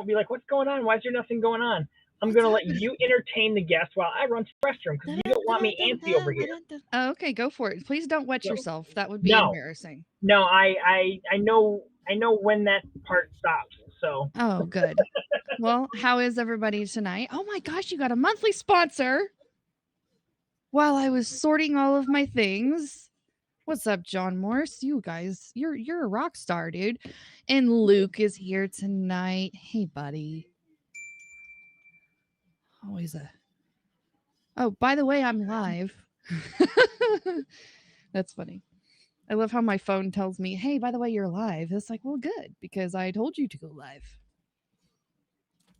I'll be like, what's going on? Why is there nothing going on? I'm going to let you entertain the guest while I run to the restroom because you don't want me antsy over here. Oh, okay, go for it. Please don't wet So, yourself. That would be no, embarrassing. no, I know when that part stops. So Oh, good. Well, how is everybody tonight? Oh my gosh, you got a monthly sponsor. While I was sorting all of my things. What's up, John Morris? You guys, you're a rock star, dude. And Luke is here tonight. Hey, buddy. Always a. Oh, by the way, I'm live. That's funny. I love how my phone tells me, "Hey, by the way, you're live." It's like, well, good because I told you to go live.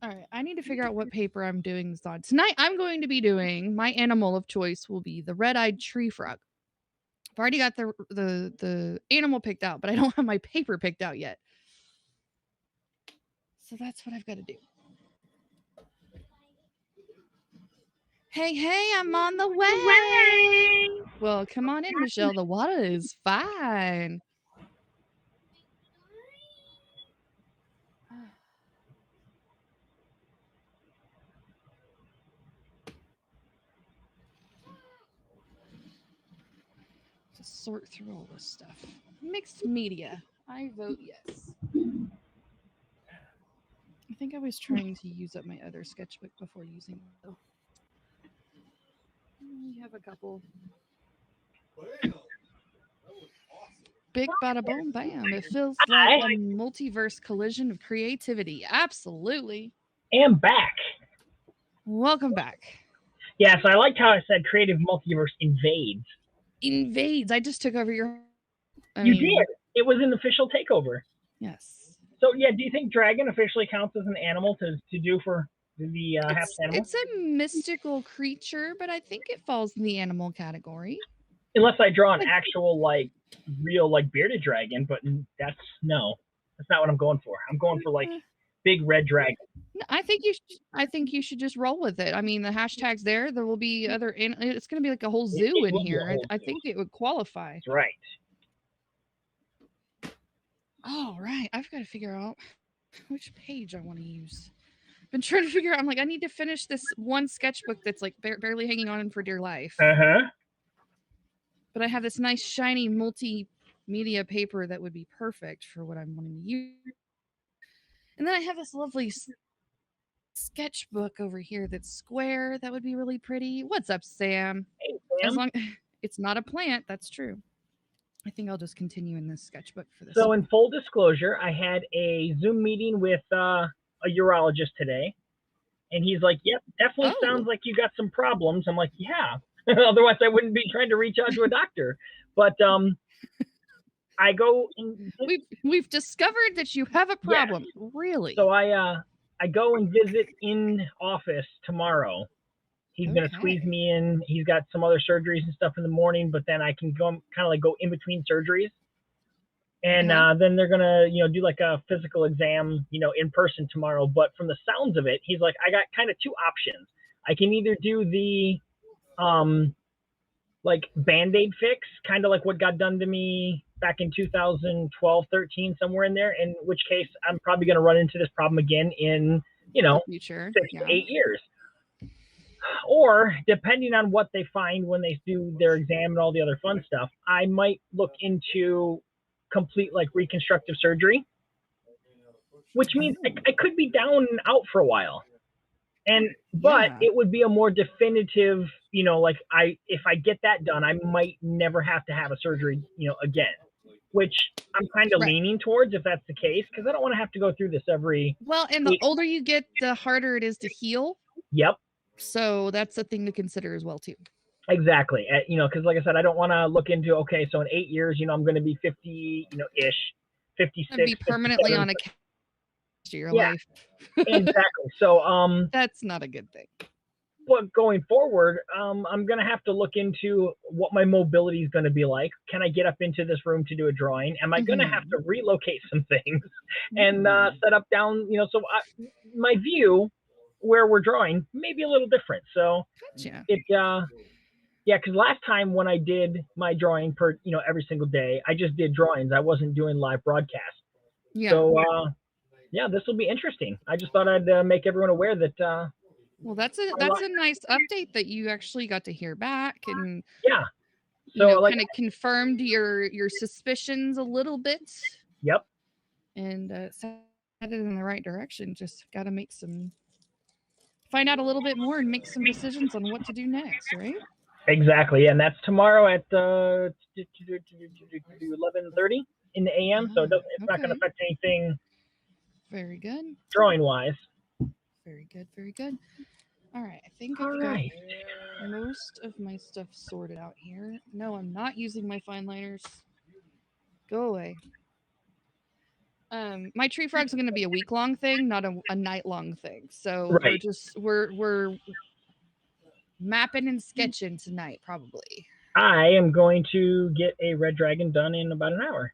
All right, I need to figure out what paper I'm doing this on. Tonight, I'm going to be doing my animal of choice will be the red-eyed tree frog. I've already got the animal picked out, but I don't have my paper picked out yet. So that's what I've got to do. Hey, I'm on the way. Well, come on in, Michelle. The water is fine. Just sort through all this stuff. Mixed media. I vote yes. I think I was trying to use up my other sketchbook before using it, though. We have a couple. Big bada boom bam. It feels like a multiverse collision of creativity. Absolutely. And back. Welcome back. Yeah, so I liked how I said creative multiverse invades. Invades. I just took over your. You did. It was an official takeover. Yes. So yeah, do you think dragon officially counts as an animal to do for the half animal? It's a mystical creature, but I think it falls in the animal category. Unless I draw an actual like real like bearded dragon, but that's not what I'm going for. I'm going for like big red dragon. I think you should just roll with it. I mean, the hashtag's there. There will be other. It's going to be like a whole zoo in here. I think it would qualify. That's right. All right, I've got to figure out which page I want to use. Been trying to figure out. I'm like, I need to finish this one sketchbook that's like barely hanging on for dear life. But I have this nice shiny multimedia paper that would be perfect for what I'm wanting to use. And then I have this lovely sketchbook over here that's square. That would be really pretty. What's up, Sam? Hey, Sam. As long it's not a plant, that's true. I think I'll just continue in this sketchbook for this. So, in full disclosure, I had a Zoom meeting with a urologist today, and he's like, "Yep, definitely sounds like you got some problems." I'm like, "Yeah, otherwise I wouldn't be trying to reach out to a doctor." But I go. We've discovered that you have a problem. Yeah. Really? So I go and visit in office tomorrow. He's going to squeeze me in. He's got some other surgeries and stuff in the morning, but then I can go kind of like go in between surgeries. And then they're going to, do like a physical exam, in person tomorrow. But from the sounds of it, he's like, I got kind of two options. I can either do the like Band-Aid fix, kind of like what got done to me back in 2012, 13, somewhere in there, in which case I'm probably going to run into this problem again in, future. 6 to 8 years. Or depending on what they find when they do their exam and all the other fun stuff, I might look into complete like reconstructive surgery, which means I could be down and out for a while. But it would be a more definitive, like if I get that done, I might never have to have a surgery, again, which I'm kind of leaning towards if that's the case, because I don't want to have to go through this every. Well, and the older you get, the harder it is to heal. Yep. So that's a thing to consider as well, too. Exactly. Because like I said, I don't want to look into, okay, so in 8 years, I'm going to be 50, ish, 56. Be permanently on a couch to your life. Exactly. So that's not a good thing. But going forward, I'm going to have to look into what my mobility is going to be like. Can I get up into this room to do a drawing? Am I going to have to relocate some things and set up down, so my view where we're drawing may be a little different. So because last time when I did my drawing per, every single day, I just did drawings. I wasn't doing live broadcast. So Yeah, this will be interesting. I just thought I'd make everyone aware that. Well, that's a nice update that you actually got to hear back and yeah. So like, kind of confirmed your suspicions a little bit. Yep. And set it in the right direction. Just got to find out a little bit more and make some decisions on what to do next, right? Exactly, and that's tomorrow at 11:30 in the AM. So it's not going to affect anything. Very good. Drawing wise. Very good. Very good. All right, I think I've got most of my stuff sorted out here. No, I'm not using my fine liners. Go away. My tree frog's going to be a week-long thing, not a night-long thing. So we're mapping and sketching tonight, probably. I am going to get a red dragon done in about an hour.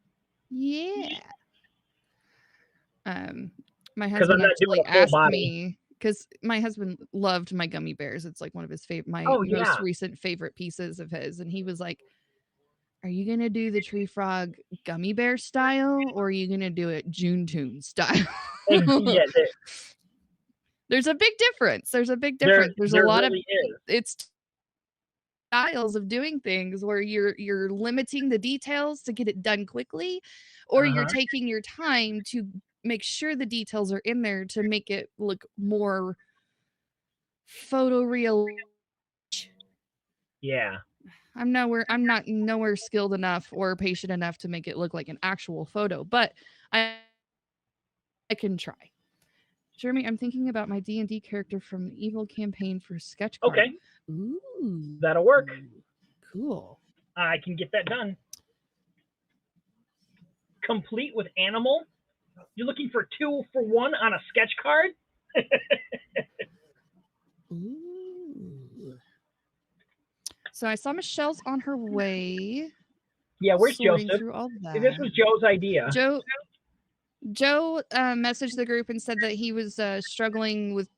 Yeah. My husband actually asked me, because my husband loved my gummy bears. It's like one of his most recent favorite pieces of his. And he was like, are you going to do the tree frog gummy bear style, or are you going to do it June Toon style? There's a big difference. There's a lot really of it's styles of doing things where you're limiting the details to get it done quickly, or you're taking your time to make sure the details are in there to make it look more photorealistic. Yeah. I'm not nowhere skilled enough or patient enough to make it look like an actual photo, but I can try. Jeremy, I'm thinking about my D&D character from the Evil campaign for sketch card. Okay. Ooh. That'll work. Cool. I can get that done. Complete with animal? You're looking for 2 for 1 on a sketch card? Ooh. So I saw Michelle's on her way. Yeah, where's Joseph? Through all that. This was Joe's idea. Joe messaged the group and said that he was struggling with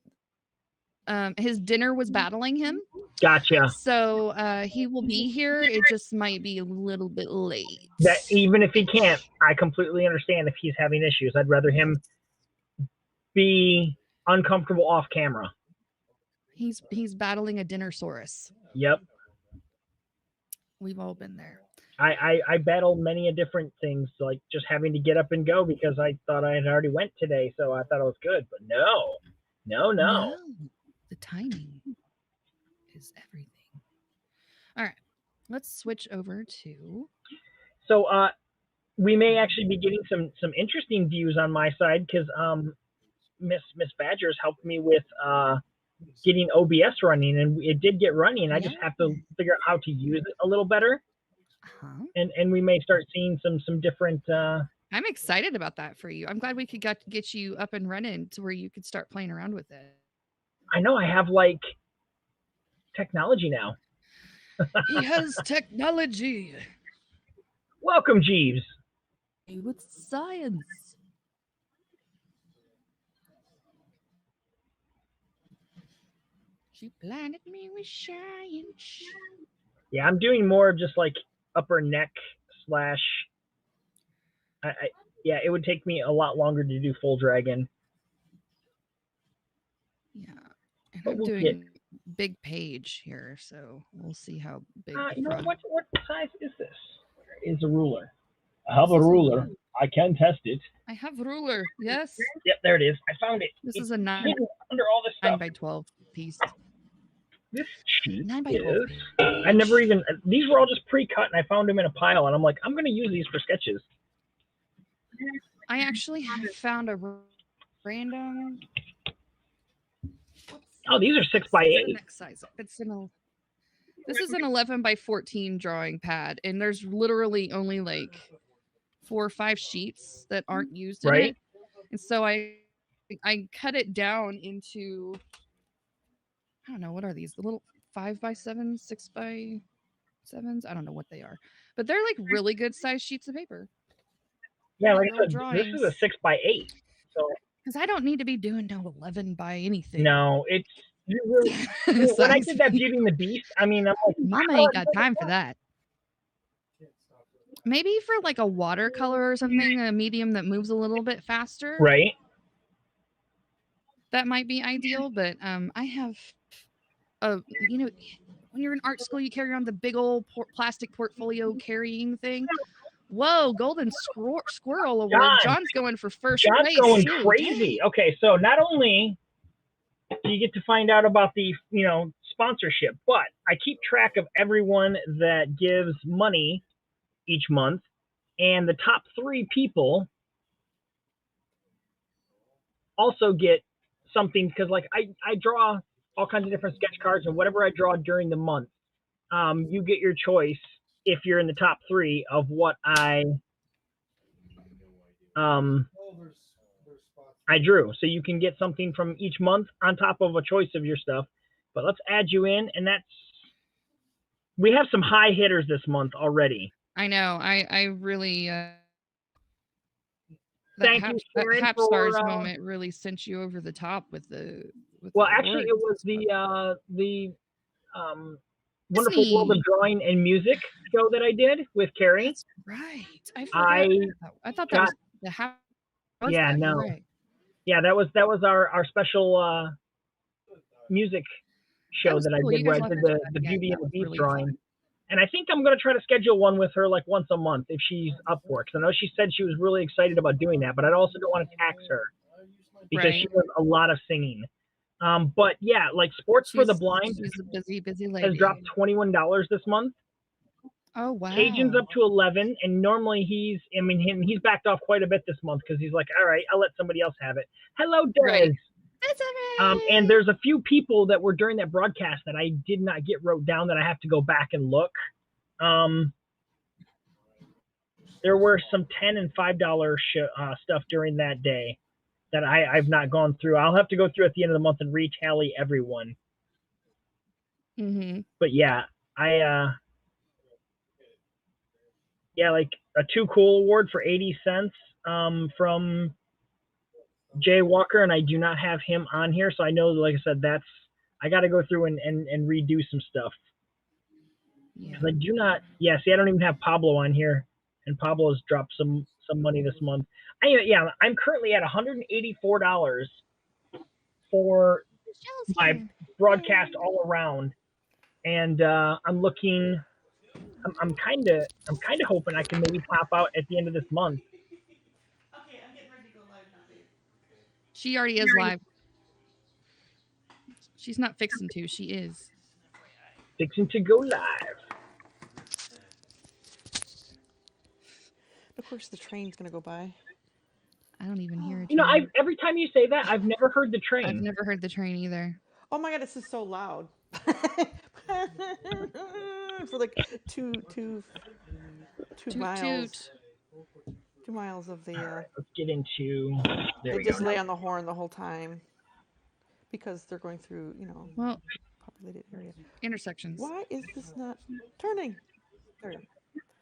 his dinner was battling him. Gotcha. So he will be here. It just might be a little bit late. That even if he can't, I completely understand if he's having issues. I'd rather him be uncomfortable off camera. He's battling a dinnersaurus. Yep. We've all been there. I battle many a different things, like just having to get up and go because I thought I had already went today, so I thought it was good. But no. The timing is everything. All right, let's switch over to. So we may actually be getting some interesting views on my side because Miss Badgers helped me with getting OBS running, and it did get running. I just have to figure out how to use it a little better. And we may start seeing some different. I'm excited about that for you. I'm glad we could get you up and running to where you could start playing around with it. I know I have like technology now. He has technology. Welcome, Jeeves. With science. She blinded me with science. Yeah, I'm doing more of just like upper neck / yeah, it would take me a lot longer to do full dragon. Yeah, and I'm doing big page here, so we'll see how big. What size is this? Where is a ruler? I have a ruler. I can test it. I have a ruler. Yes. Yep, there it is. I found it. This is a 9 under all this stuff. 9x12 piece. This sheet 9x12. I never even. These were all just pre-cut, and I found them in a pile, and I'm like, I'm going to use these for sketches. I actually found a random. Oh, these are 6x8. Next size. This is an 11x14 drawing pad, and there's literally only like 4 or 5 sheets that aren't used in it. And so I cut it down into, I don't know, what are these? The little 5x7, 6x7s? I don't know what they are. But they're like really good size sheets of paper. Yeah, like I said, this is a 6x8. So because I don't need to be doing no 11 by anything. No, it's really. When I did that Beauty and the Beast, I mean, I'm like, Mama ain't got time for that. Maybe for like a watercolor or something, a medium that moves a little bit faster. Right. that might be ideal, but I have when you're in art school, you carry around the big old plastic portfolio carrying thing. Whoa, Golden Squirrel Award. John, John's going for first John's place going too. crazy. Dang. Okay, so not only do you get to find out about the sponsorship, but I keep track of everyone that gives money each month, and the top 3 people also get something because like I draw all kinds of different sketch cards, and whatever I draw during the month, you get your choice if you're in the top 3 of what um I drew. So you can get something from each month on top of a choice of your stuff. But let's add you in, and we have some high hitters this month already. I know. I really Thank you, that Sharon, Hap for Stars moment really sent you over the top with the well, actually, awards it was this month. the Wonderful World of Disney. Drawing and Music show that I did with Carrie. That's right. I I forgot. I thought that got was the Hap. Was yeah, that? You're no, right. yeah, that was our special music That show was that I cool. did You where guys I left did us the that again. Beauty and That the was Beast really drawing. fun. And I think I'm going to try to schedule one with her like once a month if she's up for it. Because I know she said she was really excited about doing that, but I also don't want to tax her because she Right. does a lot of singing. But yeah, like Sports for the Blind She's a busy has lady. dropped $21 this month. Oh wow. Cajun's up to 11, and normally he's backed off quite a bit this month because he's like, all right, I'll let somebody else have it. Hello, Des. Right. That's And there's a few people that were during that broadcast that I did not get wrote down that I have to go back and look. There were some $10 and $5 stuff during that day that I've not gone through. I'll have to go through at the end of the month and retally everyone. Mm-hmm. But yeah, like a Too Cool award for 80 cents from Jay Walker, and I do not have him on here, so I know, like I said, I got to go through and redo some stuff. Yeah. I do not. Yeah, see, I don't even have Pablo on here, and Pablo's dropped some money this month. I'm currently at $184 for my broadcast all around, and I'm looking. I'm kind of hoping I can maybe pop out at the end of this month. Okay, I'm getting ready to go live now, babe. She already is live. She's not fixing to. She is. Fixing to go live. Of course, the train's gonna go by. I don't even hear a You know, train. every time you say that, I've never heard the I've train. never heard the train either. Oh my god, this is so loud. For like two Toot miles. toot. 2 miles of the. All right, let's get into. There They we go. just lay on the horn the whole time because they're going through, Well, populated area. intersections. Why is this not turning? There we go.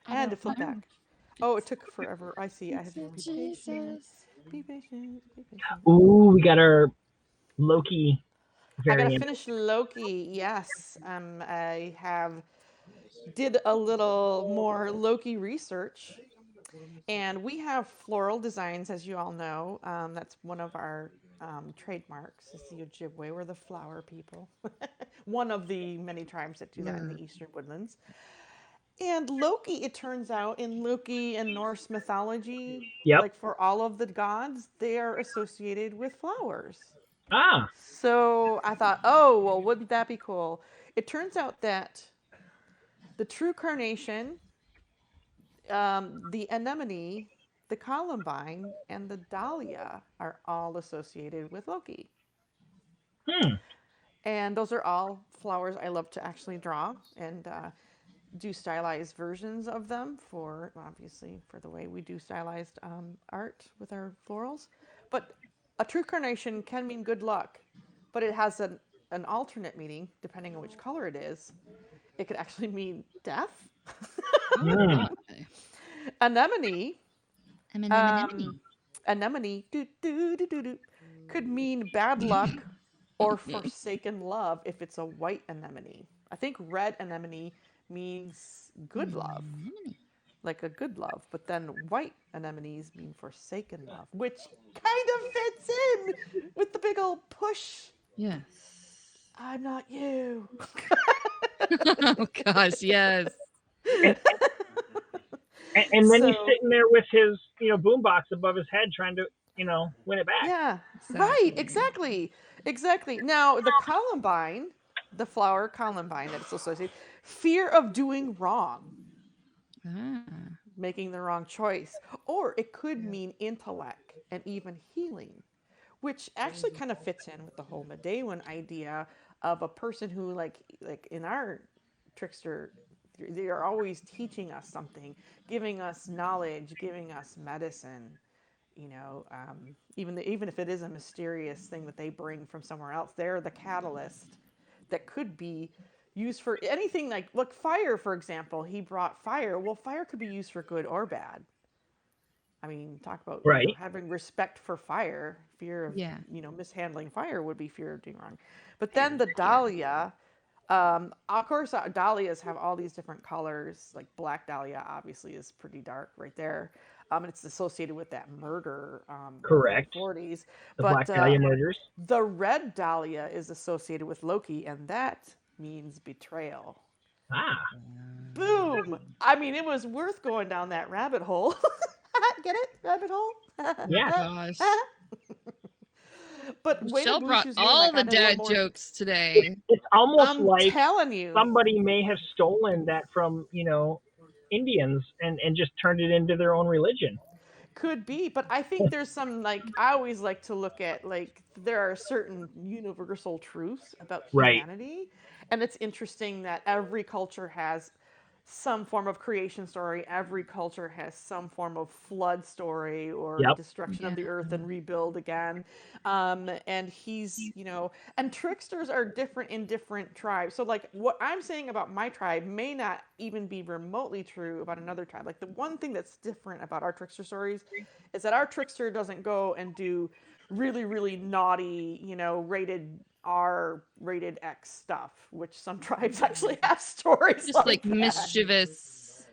I I had to don't flip know. back. Oh, it took forever. I see. I have to be patient. Jesus. Be patient. Be patient. Ooh, we got our Loki I gotta variant. finish Loki. Yes, I did a little more Loki research, and we have floral designs, as you all know. That's one of our trademarks. Is the Ojibwe. We're the flower people. One of the many tribes that do that in the Eastern Woodlands. And Loki, it turns out, in Loki and Norse mythology, Yep. like for all of the gods, they are associated with flowers. Ah. So I thought, oh, well, wouldn't that be cool? It turns out that the true carnation, the anemone, the columbine, and the dahlia are all associated with Loki. Hmm. And those are all flowers I love to actually draw and do stylized versions of them for, obviously, for the way we do stylized art with our florals. But a true carnation can mean good luck, but it has an alternate meaning depending on which color it is. It could actually mean death. Oh, Hmm. okay. Anemone, Anemone. anemone, could mean bad luck or forsaken love if it's a white anemone. I think red anemone means good love, like a good love. But then white anemones mean forsaken love, which kind of fits in with the big old push. Yes. I'm not you. Oh gosh, yes. And, and then he's So, sitting there with his, boombox above his head trying to, win it back. yeah, right, exactly. Now, the columbine, the flower columbine that's associated, fear of doing wrong, Ah. making the wrong choice, or it could mean intellect and even healing, which actually kind of fits in with the whole Medewan idea of a person who, like in our trickster, they are always teaching us something, giving us knowledge, giving us medicine. Even if it is a mysterious thing that they bring from somewhere else, they're the catalyst that could be used for anything. Like, look, fire, for example. He brought fire. Well, fire could be used for good or bad. I mean, talk about Right. having respect for fire. Fear of Yeah. mishandling fire would be fear of doing wrong. But then the dahlia, of course, dahlias have all these different colors. Like black dahlia, obviously, is pretty dark right there. And it's associated with that murder Correct. from the 40s. The But Black Dahlia murders. the red dahlia is associated with Loki, and that means betrayal. Ah. Boom! I mean, it was worth going down that rabbit hole. Get it? Rabbit hole? Yeah. Gosh. But Michelle brought Wayne all the added a little dad more. jokes today. It's almost I'm like telling you. somebody may have stolen that from, Indians and just turned it into their own religion. Could be, but I think there's some, like, I always like to look at, like, there are certain universal truths about Right. humanity, and it's interesting that every culture has some form of creation story. Every culture has some form of flood story or Yep. destruction of the earth and rebuild again. And and tricksters are different in different tribes. So, like, what I'm saying about my tribe may not even be remotely true about another tribe. Like, the one thing that's different about our trickster stories is that our trickster doesn't go and do really, really naughty, rated R, rated X stuff, which some tribes actually have stories Just like that. mischievous.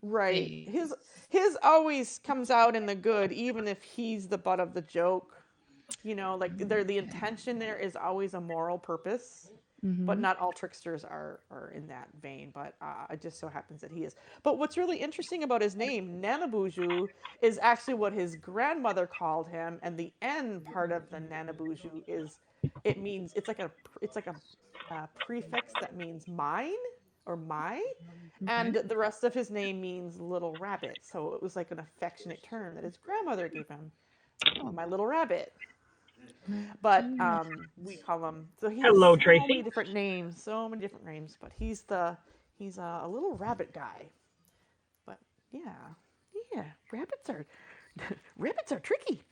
Right. things. His always comes out in the good, even if he's the butt of the joke. Like the intention there is always a moral purpose. But not all tricksters are in that vein. But it just so happens that he is. But what's really interesting about his name, Nanabuju, is actually what his grandmother called him, and the N part of the Nanabuju it's like a prefix that means mine or my, and the rest of his name means little rabbit. So it was like an affectionate term that his grandmother gave him. Oh, my little rabbit. But we call him. So he has Hello, so Tracy. many different names, But he's a little rabbit guy. But yeah, rabbits are tricky.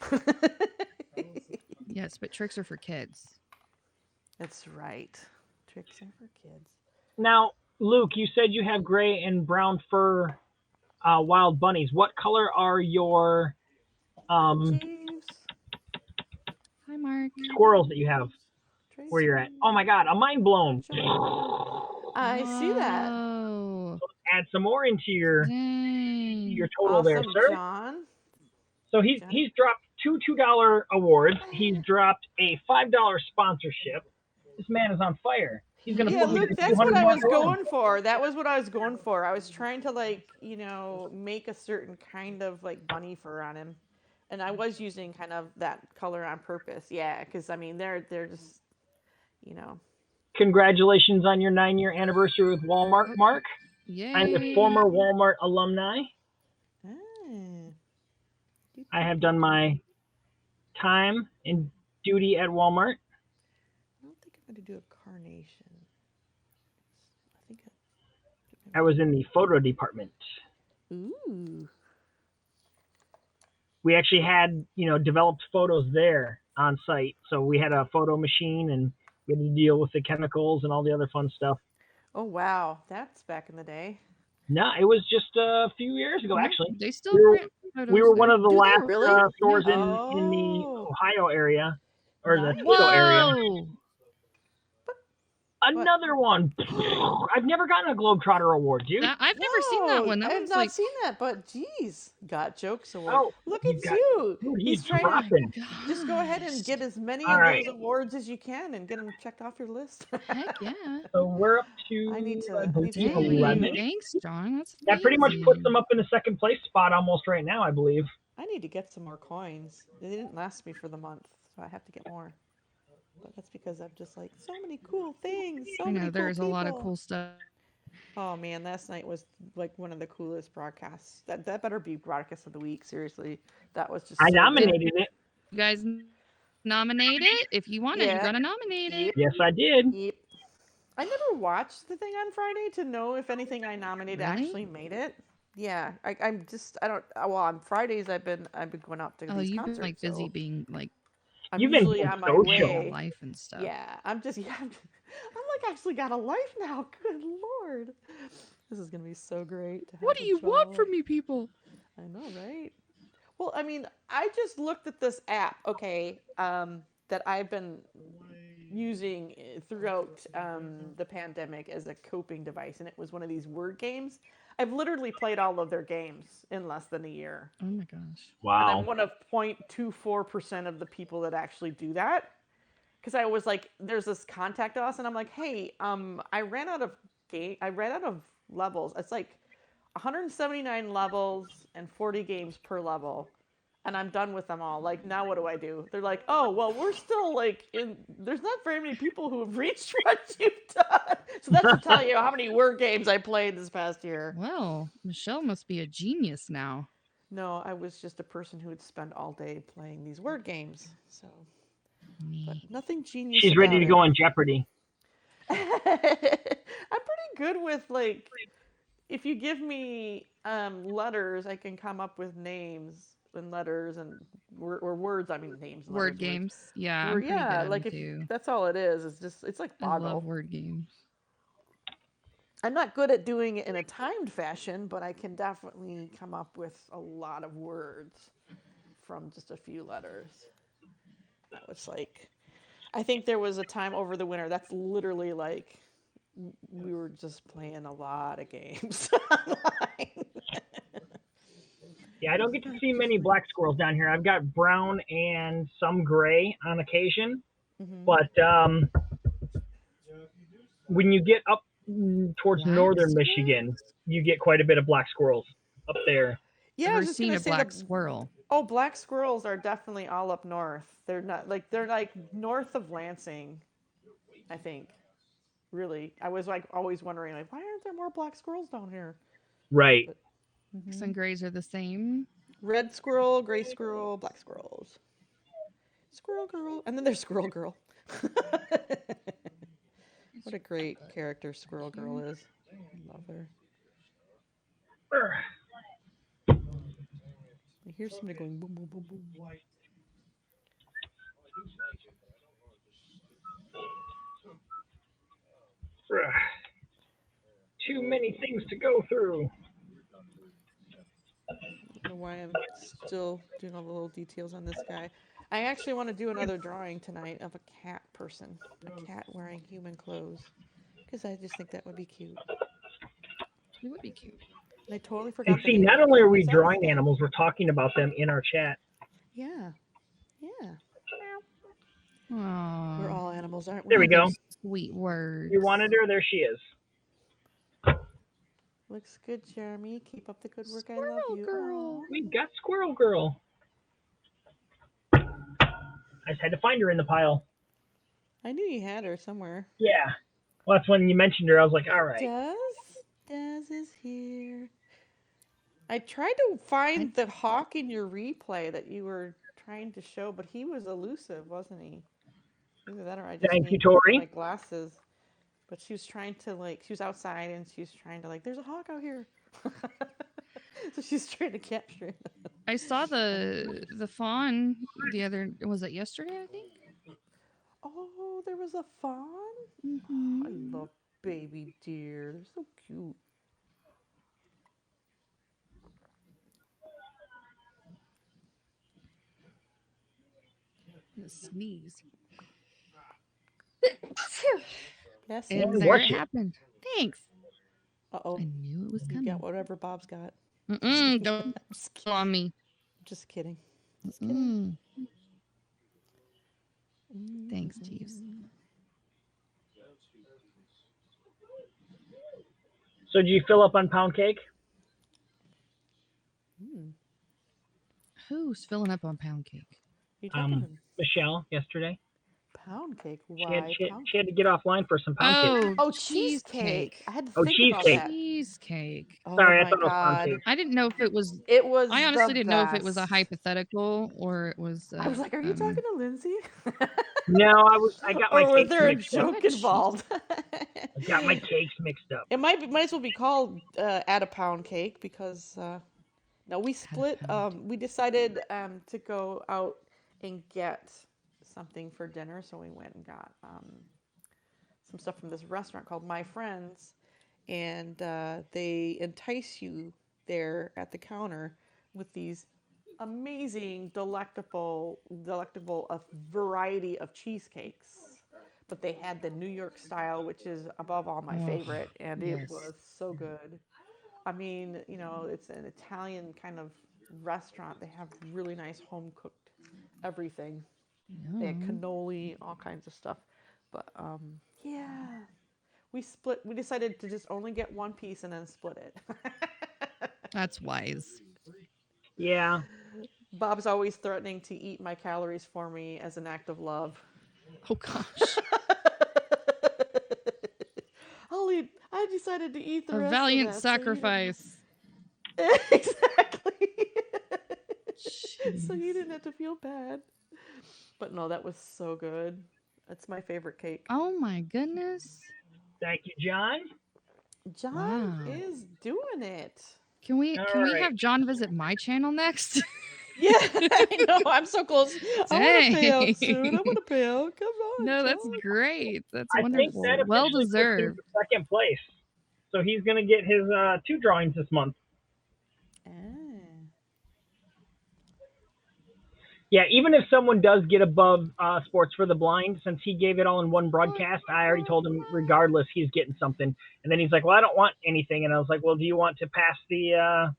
Yes, but tricks are for kids. That's right. Tricks are for kids. Now, Luke, you said you have gray and brown fur wild bunnies. What color are your Jeeves, Hi, Mark. squirrels that you have Tracy, where you're at? Oh my God, I'm mind blown. I see that. Oh, Add some more into your dang. total there, Awesome, sir. John. So he's dropped two $2 awards. He's dropped a $5 sponsorship. This man is on fire. He's gonna Yeah, put me look, to that's what 200 I more was in a row. going for. That was what I was going for. I was trying to make a certain kind of like bunny fur on him, and I was using kind of that color on purpose. Yeah, because I mean they're just Congratulations on your 9-year anniversary with Walmart, Mark. Yay. I'm a former Walmart alumni. Ah. I have done my time and duty at Walmart. I don't think I'm going to do a carnation. I think. I was in the photo department. Ooh. We actually had, developed photos there on site. So we had a photo machine and we had to deal with the chemicals and all the other fun stuff. Oh wow, that's back in the day. No, it was just a few years ago, No, actually. They still print photos We were one there. of the Do they last really? stores Yeah. in the Ohio area, or the Nice. Toledo area. Whoa. Another one. I've never gotten a Globetrotter award, dude. I've never seen that one. That I have one's not like, seen that, but geez, got jokes award. Oh, Look you at got, you. dude, He's he's trying to dropping. just go ahead and get as many All of right. those awards as you can and get them checked off your list. heck yeah. So we're up to, I need I to believe, check my Dang, 11. email. thanks, John. That's That pretty much puts amazing. them up in the second place spot almost right now, I believe. I need to get some more coins. They didn't last me for the month, so I have to get more. But that's because I'm just like so many cool things, so I many know cool there's a people. lot of cool stuff. Oh man, last night was like one of the coolest broadcasts. That better be broadcast of the week. Seriously, that was just. I so good. nominated it. You guys nominate it. If you want it, you Yeah. gotta nominate it. Yep. Yes, I did. Yep. I never watched the thing on Friday to know if anything I nominated Really? actually made it. Yeah, I'm just I don't. Well, on Fridays I've been going out to Oh, these you've been concerts. like busy So being like I'm You've been usually being on my social. way. life and stuff. Yeah, I'm just I'm like actually got a life now. Good lord, this is gonna be so great. To have What do a you want job. from me, people? I know, right? Well, I mean, I just looked at this app, okay, that I've been using throughout the pandemic as a coping device, and it was one of these word games. I've literally played all of their games in less than a year. Oh my gosh. And Wow. I'm one of 0.24% of the people that actually do that. Because I was like, there's this contact us, and I'm like, hey, I ran out of levels. It's like 179 levels and 40 games per level, and I'm done with them all. Like, now what do I do? They're like, oh, well, we're still like there's not very many people who have reached what you've done. So that should tell you how many word games I played this past year. Well, Michelle must be a genius now. No, I was just a person who would spend all day playing these word games. So, but Me. nothing genius She's ready about to it. go on Jeopardy. I'm pretty good with like if you give me letters, I can come up with names and letters and or words. I mean names and letters. Word games. Yeah, I'm pretty Yeah, good at like them if too. that's all it is. It's just it's like I love boggle. word games. I'm not good at doing it in a timed fashion, but I can definitely come up with a lot of words from just a few letters. That was like, I think there was a time over the winter that's literally like we were just playing a lot of games online. Yeah, I don't get to see many black squirrels down here. I've got brown and some gray on occasion, but when you get up towards Black northern squirrels? Michigan, you get quite a bit of black squirrels up there. Yeah, I Ever was just seen gonna a say black the squirrel? oh, black squirrels are definitely all up north. They're like north of Lansing, I think. Really, I was like always wondering like why aren't there more black squirrels down here? Right. But, Blacks and grays are the same. red squirrel, gray squirrel, black squirrels. Squirrel girl, and then there's squirrel girl. What a great character Squirrel Girl is. I love her. I hear somebody going boom, boom, boom, boom. Too many things to go through. I don't know why I'm still doing all the little details on this guy. I actually want to do another drawing tonight of a cat person, a cat wearing human clothes, because I just think that would be cute. It would be cute. And I totally And forgot the see, name not of the only are cat we that's on this drawing guy. animals, we're talking about them in our chat. Yeah, yeah. We're Aww. all animals, aren't we? There we go. Those sweet words. You wanted her, there she is. Looks good, Jeremy. Keep up the good work. I Squirrel love you. girl. Aww. We got Squirrel Girl. I just had to find her in the pile. I knew you had her somewhere. Yeah. Well, that's when you mentioned her. I was like, all right. Daz is here. I tried to find the hawk in your replay that you were trying to show, but he was elusive, wasn't he? Either that or I just Thank you, need to look at Tori. my glasses. But she was trying to like she was outside and she was trying to like there's a hawk out here. So she's trying to capture it. I saw the fawn the other, was it yesterday, I think? Oh, there was a fawn? Mm-hmm. I love baby deer. They're so cute. I'm gonna sneeze. Bless And you. Or there watch it it. happened. Thanks. Uh-oh. I knew it was You coming. got whatever Bob's got. Mm-mm, don't I'm just kidding. on me. Just kidding. Just kidding. Mm-mm. Thanks, Jeeves. So did you fill up on pound cake? Mm. Who's filling up on pound cake? You talking to Michelle yesterday. pound cake? She had, Why she, pound she had cake? to get offline for some pound cake. Oh, Oh, cheesecake. cheesecake. I had to Oh, think about cheesecake. that. Cheesecake. Oh Sorry, I my thought it was pound god. cake. I didn't know if it was. It was I honestly the didn't know if it was a best. hypothetical or it was. I was like, are you talking to Lindsay? No, I got my Or was cakes there a mixed up. joke involved? I got my cakes mixed up. It might as well be called add a pound cake because no, we Had a split. pound. We decided to go out and get something for dinner, so we went and got some stuff from this restaurant called My Friends, and they entice you there at the counter with these amazing, delectable a variety of cheesecakes. But they had the New York style, which is above all my Oh, favorite, and it yes. was so good. I mean, it's an Italian kind of restaurant. They have really nice home cooked everything. They had Yum. cannoli, all kinds of stuff. But yeah, we split. We decided to just only get one piece and then split it. That's wise. Yeah. Bob's always threatening to eat my calories for me as an act of love. Oh gosh. I decided to eat the A rest of valiant that. So sacrifice. exactly. So you Jeez. didn't have to feel bad. But no, that was so good. That's my favorite cake. Oh my goodness. Thank you, John. John Wow. is doing it. Can we All have right. John visit my channel next? Yeah, I know. I'm so close. I want to pay out soon. I Dang. want to pay out. Come on, No, that's John. great. That's I think that wonderful. Well officially puts him deserved. for second place. So he's going to get his 2 drawings this month. Ah. Yeah, even if someone does get above Sports for the Blind, since he gave it all in one broadcast, I already told him regardless he's getting something. And then he's like, "Well, I don't want anything." And I was like, "Well, do you want to pass the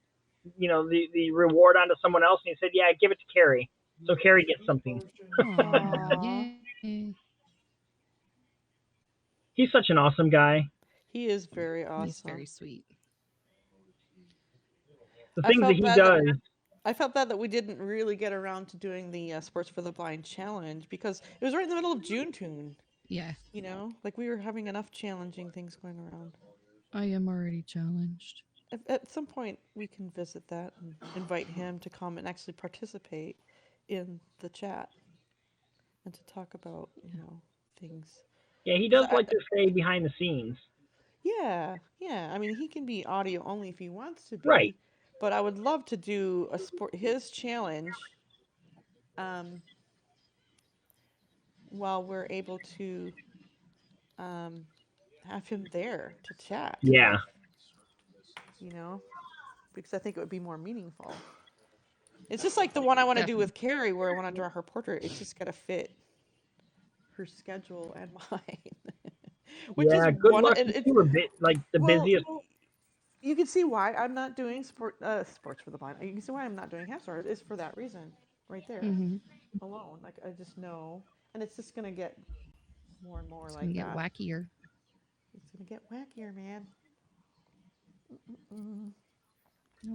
the reward on to someone else?" And he said, "Yeah, give it to Carrie." So Carrie gets something. Aw, yay. He's such an awesome guy. He is very He's awesome. very sweet. The I things that felt he bad that does. I felt bad that we didn't really get around to doing the Sports for the Blind challenge because it was right in the middle of June Tune. Yeah, Like we were having enough challenging things going around. I am already challenged. At some point, we can visit that and invite him to come and actually participate in the chat and to talk about things. Yeah, he Because does like to stay behind the scenes. yeah. I mean, he can be audio only if he wants to Right. be, but I would love to do his challenge um, while we're able to um, have him there to chat Yeah. with, you know, because I think it would be more meaningful. It's just like the one I want to do Definitely. with Carrie, where I want to draw her portrait. It's just got to fit her schedule and mine, which is Yeah. Good one. luck. You two are like the Well, busiest. you can see why I'm not doing sports for the blind. You can see why I'm not doing half stars is for that reason, right there, Mm-hmm. alone. Like I just know, and it's just gonna get more and more It's gonna like get that. wackier. It's gonna get wackier, man. Mm-mm.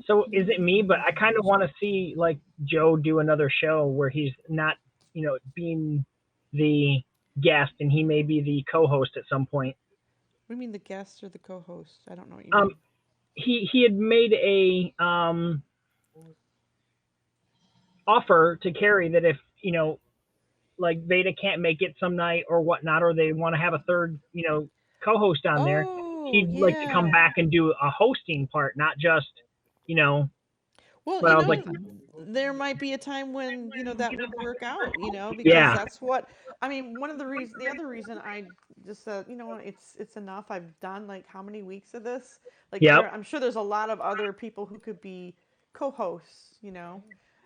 So is it me? But I kind of want to see like Joe do another show where he's not, being the guest and he may be the co-host at some point. We mean the guest or the co-host? I don't know what you Um, mean. he had made a offer to Carrie that if like Veda can't make it some night or whatnot, or they want to have a third co-host on there, Oh he'd like to come yeah. back and do a hosting part, not just you know. Well, But I was That'd be like, fun. there might be a time when that would work out, because yeah, that's what I mean. One of the reasons, the other reason I just said, what, it's enough. I've done like how many weeks of this? Like yep, I'm sure there's a lot of other people who could be co-hosts,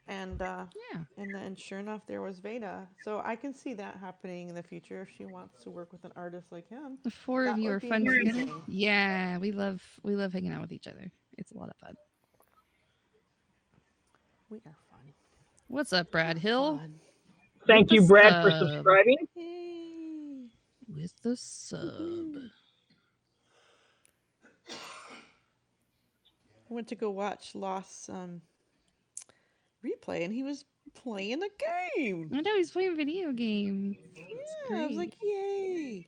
And Yeah. and then sure enough, there was Veda. So I can see that happening in the future if she wants to work with an artist like him. The four of That you would are be fun together. amazing. Yeah, we love hanging out with each other. It's a lot of fun. We are fun. What's up, Brad Hill? Fun. Thank you, Brad, for subscribing. Yay. With the sub. I went to go watch Lost replay, and he was playing a game. I know he's playing video games. It's Yeah, I was great. like, yay.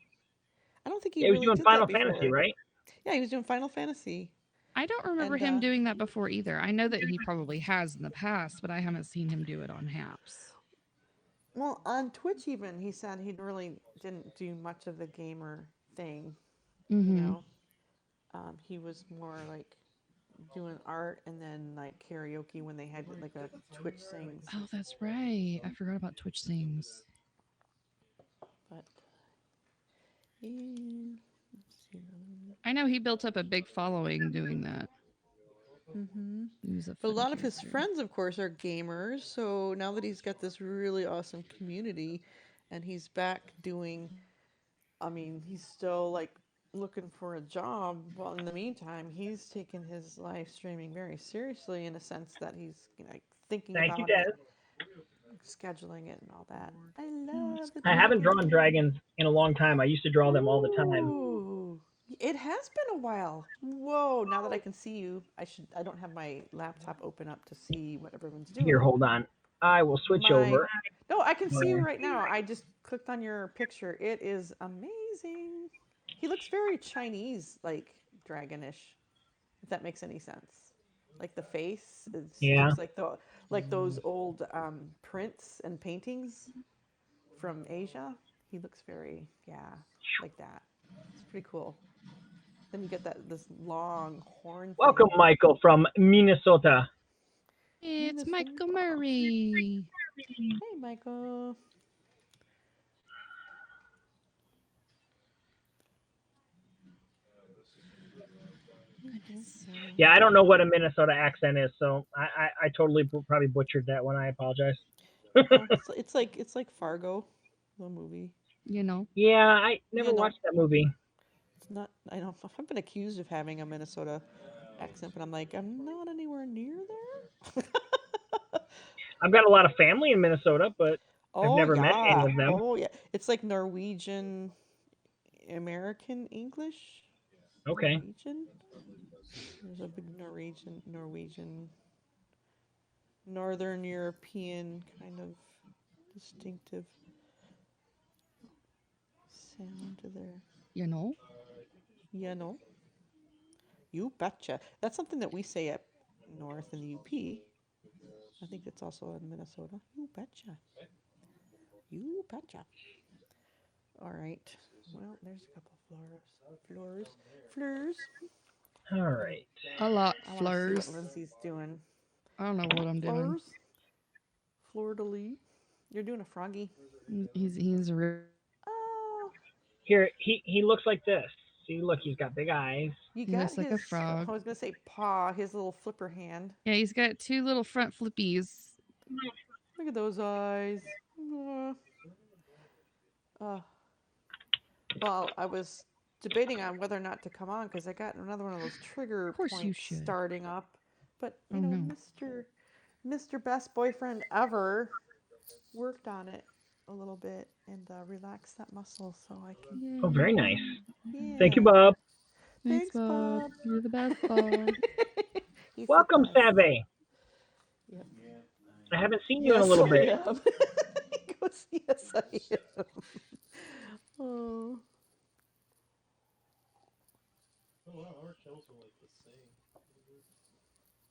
I don't think he Yeah, he was really doing did Final that Fantasy, before. right? Yeah, he was doing Final Fantasy. I don't remember And him doing that before either. I know that he probably has in the past, but I haven't seen him do it on Haps. well, on Twitch even, he said he really didn't do much of the gamer thing. You know, he was more like doing art and then like karaoke when they had like a Twitch sings. Oh, that's right. I forgot about Twitch Sings. But yeah, I know he built up a big following doing that. mm-hmm. He was a But a fun lot of his character. friends, of course, are gamers. So now that he's got this really awesome community, and he's back doing, I mean, he's still like looking for a job. Well, in the meantime, he's taken his live streaming very seriously in a sense that he's like thinking Thank you, about it, Des. scheduling it, and all that. I love the I haven't drawn dragon. dragons in a long time. I used to draw them all the time. Ooh, it has been a while. Whoa! Now that I can see you, I don't have my laptop open up to see what everyone's Here, doing. hold on. I will switch My over. no, I can see you right now. I just clicked on your picture. It is amazing. He looks very Chinese, like dragonish. If that makes any sense. Like the face, Yeah. looks like those old prints and paintings from Asia. He looks very like that. It's pretty cool. Then you get this long horn Welcome, thing. Michael from Minnesota. It's Michael Minnesota. Murray. Hey, Michael. Yeah, I don't know what a Minnesota accent is, so I totally probably butchered that one. I apologize. Oh, it's like Fargo, the movie. You know. Yeah, I never You know, watched that movie. it's not. I don't. I've been accused of having a Minnesota accent, but I'm like, I'm not anywhere near there. I've got a lot of family in Minnesota, but I've Oh never met any yeah. of them. Oh yeah. It's like Norwegian American English. Okay. Norwegian. There's a big Norwegian, Northern European kind of distinctive sound to there. You know. You know. You betcha. That's something that we say up north in the UP. I think it's also in Minnesota. You betcha. You betcha. All right. Well, there's a couple flowers. All right. A lot I want to see what flurs. Lindsay's doing. I don't know what I'm doing. Flowers. Fleur de lis. You're doing a froggy. He's real. Oh, Here, he looks like this. See, look, he's got big eyes. you He got looks like a his. frog. I was gonna say paw. His little flipper hand. Yeah, he's got two little front flippies. Look at those eyes. Uh, well, I was debating on whether or not to come on because I got another one of those trigger Of course you points should. starting up. But you Oh, know, no. Mr. Best Boyfriend Ever worked on it a little bit and relaxed that muscle so I can. Oh, very nice. Yeah. Thank you, Bob. Thanks, Bob. You're the best, Bob. He's the Welcome, best. Save. Yep. I haven't seen you in a Yes, little I bit. am. He goes, yes, I am. Oh.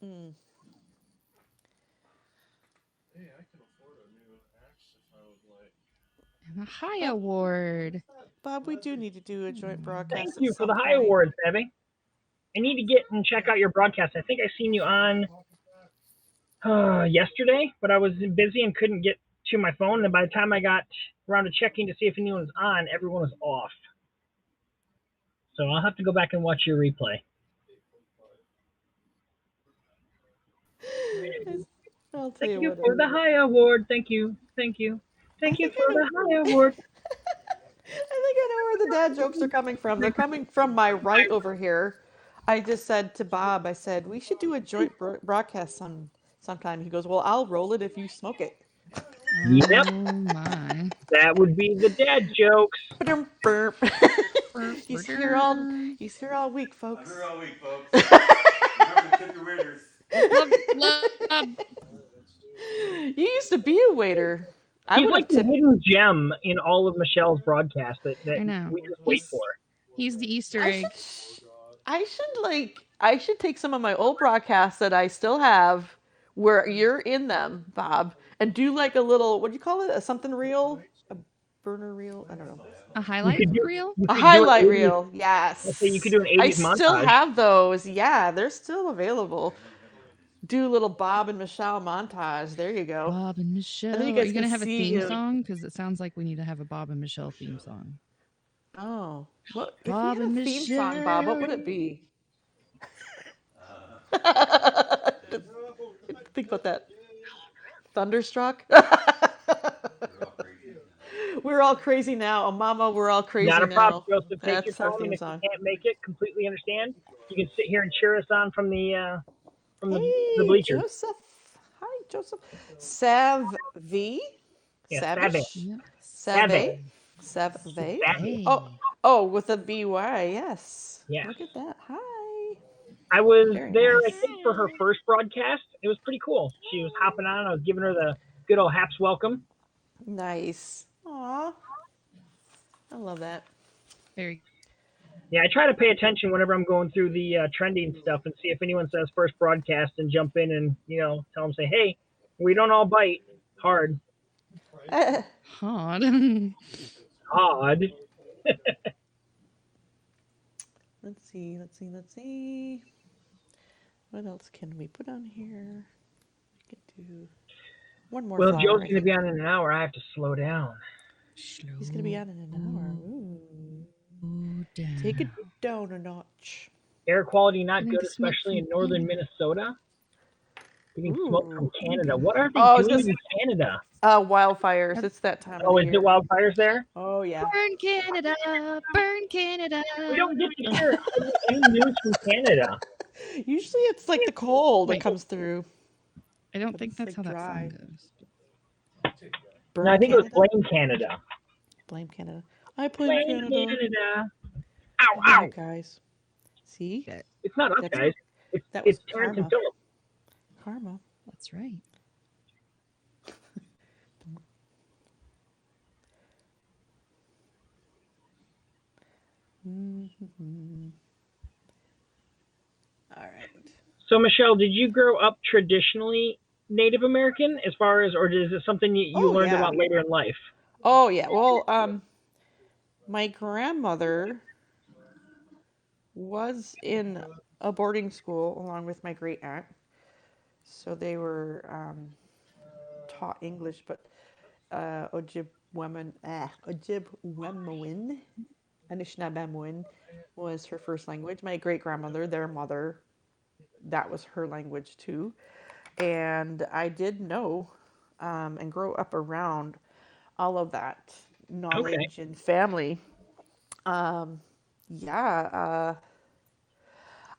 Mm. And a high award. Bob, we do need to do a joint broadcast Thank at you for some the high point. award, Save. I need to get and check out your broadcast. I think I seen you on yesterday, but I was busy and couldn't get to my phone. And by the time I got around to checking to see if anyone was on, everyone was off. So I'll have to go back and watch your replay. I'll tell Thank you you what. for the high award. Thank you. Thank you. I Thank you think for I know. the high award. I think I know where the dad jokes are coming from. They're coming from my right over here. I just said to Bob, I said we should do a joint broadcast sometime. He goes, "Well, I'll roll it if you smoke it." Yep, Oh my. that would be the dad jokes. Ba-dum, burp. Burp, He's burp, here all burp. he's here all week, folks. I'm here all week, folks. Remember to tip your waiters. Love. You used to be a waiter. I He's would like have the tipped. hidden gem in all of Michelle's broadcasts that I know. we just wait for. He's the Easter I egg. should, I should take some of my old broadcasts that I still have, where you're in them, Bob, and do like a little, what do you call it? A something reel, a burner reel. I don't know. A You highlight could do reel? you A could do an highlight 80s. reel. Let's say you could Yes, do an I 80s still montage. have those. Yeah, they're still available. Do a little Bob and Michelle montage. There you go. Bob and And then you Michelle. Are guys you can going to have a see. theme song? Because it sounds like we need to have a Bob and Michelle theme song. Oh, what if we Bob had and a theme song, Bob? What would Michelle. it be? Think about that. Thunderstruck. We're all crazy now. Oh, Mama, we're all Not crazy a problem, now. Joseph. Take your That's our time, and theme if you song. can't make it, completely understand. You can sit here and cheer us on from the Hey, bleachers. Joseph. Hi, Joseph. Sav V. Yeah, Save, Savish. Yep. Save. Save, Save. Save. Oh, oh, with a BY. Yes. Yes, Look at that. Hi. I was Very there. I nice. think for her first broadcast, it was pretty cool. She was hopping on. I was giving her the good old Haps welcome. Nice. Aw. I love that. Very Yeah, I try to pay attention whenever I'm going through the trending stuff and see if anyone says first broadcast and jump in and tell them, say, hey, we don't all bite hard. hard. Odd. Let's see, let's see, let's see. What else can we put on here? We could do one more Well, flower, Joe's I going to be think. on in an hour. I have to slow down. He's going to be on in an hour. Ooh. Down. Take it down a notch. Air quality not Getting good, the smoke especially from in northern Canada. Minnesota. Getting smoke from Ooh. Canada. What are they Oh, I was doing going to in Canada? wildfires. It's that time of Oh, the is it year. wildfires there? Oh, yeah. Burn Canada, burn Canada. We don't get to hear any news from Canada. Usually it's like the cold that Wait, comes through. I don't But think it's that's like how that song dry. goes. No, I Burn think it was Canada? Blame Canada. Blame Canada. I blame Blame Canada. Canada. I Ow, love you ow. guys. See? That, It's not us, That's guys. that It's was Terrence and karma. Philip. Karma. that's right. Mm-hmm. All right. So, Michelle, did you grow up traditionally Native American, as far as, or is it something you Oh learned yeah. about later in life? Oh yeah. Well, my grandmother was in a boarding school along with my great aunt, so they were taught English, but Ojibwemowin, Anishinaabemowin was her first language. My great grandmother, their mother, that was her language too. And I did know and grow up around all of that Okay. knowledge and family. Um, yeah,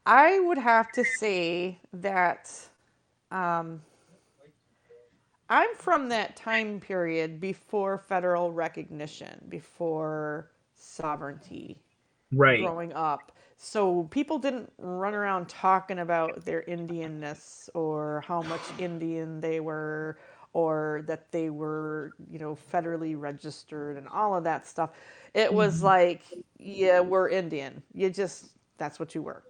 I would have to say that um, I'm from that time period before federal recognition, before sovereignty, Right. growing up. So people didn't run around talking about their Indianness or how much Indian they were or that they were, federally registered and all of that stuff. It was Mhm. like, yeah, we're Indian. That's what you were.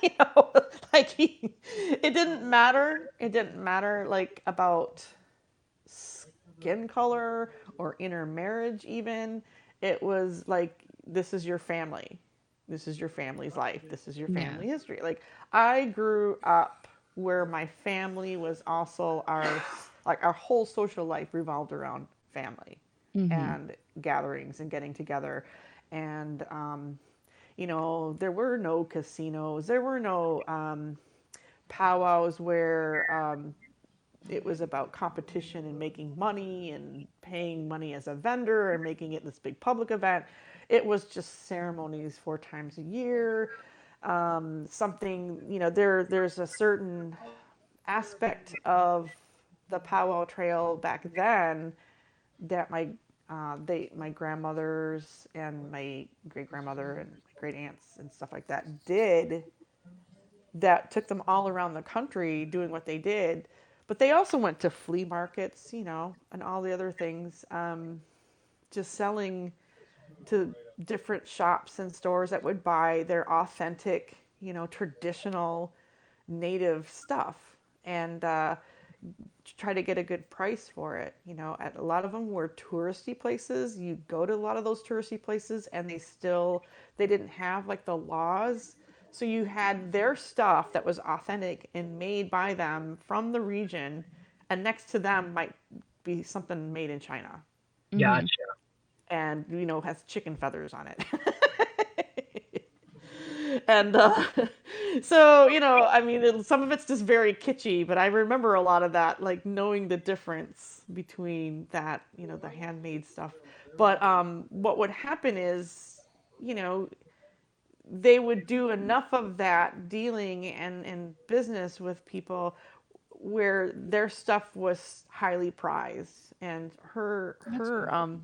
you know, like it didn't matter. It didn't matter like about skin color or intermarriage even. It was like this is your family. This is your family's life. This is your Yeah. family history. Like I grew up where my family was also our whole social life revolved around family Mm-hmm. and gatherings and getting together and there were no casinos, there were no powwows where it was about competition and making money and paying money as a vendor and making it this big public event. It was just ceremonies 4 times a year. Something, there's a certain aspect of the powwow trail back then that my grandmothers and my great grandmother and my great aunts and stuff like that did, that took them all around the country doing what they did. But they also went to flea markets, and all the other things, just selling to different shops and stores that would buy their authentic, traditional native stuff, and try to get a good price for it. At a lot of them were touristy places. You go to a lot of those touristy places, and they didn't have like the laws. So you had their stuff that was authentic and made by them from the region, and next to them might be something made in China, Gotcha. and has chicken feathers on it. And so I mean, some of it's just very kitschy, but I remember a lot of that, like knowing the difference between that, the handmade stuff. But what would happen is, you know they would do enough of that dealing and business with people where their stuff was highly prized, and That's cool.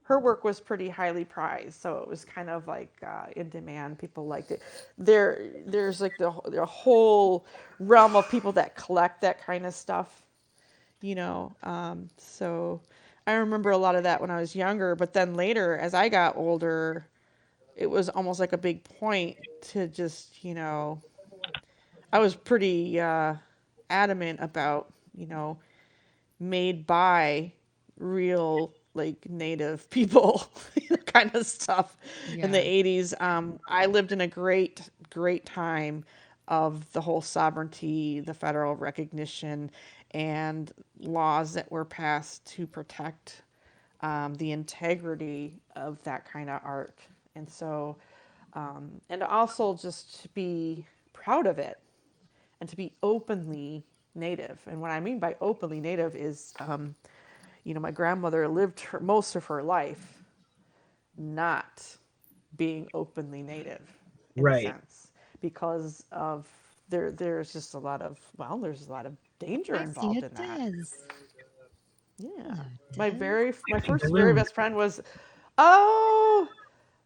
her work was pretty highly prized, so it was kind of like in demand. People liked it. There's like the whole realm of people that collect that kind of stuff, So I remember a lot of that when I was younger, but then later, as I got older, it was almost like a big point to just, I was pretty adamant about, made by real like native people kind of stuff in the Yeah. 80s. I lived in a great time of the whole sovereignty, the federal recognition, and laws that were passed to protect the integrity of that kind of art. And so, and also just to be proud of it and to be openly native. And what I mean by openly native is, my grandmother lived most of her life not being openly native, in a Right. sense, because of there's a lot of danger I see involved it in that. does. Yeah. Hello, My Des. very my Empty first very balloon. best friend was, oh,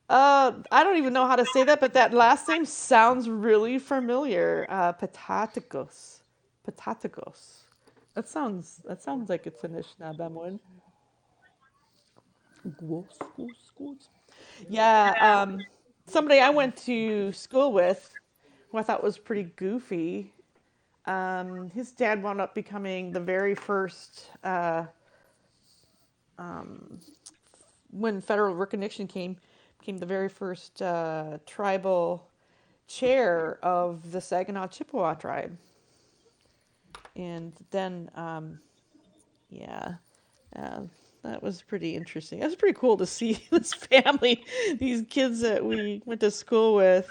I don't even know how to say that, but that last name sounds really familiar. Patatikos. Patatikos. That sounds like it's an Anishinaabe. Yeah, somebody I went to school with, who I thought was pretty goofy. His dad wound up becoming the very first, when federal recognition became the very first tribal chair of the Saginaw Chippewa tribe. And then, yeah, uh, that was pretty interesting. It was pretty cool to see this family, these kids that we went to school with,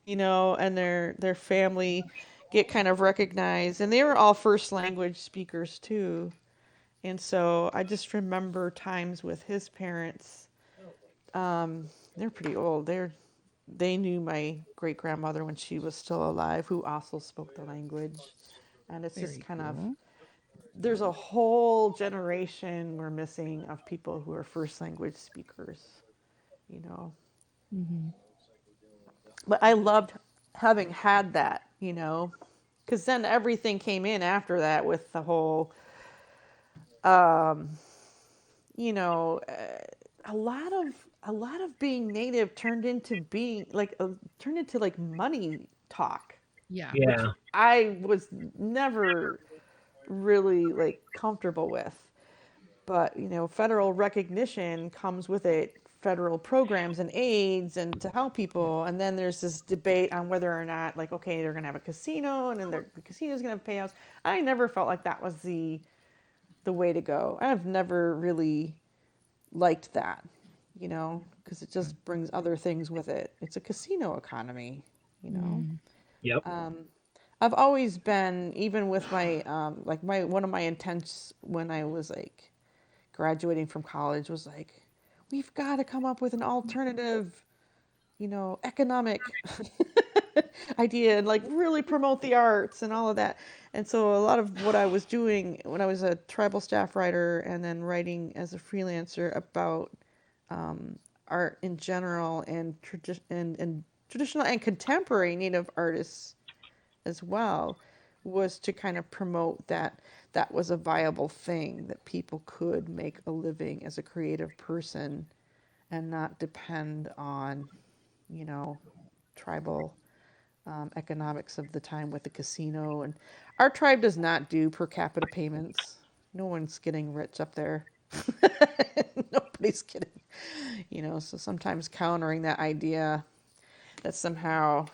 and their family get kind of recognized. And they were all first language speakers too. And so I just remember times with his parents. They're pretty old. They knew my great grandmother when she was still alive, who also spoke the language. And it's just Very kind of, cool. there's a whole generation we're missing of people who are first language speakers, you know. Mm-hmm. But I loved having had that, because then everything came in after that with the whole, um, you know, a lot of being native turned into like money talk, Yeah. which Yeah. I was never really like comfortable with. But federal recognition comes with it, federal programs and aids and to help people. And then there's this debate on whether or not, like, okay, they're going to have a casino, and then the casino's going to have payouts. I never felt like that was the way to go. I've never really liked that, because it just brings other things with it. It's a casino economy, you know. Mm. Yep. Um, I've always been, even with my like my one of my intents when I was like graduating from college was like, we've got to come up with an alternative, economic idea and like really promote the arts and all of that. And so a lot of what I was doing when I was a tribal staff writer and then writing as a freelancer about art in general and and traditional and contemporary Native artists as well was to kind of promote that was a viable thing, that people could make a living as a creative person and not depend on, tribal economics of the time with the casino. And our tribe does not do per capita payments. No one's getting rich up there. Nobody's getting, so sometimes countering that idea that somehow,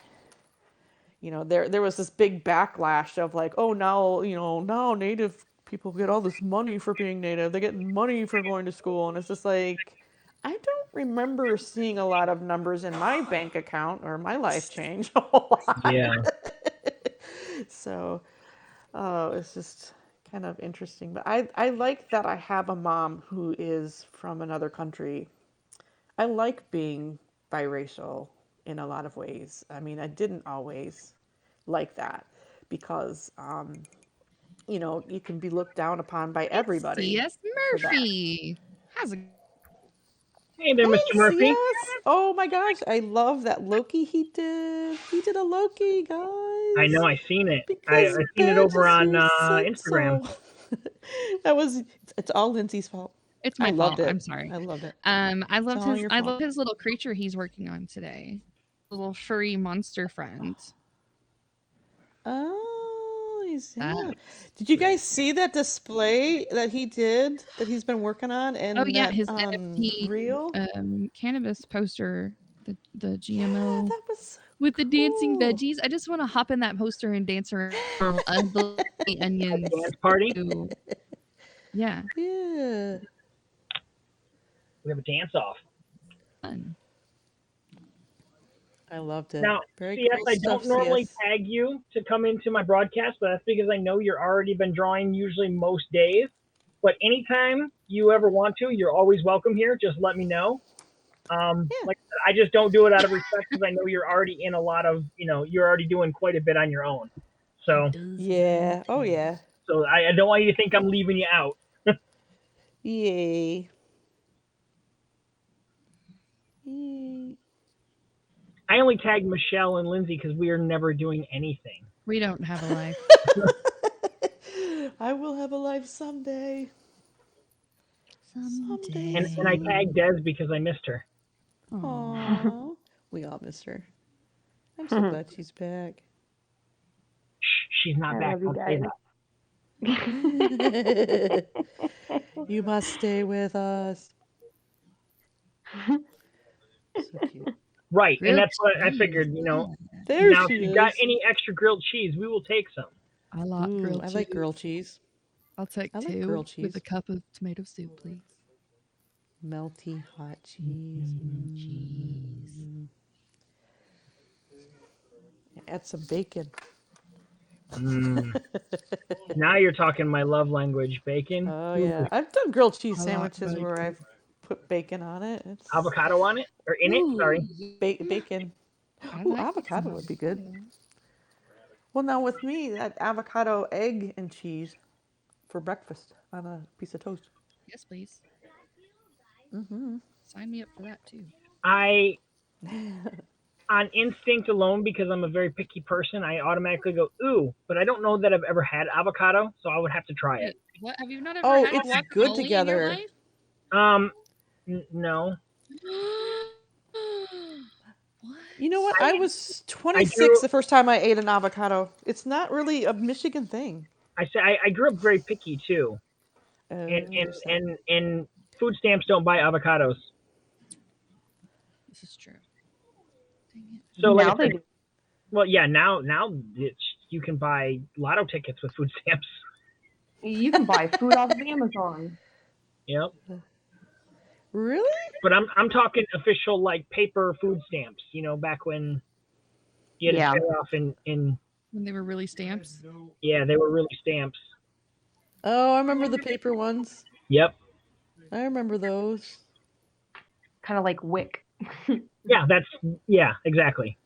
there was this big backlash of like, oh, now Native people get all this money for being Native. They get money for going to school. And it's just like, I don't remember seeing a lot of numbers in my bank account or my life change a whole lot. Yeah. So, it's just kind of interesting. But I like that I have a mom who is from another country. I like being biracial in a lot of ways. I mean, I didn't always like that because, you can be looked down upon by everybody C.S. for that. Murphy. How's it? Hey there, Mr. Hey, Murphy. yes. Oh my gosh, I love that Loki he did. He did a Loki, guys. I know, I seen it. Because I seen it over badges on are sick, Instagram. so it's all Lindsay's fault. It's I my loved fault. it. I'm sorry. I loved it. I It's loved all his your I fault. love his little creature he's working on today. Little furry monster friend. Oh, yeah. That's Did you guys see that display that he did that he's been working on and Oh yeah, that his NFT reel? cannabis poster, the Yeah, GMO that was so with the dancing cool. veggies. I just want to hop in that poster and dance around the onions. Dance party. Too. Yeah, Yeah. We have a dance off. fun. I loved it. Now, Very CS, cool I stuff, don't normally CS. tag you to come into my broadcast, but that's because I know you're already been drawing usually most days. But anytime you ever want to, you're always welcome here. Just let me know. Yeah. Like I just don't do it out of respect because I know you're already in a lot of, you're already doing quite a bit on your own. So, Yeah. Oh yeah. I don't want you to think I'm leaving you out. Yay. Yay. I only tag Michelle and Lindsay because we are never doing anything. We don't have a life. I will have a life someday. Someday. And I tag Des because I missed her. Aww. We all miss her. I'm so glad she's back. Shh, she's not I back. love you Don't say guys. that. You must stay with us. So cute. Right, and Grilled that's what I cheese. figured. There Now, if she you is. got any extra grilled cheese, we will take some. I like Ooh, grilled I cheese. like grilled cheese. I'll take I like two grilled with cheese. a cup of tomato soup, please. Melty hot cheese. Cheese. Add some bacon. Mm. Now you're talking my love language, bacon. Oh yeah, I've done grilled cheese I like sandwiches where bacon. I've put bacon on it. It's Avocado on it or in it? Sorry. bacon. I Ooh, like avocado some would be good. avocado. Well, now with me, that avocado, egg, and cheese for breakfast on a piece of toast. Yes, please. Mm-hmm. Sign me up for that too. I, on instinct alone, because I'm a very picky person, I automatically go ooh, but I don't know that I've ever had avocado, so I would have to try it. Wait, what? Have you not ever Oh, had it's guacamole good in your together. life? No. What? You know what? I was I 26 grew. the first time I ate an avocado. It's not really a Michigan thing. I say I grew up very picky too, and and Interesting. and and food stamps don't buy avocados. This is true. Dang it. So like I Now they said, do. well, yeah, now you can buy lotto tickets with food stamps. You can buy food off of Amazon. Yep. Really? But I'm talking official like paper food stamps. Back when you had Yeah. to tear off in When they were really stamps. Yeah, they were really stamps. Oh, I remember the paper ones. Yep. I remember those. Kind of like wick. Yeah, exactly.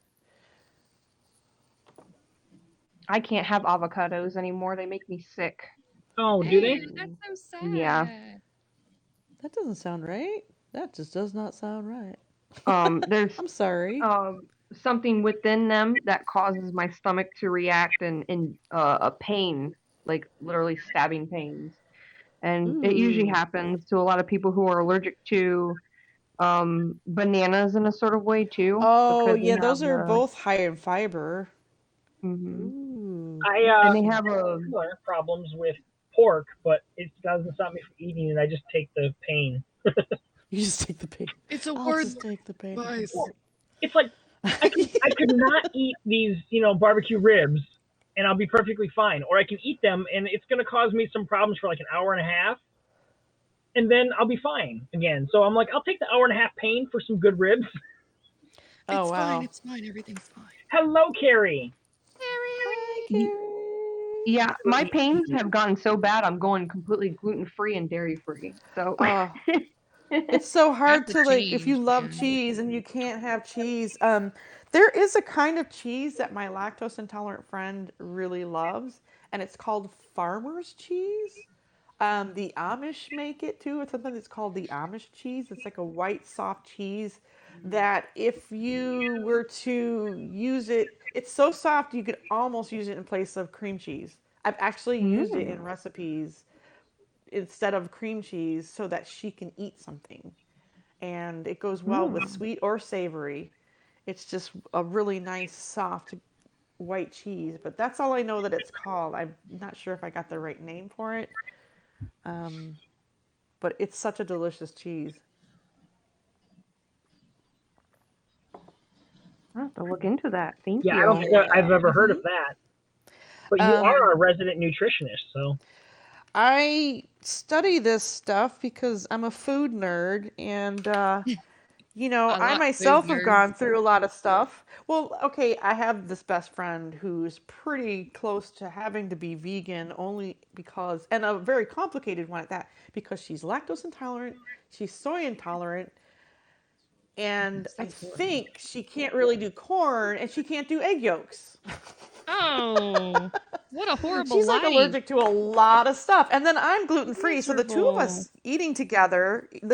I can't have avocados anymore. They make me sick. Oh, do they? That's so sad. Yeah. That doesn't sound right. That just does not sound right. There's I'm sorry. something within them that causes my stomach to react in a pain, like literally stabbing pains. And it usually Ooh. happens to a lot of people who are allergic to bananas in a sort of way too, Oh, because they yeah, have those are both high in fiber. hmm Ooh. and they I have a similar problems with pork, but it doesn't stop me from eating it. I just take the pain. You just take the pain. It's a I'll word. just take the pain. Spice. It's like I could not eat these, barbecue ribs, and I'll be perfectly fine. Or I can eat them, and it's going to cause me some problems for like an hour and a half, and then I'll be fine again. So I'm like, I'll take the hour and a half pain for some good ribs. Oh, It's wow. fine. It's fine. Everything's fine. Hello, Carrie. Hi, y- Carrie. yeah, my pains have gotten so bad I'm going completely gluten free and dairy free. So Oh, it's so hard That's to a like if you change, love man. cheese and you can't have cheese. There is a kind of cheese that my lactose intolerant friend really loves, and it's called farmer's cheese. The Amish make it too. It's something that's called the Amish cheese. It's like a white soft cheese that if you were to use it, it's so soft you could almost use it in place of cream cheese. I've actually used it in recipes instead of cream cheese so that she can eat something. And it goes well with sweet or savory. It's just a really nice, soft white cheese. But that's all I know that it's called. I'm not sure if I got the right name for it. But it's such a delicious cheese. I'll have to look into that. Thank Yeah, I don't you. think I've ever heard of that. But you Um, are a resident nutritionist, so I study this stuff because I'm a food nerd, and A I lot food myself have nerds. gone through a lot of stuff. Well, okay, I have this best friend who's pretty close to having to be vegan only because, and a very complicated one at that, because she's lactose intolerant, she's soy intolerant, and I That's horrible. think she can't really do corn, and she can't do egg yolks. Oh, what a horrible She's like life. allergic to a lot of stuff. And then I'm gluten free. So Miserable. the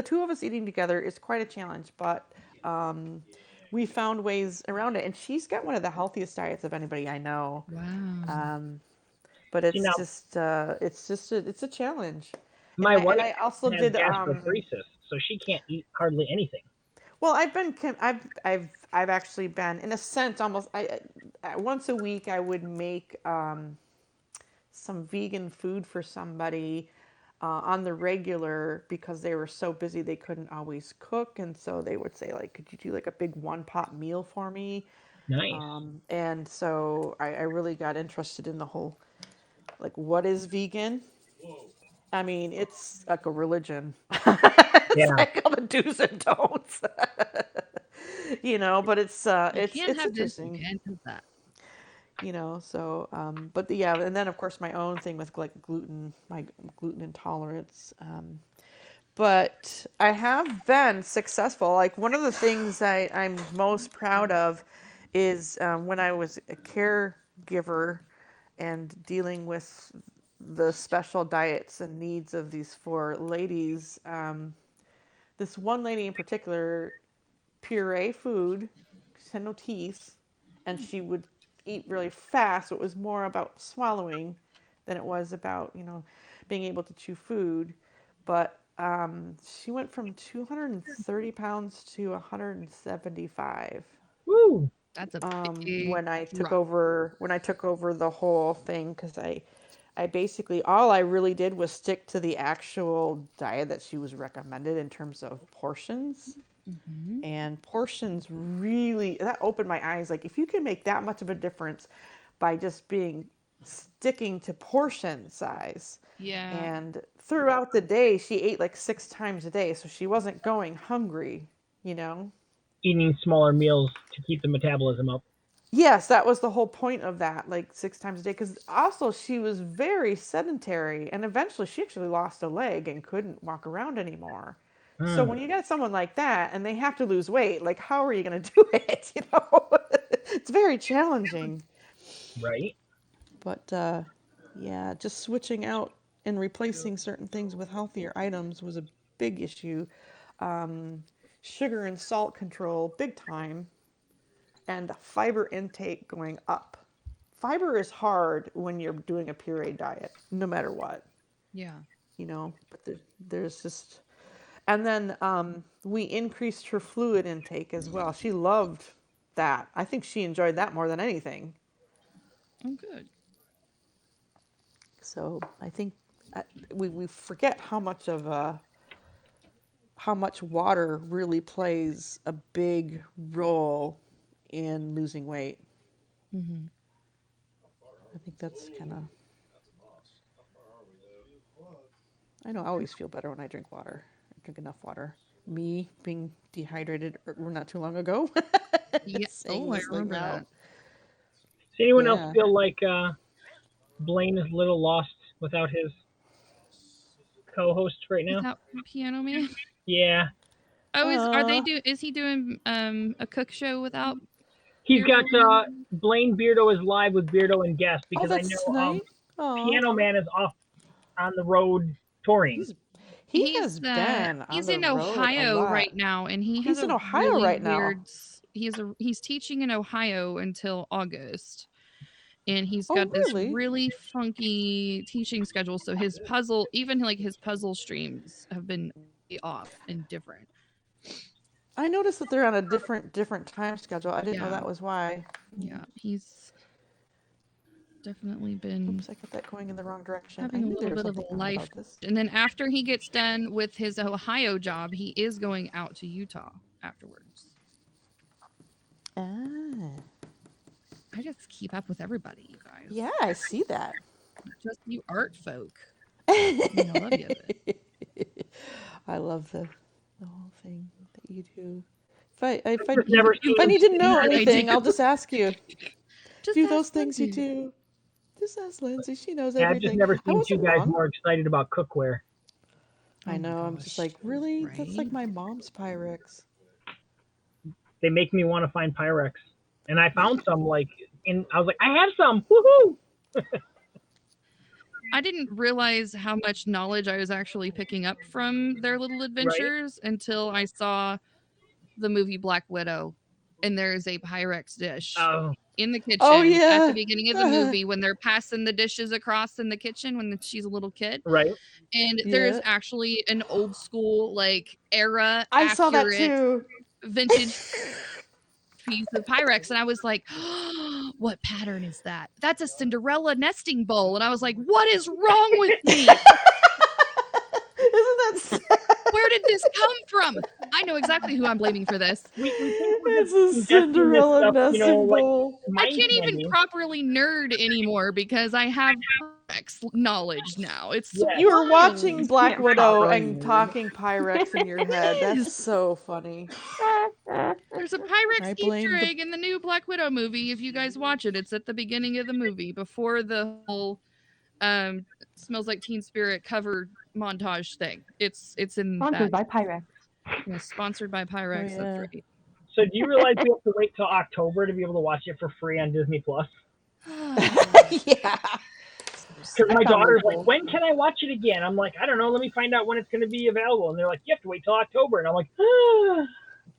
two of us eating together is quite a challenge, but we found ways around it. And she's got one of the healthiest diets of anybody I know. Wow. But see now it's a challenge. And my wife I also has did gastroparesis, so she can't eat hardly anything. well, I've actually been in a sense almost once a week I would make some vegan food for somebody on the regular because they were so busy they couldn't always cook, and so they would say like, "Could you do like a big one pot meal for me?" Nice. And so I really got interested in the whole like what is vegan. I mean, it's like a religion. It's Yeah. like all the do's and don'ts, but You can't it's have this. You interesting. can't have that. So but yeah, and then of course my own thing with like my gluten intolerance. But I have been successful. Like one of the things I'm most proud of is when I was a caregiver and dealing with the special diets and needs of these four ladies. This one lady in particular, puree food, she had no teeth, and she would eat really fast. So it was more about swallowing than it was about, being able to chew food. But she went from 230 pounds to 175 Woo! That's a big when I took drop. over the whole thing because I basically all I really did was stick to the actual diet that she was recommended in terms of portions. Mm-hmm. And portions really that opened my eyes. Like if you can make that much of a difference by just being sticking to portion size. Yeah. And throughout the day, she ate like 6 times a day, so she wasn't going hungry. Eating smaller meals to keep the metabolism up. Yes, that was the whole point of that, like 6 times a day. Because also she was very sedentary, and eventually she actually lost a leg and couldn't walk around anymore. So when you got someone like that and they have to lose weight, like how are you going to do it? It's very challenging. Right. But yeah, just switching out and replacing certain things with healthier items was a big issue. Um, Sugar and salt control, big time, and fiber intake going up. Fiber is hard when you're doing a pureed diet, no matter what, Yeah. but there's just. And then we increased her fluid intake as well. She loved that. I think she enjoyed that more than anything. Oh, good. So I think we forget how much water really plays a big role in losing weight. Mm-hmm. I think that's kind of. I know I always feel better when I drink water. I drink enough water. Me being dehydrated not too long ago. Yeah. Saying Oh, I this thing remember now. that. Does anyone else Yeah. feel like Blaine is a little lost without his co-host right now? Without Piano Man. Yeah. Oh, Uh, is he doing a cook show without He's got Beardo Man? Blaine Beardo is live with Beardo and guest oh, because I know that's nice. Oh, Piano Man is off on the road touring. he's he has been on He's the in road a Ohio lot. right now, and he has He's in a Ohio really right now. weird he's teaching in Ohio until August. And he's Oh, got this really? really funky teaching schedule. So his puzzle, even like his puzzle streams have been way off and different. I noticed that they're on a different time schedule. I didn't know Yeah. that was why. Yeah. He's definitely been Oops, I got that going in the wrong direction. I having a knew there little was bit of something a odd life. about this. And then after he gets done with his Ohio job, he is going out to Utah afterwards. Ah. I just keep up with everybody, you guys. Yeah, I see that. Just you art folk. I mean, I love you. I love the whole thing that you do. If I Just never seen if I him. need to know I anything, do. I'll just ask you. Just Do ask those things you Lindsay. do. Just ask Lindsay. She knows Yeah, I've just everything. never I seen two wasn't guys wrong. more excited about cookware. I Oh my know. I'm just gosh. like, really? That's like Right? my mom's Pyrex. They make me want to find Pyrex, and I found some I was like, I have some. Woohoo! I didn't realize how much knowledge I was actually picking up from their little Right? adventures until I saw the movie Black Widow. And there is a Pyrex dish Oh, in the Oh kitchen at the yeah. beginning of the movie when they're passing the dishes across in the kitchen when she's a little kid. right. And there is Yeah. actually an old school, like, era I saw that accurate too. vintage piece of Pyrex, and I was like, "What pattern is that? That's a Cinderella nesting bowl." And I was like, "What is wrong with me? Isn't that sad? Where did this come from?" I know exactly who I'm blaming for this. We think we're It's a just ingesting this Cinderella stuff, nesting like bowl. I mind can't even candy. properly nerd anymore because I have Pyrex knowledge now. It's so Yes. You were watching fun. Black can't Widow properly and nerd. talking Pyrex in your head. That's so funny. There's a Pyrex I Easter blame the. egg in the new Black Widow movie. If you guys watch it, it's at the beginning of the movie before the whole smells like Teen Spirit cover montage thing. It's in Sponsored that. by Pyrex. Yeah, sponsored by Pyrex. Oh, That's yeah. right. So do you realize we have to wait till October to be able to watch it for free on Disney Plus? Yeah. Because my I found daughter's like, loopholes. when can I watch it again? I'm like, I don't know. Let me find out when it's going to be available. And they're like, you have to wait till October. And I'm like, I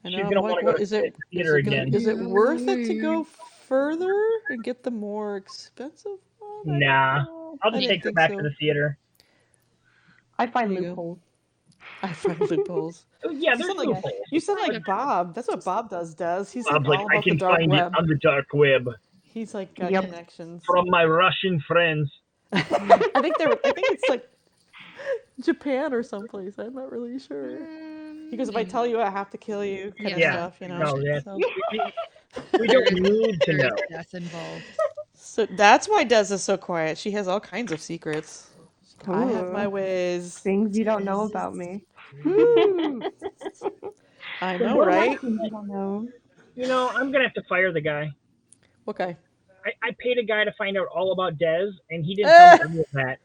know. she's I'm going to like, want to go what to is the it? theater again. Is it Yeah, worth it to wait. go further and get the more expensive one? I don't Nah, know. I'll I just didn't take her think back so. to the theater. I find There you go. loopholes. I find loopholes. Oh, yeah, You there's sound like loopholes. you sound Like like Bob. That's what Bob does. He's like Bob's like, all I about the can dark find it web. on the dark web He's like got Yep. connections. from my Russian friends. I think it's like Japan or someplace. I'm not really sure. Because if I tell you, I have to kill you, kind of Yeah. stuff, No, yeah. So, We don't need to there is know. death involved. so that's why Des is so quiet. She has all kinds of secrets. I have my Ooh, ways. things you don't know about me. Woo! I So know, what right? Things you don't know. I'm going to have to fire the guy. Okay. I paid a guy to find out all about Dez, and he didn't tell me any of that.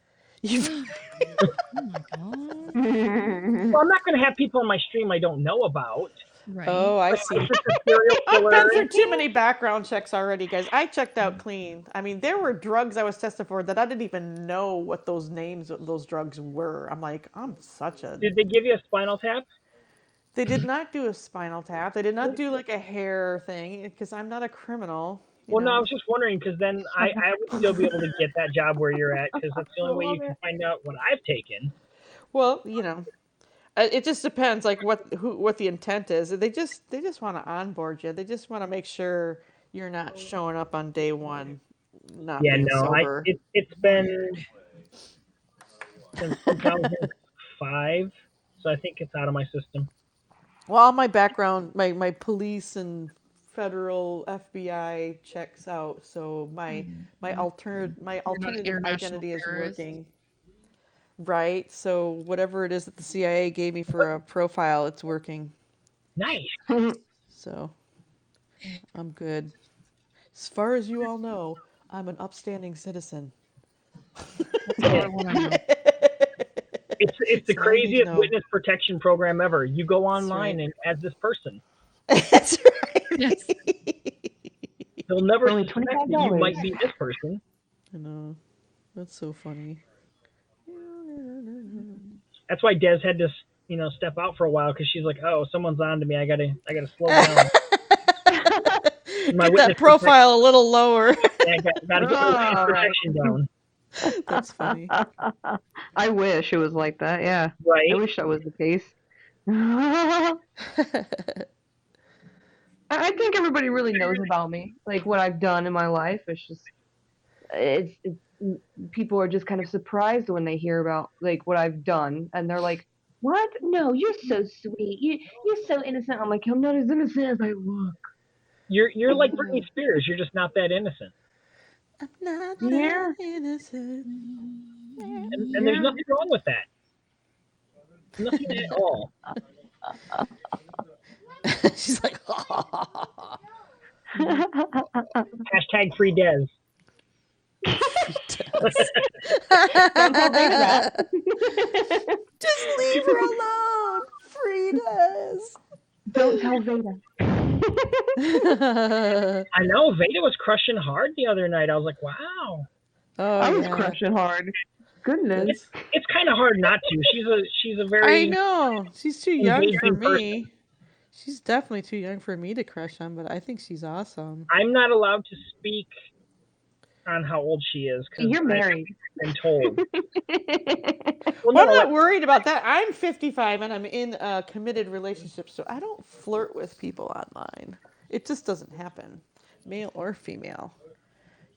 Oh my god. Well, I'm not going to have people on my stream I don't know about. Right. Oh, I Like, see. if it's a serial I've killer, been through too many background checks already, guys. I checked out clean. I mean, there were drugs I was tested for that I didn't even know what those names of those drugs were. I'm like, I'm such a. did they give you a spinal tap? They did not do a spinal tap. They did not do like a hair thing because I'm not a criminal. You Well, no, I know. was just wondering because then I would still be able to get that job where you're at because that's the I only way you love can it. find out what I've taken. Well, you know, it just depends like what the intent is. They just want to onboard you. They just want to make sure you're not showing up on day one not Yeah, being no, sober. it's been since 2005, so I think it's out of my system. Well, all my background, my police and federal FBI checks out, so my You're not alternative international identity is terrorist. working. Right? So whatever it is that the CIA gave me for a profile, it's working. Nice. So I'm good. As far as you all know, I'm an upstanding citizen. That's all I want to know. It's the That's all you need to craziest know. witness protection program ever. You go That's online right. and as this person, That's right. Yes. they'll never Only suspect that you $25. might be this person. I know. That's so funny. That's why Des had to, step out for a while because she's like, "Oh, someone's on to me. I gotta slow down." My Get that witness protection, profile a little lower. yeah, gotta get my witness All right. protection down, That's funny. I wish it was like that. Yeah. I right? wish that was the case. I think everybody really knows about me, like what I've done in my life. It's people are just kind of surprised when they hear about like what I've done, and they're like, "What? No, you're so sweet. You're so innocent." I'm like, "I'm not as innocent as I look." You're like Britney Spears. You're just not that innocent, I'm not that Yeah, innocent. and there's yeah. nothing wrong with that. Nothing at all. She's like, Hashtag free Des. Don't tell Dave that. Just leave her alone. Free Des. Don't tell Veda. I know Veda was crushing hard the other night. I was like, wow. Oh, I was yeah. crushing hard. Goodness. It's kind of hard not to. She's a I very know. She's too young for engaging me. person. She's definitely too young for me to crush on, but I think she's awesome. I'm not allowed to speak on how old she is because You're married. I've been told. Well, Well, I'm no, not worried about that. I'm 55 and I'm in a committed relationship, so I don't flirt with people online. It just doesn't happen, male or female.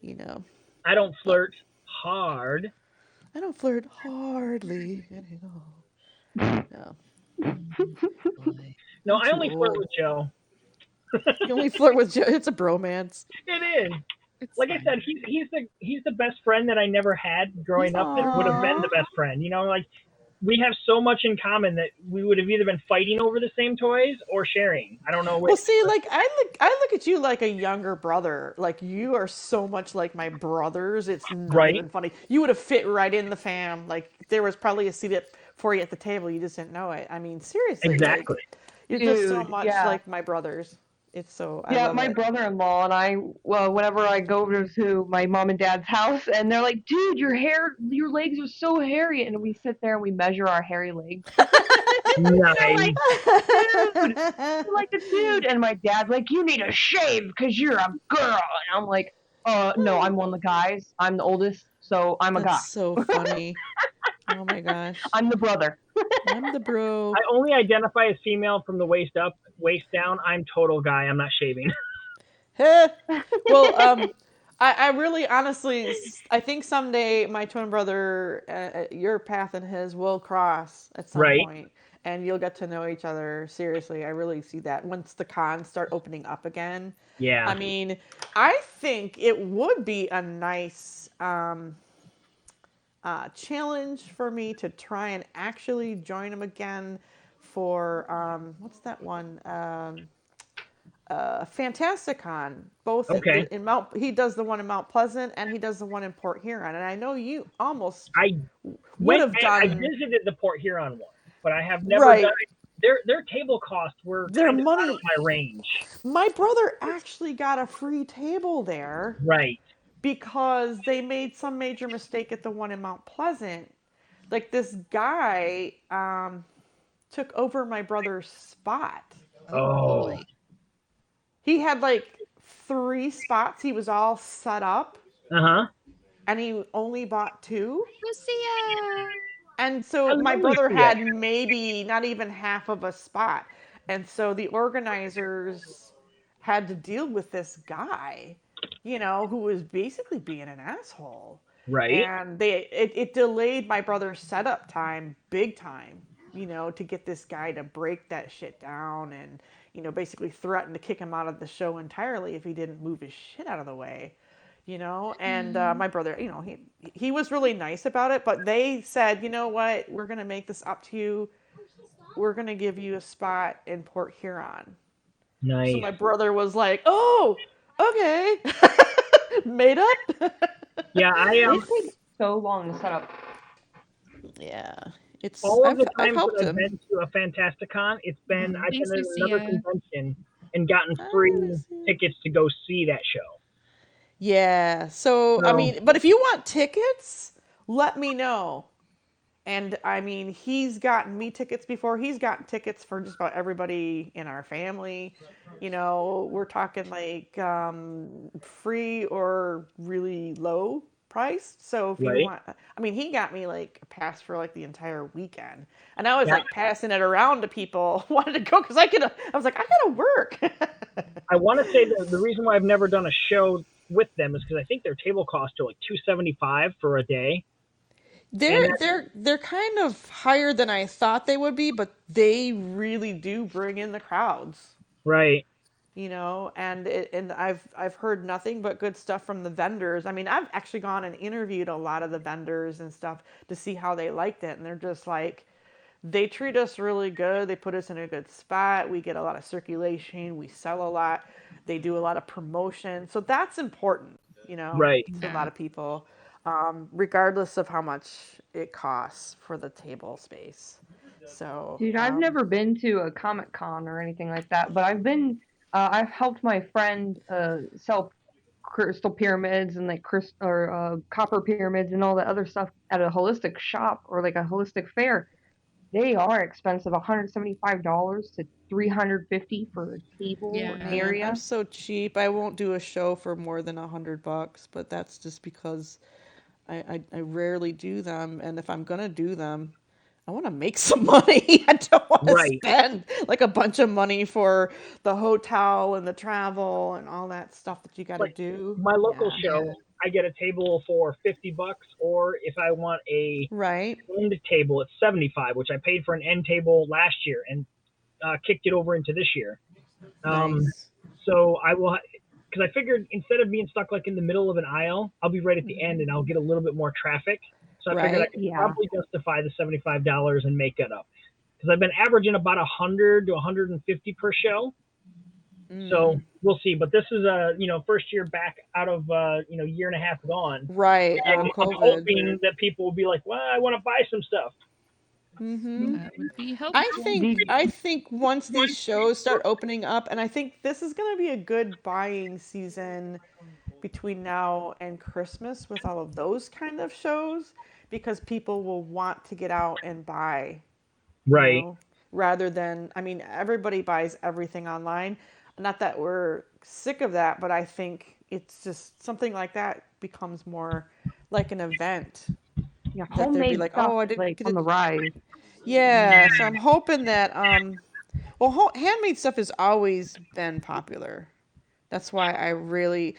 You know, I don't flirt hard. I don't flirt hardly at all. No, No, I'm I too only flirt old. with Joe. You only flirt with Joe. It's a bromance. It is. It's Like I said, he's the best friend that I never had growing up that would have been the best friend. Like we have so much in common that we would have either been fighting over the same toys or sharing. I don't know which. Well, see, like I look at you like a younger brother. Like you are so much like my brothers. It's not Right? even funny. You would have fit right in the fam. Like there was probably a seat for you at the table. You just didn't know it. I mean, seriously, Exactly. like you're just so Dude, much yeah. like my brothers. It's so I Yeah, love my it. brother-in-law and I, well, whenever I go over to my mom and dad's house, and they're like, "Dude, your legs are so hairy," and we sit there and we measure our hairy legs. I'm Nice. like, "Dude, you're like a dude," and my dad's like, "You need a shave because you're a girl," and I'm like, no, I'm one of the guys. I'm the oldest, so I'm a guy. That's so funny. Oh my gosh. I'm the brother." I'm the bro. I only identify as female from the waist up, waist down. I'm total guy. I'm not shaving. Well, I really honestly, I think someday my twin brother, your path and his will cross at some Right. point, and you'll get to know each other. Seriously, I really see that once the cons start opening up again. Yeah. I mean, I think it would be a nice challenge for me to try and actually join him again for what's that one? Fantasticon, both Okay. in Mount. He does the one in Mount Pleasant, and he does the one in Port Huron. And I know you almost I would went. have I done visited the Port Huron one, but I have never done. right. Their table costs were Their kind of out of money. my range. My brother actually got a free table there Right. because they made some major mistake at the one in Mount Pleasant. Like this guy took over my brother's spot. Oh Oh. boy. He had like 3 spots. He was all set up, Uh-huh. and he only bought 2. Lucia. And so my Hello, brother Lucia. had maybe not even half of a spot. And so the organizers had to deal with this guy, who was basically being an asshole. Right. And it delayed my brother's setup time big time, to get this guy to break that shit down and, basically threaten to kick him out of the show entirely if he didn't move his shit out of the way. And my brother, he was really nice about it, but they said, you know what, we're gonna make this up to you. We're gonna give you a spot in Port Huron. So Nice. my brother was like, oh, okay, made up. Yeah, They take so long to set up. Yeah, it's all of I've the I've times that helped I've him. been to a Fantasticon, I've been Thanks, at another Lucia. convention and gotten Hi, free Lucy. tickets to go see that show. Yeah. So I So mean, but if you want tickets, let me know. And I mean, he's gotten me tickets before. He's gotten tickets for just about everybody in our family. We're talking like free or really low priced. So if you right. want, I mean, he got me like a pass for like the entire weekend, and I was Yeah, like passing it around to people who wanted to go because I was like, I gotta work. I want to say that the reason why I've never done a show with them is because I think their table costs are like $275 for a day, and They're kind of higher than I thought they would be, but they really do bring in the crowds. right, And I've heard nothing but good stuff from the vendors. I mean, I've actually gone and interviewed a lot of the vendors and stuff to see how they liked it, and they're just like, they treat us really good. They put us in a good spot. We get a lot of circulation. We sell a lot. They do a lot of promotion. So that's important, right. to a Yeah. lot of people, regardless of how much it costs for the table space. So, Dude, I've never been to a Comic Con or anything like that, but I've helped my friend sell crystal pyramids and like copper pyramids and all that other stuff at a holistic shop or like a holistic fair. They are expensive, $175 to $350 for a table or Yeah. man, I'm area. so cheap. I won't do a show for more than $100, but that's just because I rarely do them, and if I'm gonna do them, I want to make some money. I don't want to Right. spend like a bunch of money for the hotel and the travel and all that stuff that you got to Like do. my local Yeah. Yeah. show, I get a table for $50, or if I want a Right. end table, it's 75, which I paid for an end table last year and kicked it over into this year. Um, Nice. so I will, because I figured instead of being stuck like in the middle of an aisle, I'll be right at the end and I'll get a little bit more traffic. So I figured I Right. could Yeah. probably justify the $75 and make it up. Because I've been averaging about 100 to 150 per show. So Mm. we'll see. But this is a first year back out of year and a half gone. Right. Out And of I'm COVID. hoping that people will be like, well, I want to buy some stuff. Mm-hmm. That would be I helpful. think Did I think once these shows start opening up, and I think this is going to be a good buying season between now and Christmas with all of those kind of shows because people will want to get out and buy, you Right. know, rather than, I mean, everybody buys everything online. Not that we're sick of that, but I think it's just something like that becomes more like an event Yeah, that they'd be homemade like, stuff oh, I is didn't like get on it. the rise. Yeah, so I'm hoping that well, handmade stuff has always been popular. That's why I really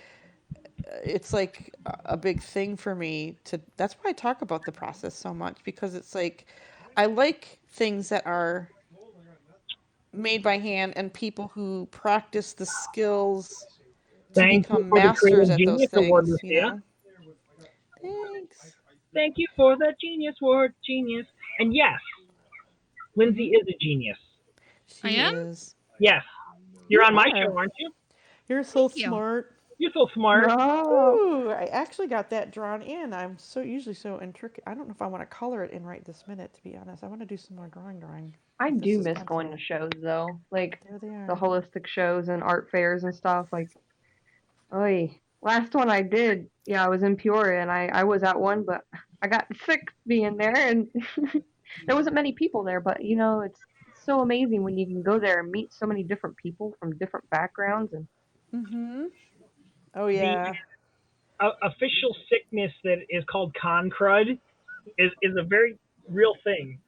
it's like a big thing for me to that's why I talk about the process so much because it's like I like things that are made by hand and people who practice the skills to Thank you become for the masters Creative at those Genius Award, things, Lucia. Thanks. Thank you for the Genius Award, genius. And yes, Lindsay Mhm. is a genius. I She am? is. Yes. You're You on my are. show, aren't you? You're so Thank you. smart. You're so smart. No. Ooh, I actually got that drawn in. I'm so usually so intricate. I don't know if I want to color it in right this minute, to be honest. I want to do some more drawing. I This do is miss going pencil. to shows though, like There they the are. holistic shows and art fairs and stuff. Like, oy, last one I did, yeah, I was in Peoria and I was at one, but I got sick being there, and there wasn't many people there. But you know, it's so amazing when you can go there and meet so many different people from different backgrounds. And Mm-hmm. Oh The yeah. official sickness that is called con crud is a very real thing.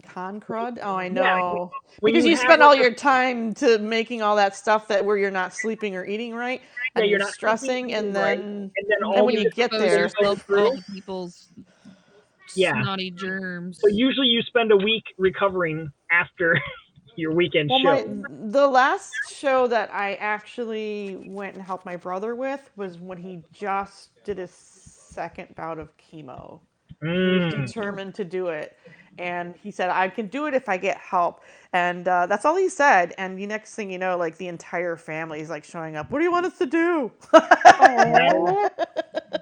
Con crud? Oh, I Yeah, know. when Because you you have spend all like your time to making all that stuff that where you're not sleeping or eating right, yeah, and you're you're not sleeping or stressing, eating and right, then and then then all when the you different get Expose there, foods go yourself to through. all the people's Yeah, snotty germs. but usually you spend a week recovering after your weekend well, show. the last show that I actually went and helped my brother with was when he just did his second bout of chemo. He was determined to do it, and he said, "I can do it if I get help." And that's all he said. And the next thing you know, like the entire family is like showing up. What do you want us to do? oh,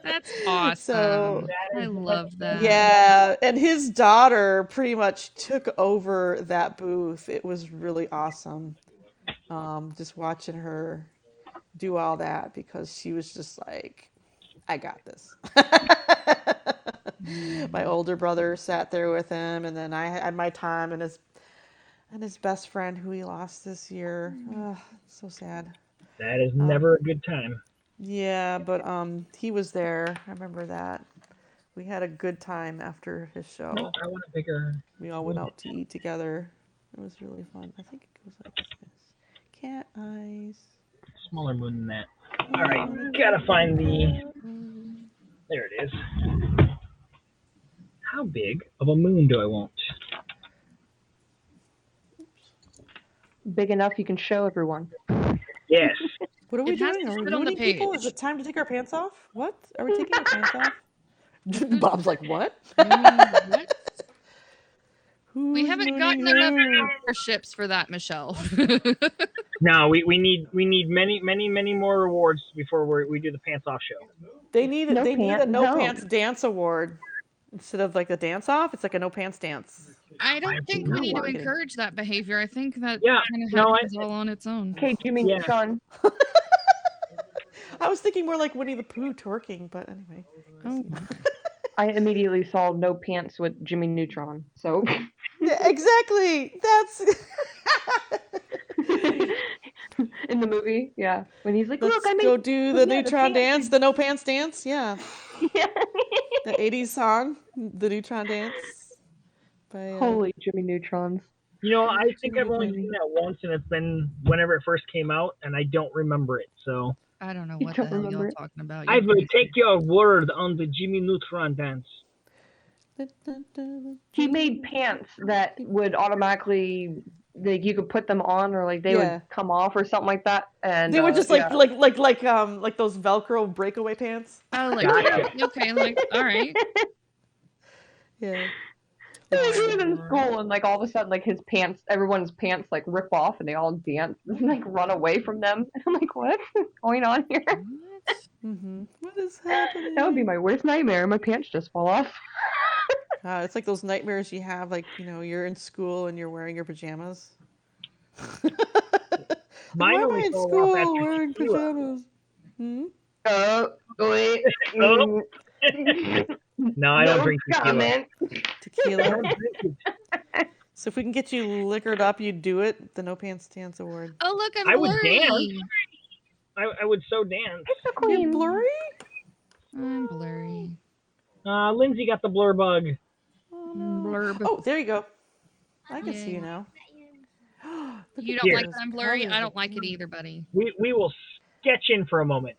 That's awesome. So I love that. yeah, and his daughter pretty much took over that booth. It was really awesome. Just watching her do all that because she was just like, I got this. My older brother sat there with him, and then I had my time, and his best friend who he lost this year. So sad. That is Um, never a good time. yeah, but he was there. I remember that. We had a good time after his No, show. I want a bigger, We all went out to eat together. It was really fun. I think it goes like this. Cat eyes. smaller moon than that. I All right, wanna gotta be find the. cat eyes. There it is. How big of a moon do I want? big enough you can show everyone. Yes. What are we It has doing? to Are we fit on the mooning people? Is page. it time to take our pants off? What? Are we taking our pants off? Bob's like, what? What? We Who's haven't mooning gotten enough who? memberships for that, Michelle. No, we need many more rewards before we do the pants off show. They need No a pants no zone. pants dance award instead of like a dance off. It's like a no pants dance. I don't think we No need to one. encourage that behavior. I think that Yeah, kind of no, happens all on its own. Okay, Jimmy Yeah. Neutron. I was thinking more like Winnie the Pooh twerking, but anyway. Oh, I immediately saw no pants with Jimmy Neutron. So Yeah, exactly. That's. in the movie, yeah, when he's like, Let's "Look, I made go do the yeah, neutron pants dance, the no pants dance. Yeah, yeah. the '80s song, the neutron dance. By Holy Jimmy Neutrons. You know, I think I've only Jimmy. seen that once, and it's been whenever it first came out, and I don't remember it. So I don't know You what the don't hell remember y'all it? talking about. I will take your word on the Jimmy Neutron dance. He made pants that would automatically, like, you could put them on, or like they Yeah. would come off or something like that. And They were just yeah. like those Velcro breakaway pants. Oh, like Gotcha. okay, like all right. Yeah. He was in school, and like all of a sudden, like his pants, everyone's pants like rip off, and they all dance and like run away from them. And I'm like, what's going on here? What? Mm-hmm. What is happening? That would be my worst nightmare. My pants just fall off. It's like those nightmares you have, like you're in school and you're wearing your pajamas. Why Mine am I only in fall off school after wearing tequila. pajamas? Hmm? Oh, wait. Oh. No, I don't No drink tequila. comment. I Tequila. don't drink it. So if we can get you liquored up, you'd do it. The No Pants Dance Award. Oh, look, I'm I would blurry. dance. I would so dance. It's a You're queen. blurry? I'm blurry. Lindsay got the blur bug. Oh, no. Blurb. Oh, there you go. I can see Yay. you now. Look You at don't Here. like those that I'm blurry? I colors. don't like it either, buddy. We will sketch in for a moment.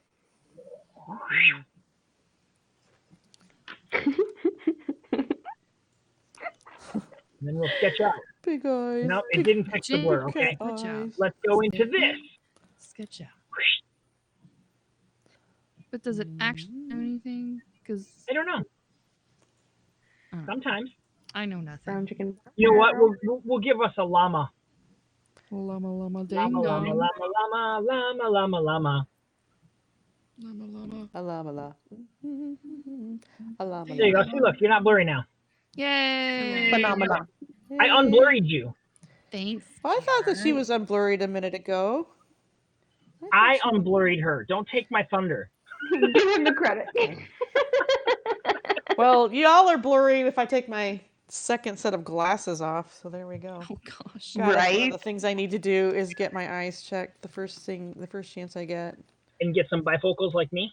And then we'll sketch out. Big eyes. No, it big, didn't fix the Jim, blur. big Okay, cat Good job. eyes. let's go into this. Sketch out. But does it actually know anything? Because I don't know. Oh. Sometimes. I know nothing. Brown chicken. You know what? We'll give us a llama. Llama llama ding Llama, llama, dong. llama, llama, llama, llama, llama. Llama llama. A llama la. A llama There you go. See, look, you're not blurry now. Yay! Phenomena. I unblurried you. Thanks. Well, I thought that she Karen. was unblurried a minute ago. I unblurried her. Don't take my thunder. Give him the credit. Well, y'all are blurry if I take my second set of glasses off. So there we go. Oh gosh. God, that's one Right? of the things I need to do is get my eyes checked the first chance I get. And get some bifocals like me.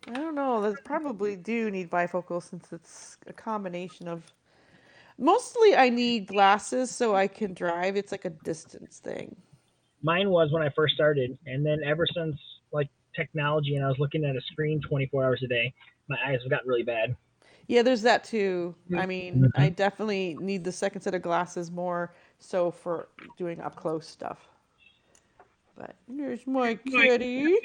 I don't know. They probably do need bifocals since it's a combination of. Mostly, I need glasses so I can drive. It's like a distance thing. Mine was when I first started, and then ever since like technology, and I was looking at a screen 24 hours a day, my eyes have got really bad. Yeah, there's that too. I mean, Mhm. I definitely need the second set of glasses more so for doing up close stuff. But there's my kitty.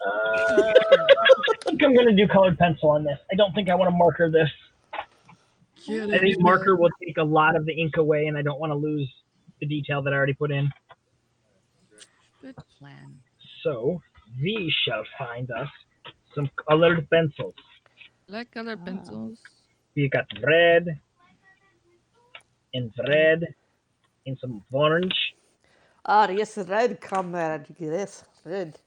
I think I'm gonna do colored pencil on this. I don't think I want to marker this. I think marker will take a lot of the ink away, and I don't want to lose the detail that I already put in. Good plan. So we shall find us some colored pencils. Like color pencils. We got red and some orange. Ah, yes, red comrade. Yes, red.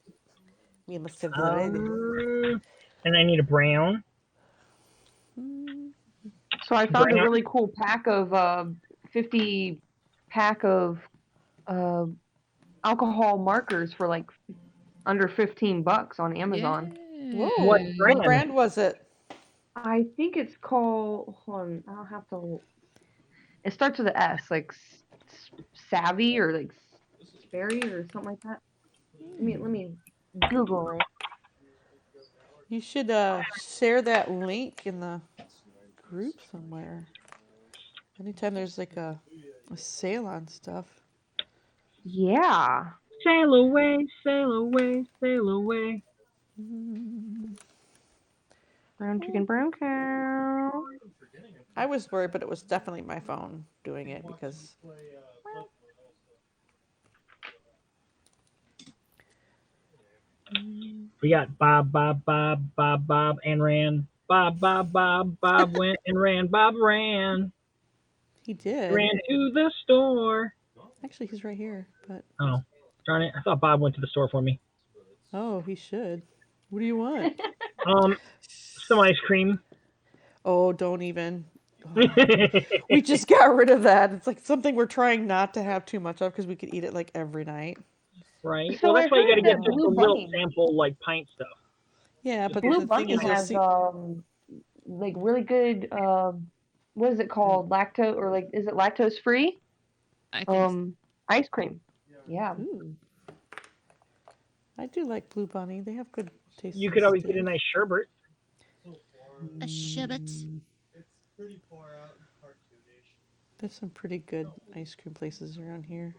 We must have the red. And I need a brown. So I found a Brown. really cool pack of 50 pack of alcohol markers for like under $15 on Amazon. Whoa. What What brand? brand was it? I think it's called. Hold on, I'll have to. It starts with an S, like Savvy or like Sperry or something like that. Let me Google it. You should share that link in the group somewhere. Anytime there's like a sale on stuff. Yeah. Sail away, sail away, sail away. Brown chicken, brown cow. I was worried, but it was definitely my phone doing it because. We got Bob, Bob, Bob, Bob, Bob, and ran. Bob, Bob, Bob, Bob went and ran. Bob ran. He did. Ran to the store. Actually, he's right here, but. Oh, darn it. I thought Bob went to the store for me. Oh, he should. What do you want? Some ice cream. Oh, don't even. Oh. We just got rid of that. It's like something we're trying not to have too much of because we could eat it like every night. Right. So Well, that's I why you got to heard get that just Blue a little Bunny. sample, like pint stuff. Yeah, but Blue the Bunny thing is, you'll has see. like really good what is it called? Lactose or like is it lactose free? I think Ice cream. Yeah. Ooh. I do like Blue Bunny. They have good taste. You could always get a nice sherbet. a sherbet. There's some pretty good ice cream places around here.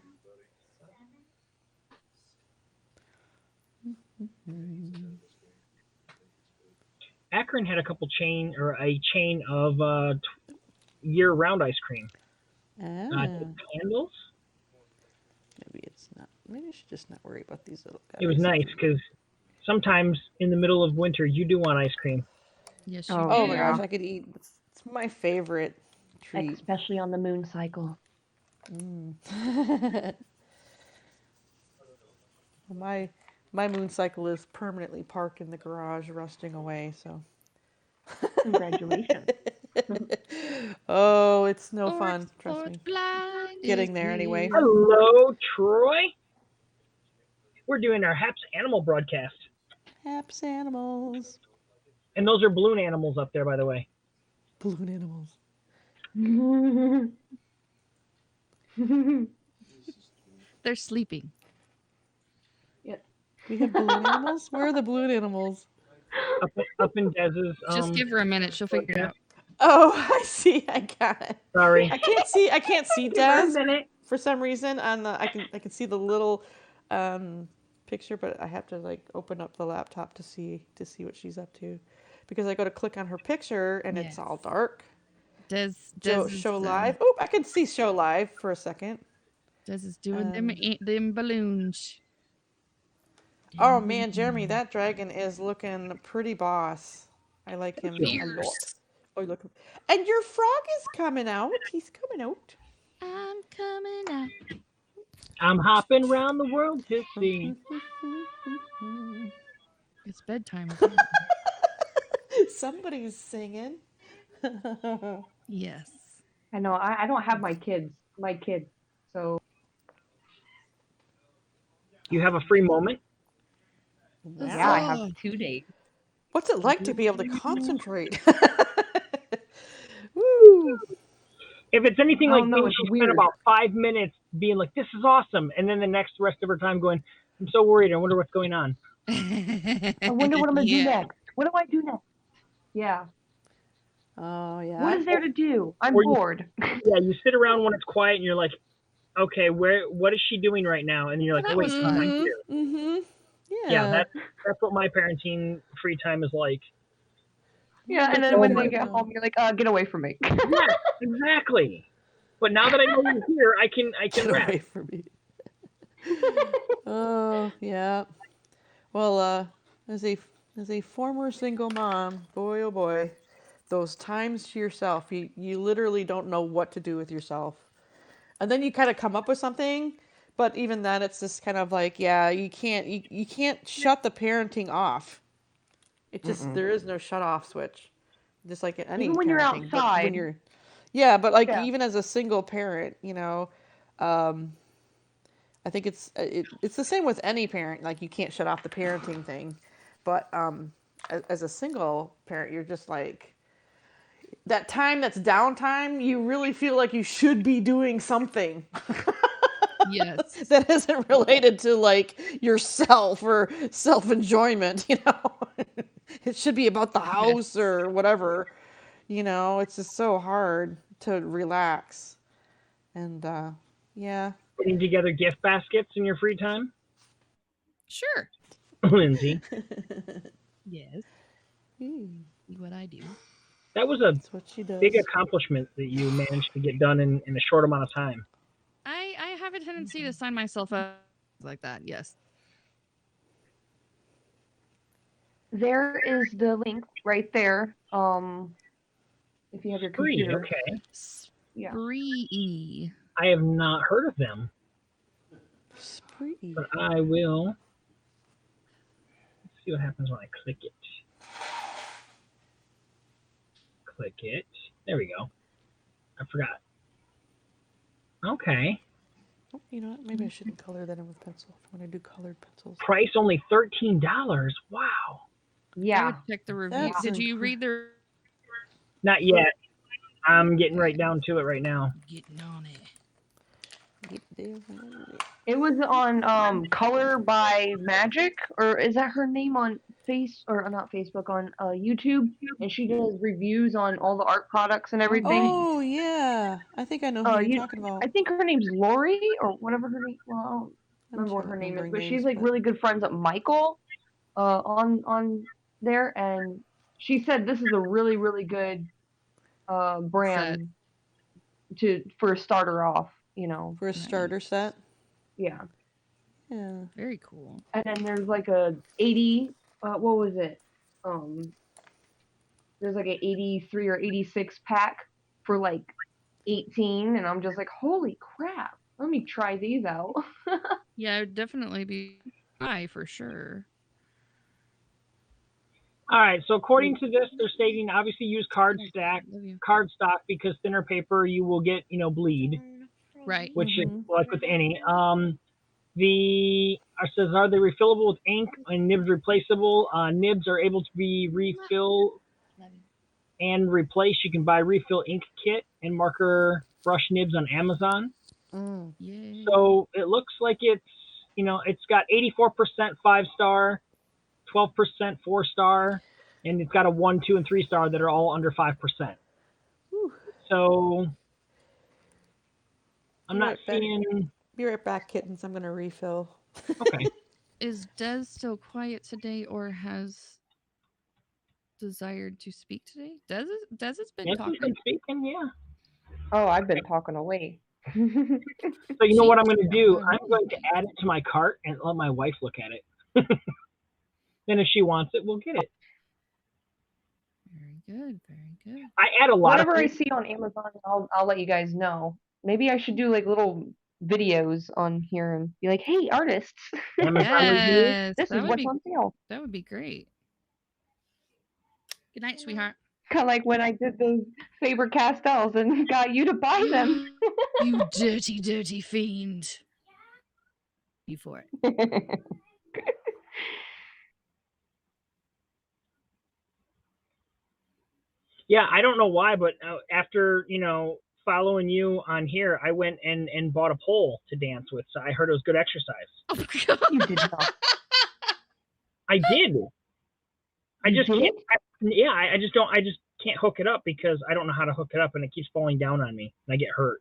Akron had a chain of year-round ice cream. Candles. Maybe it's not. Maybe I should just not worry about these little guys. It was nice because sometimes in the middle of winter you do want ice cream. Yes, you Oh do. my yeah. gosh, I could eat. It's my favorite treat. Especially on the moon cycle. My moon cycle is permanently parked in the garage, rusting away. So. Congratulations. Oh, it's no fun. Trust me. Blind Getting there anyway. Hello, Troy. We're doing our HAPS animal broadcast. Haps animals. And those are balloon animals up there, by the way. Balloon animals. They're sleeping. We have balloon animals? Where are the balloon animals? Up in Dez's. Just give her a minute. She'll figure it out. Oh, I see. I got it. Sorry. I can't see Give her a Des minute. for some reason. On the I can see the little picture, but I have to like open up the laptop to see what she's up to, because I go to click on her picture and it's Yes. all dark. Des show live. Oh, I can see show live for a second. Des is doing them balloons. Oh man, Jeremy, that dragon is looking pretty boss. I like him a lot. Fierce. Oh, look. And your frog is coming out. He's coming out. I'm coming out. I'm hopping around the world to see. It's bedtime. Somebody's singing. Yes. I know. I don't have my kids. So You have a free moment. yeah, I have 2 days. What's it like to be able to concentrate? Woo! If it's anything like me, it's she spent weird. about 5 minutes being like, "This is awesome," and then the rest of her time going, "I'm so worried. I wonder what's going on." I wonder what I'm gonna do next. What do I do next? Yeah. Oh yeah. What is there to do? I'm Or you- bored. Yeah, you sit around when it's quiet and you're like, "Okay, what is she doing right now?" And you're like, Well, that "Wait, was I'm fun. here." Mm-hmm. Yeah, that's what my parenting free time is like. Yeah, and then Oh when my they get home, you're like, get away from me. Yeah, exactly. But now that I know you're here, I can Get rest. away from me. Oh yeah. Well, as a former single mom, boy oh boy, those times to yourself, you literally don't know what to do with yourself, and then you kind of come up with something, but even then, it's just kind of like, yeah, you can't shut the parenting off. It just there is no shut off switch, just like any Even when you're parenting. But outside. when you're, yeah, but like Yeah. even as a single parent, I think it's the same with any parent. Like you can't shut off the parenting thing, but as a single parent, you're just like that time that's downtime. You really feel like you should be doing something. Yes. That isn't related to like yourself or self enjoyment. It should be about the house or whatever. It's just so hard to relax, and yeah. Putting together gift baskets in your free time, Sure. Lindsay. Yes. What I do. That was a That's what she does. big accomplishment that you managed to get done in a short amount of time. I have a tendency to sign myself up like that. Yes. There is the link right there. If you have your Free, computer. okay. Yeah. Spree. I have not heard of them, Spree. but I will. Let's see what happens when I click it. Click it. There we go. I forgot. Okay. Oh, you know what? Maybe I shouldn't color that in with pencil. When I do colored pencils. Price only $13. Wow. I Yeah. would check the review. That's Did you read the Not yet. I'm getting right down to it right now. getting on it? It was on Color by Magic, or is that her name on not Facebook, on YouTube, and she does reviews on all the art products and everything. Oh yeah, I think I know who you're talking about. I think her name's Lori or whatever her name. Well, I don't remember what her name is, but she's like really good friends with Michael, on there, and she said this is a really really good brand for a starter off. For a starter set. Yeah. Yeah. Very cool. And then there's like a 80. What was it? There's like an 83 or 86 pack for like 18, and I'm just like, holy crap! Let me try these out. Yeah, it would definitely be high for sure. All right. So according to this, they're stating obviously use cardstock because thinner paper you will get bleed, Right. which is like with any. It says, are they refillable with ink and nibs replaceable? Nibs are able to be refilled and replaced. You can buy refill ink kit and marker brush nibs on Amazon. Yay. So it looks like it's got 84% 5-star, 12% 4-star, and it's got a 1, 2, and 3-star that are all under 5%. So I'm not seeing. Be right back, kittens. I'm gonna refill. Okay. Is Des still quiet today, or has desired to speak today? Des has been Yes, he's been talking. speaking, yeah. Oh, I've been talking away. So you know what I'm going to do? Oh, I'm going to add it to my cart and let my wife look at it. Then if she wants it, we'll get it. Very good. Very good. I add a lot Whatever of I things. see on Amazon, I'll let you guys know. Maybe I should do like little videos on here and be like, "Hey, artists, Amazon reviews. Yes, this is what's on sale." that would be great. Good night, sweetheart. Kind of like when I did those Faber Castells and got you to buy them. You dirty, dirty fiend. You for it. Yeah, I don't know why, but after, following you on here, I went and bought a pole to dance with. So I heard it was good exercise. Oh my God. You did not. I did. I You just did? can't. I just don't. I just can't hook it up because I don't know how to hook it up, and it keeps falling down on me, and I get hurt.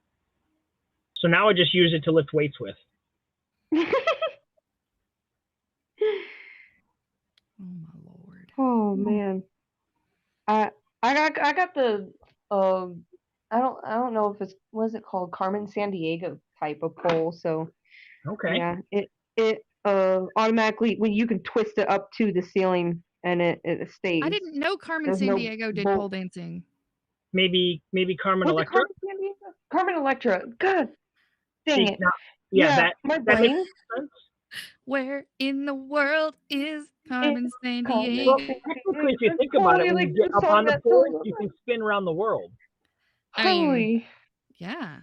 So now I just use it to lift weights with. Oh my lord. Oh man. I got the I don't know if it's what is it called, Carmen Sandiego type of pole. So Okay. yeah, it automatically when you can twist it up to the ceiling and it stays. I didn't know Carmen There's no Sandiego did bolt. pole dancing. Maybe Carmen Was it Electra. Carmen Sandiego? Carmen Electra. God dang See, it. now, yeah, Yeah, that my that makes brain. sense. Where in the world is Carmen Carmen Sandiego? Well, Sandiego. technically, if you It's think about it, totally when you like get the up song on the that pole, tells you can spin around the world. I mean, Holy. yeah.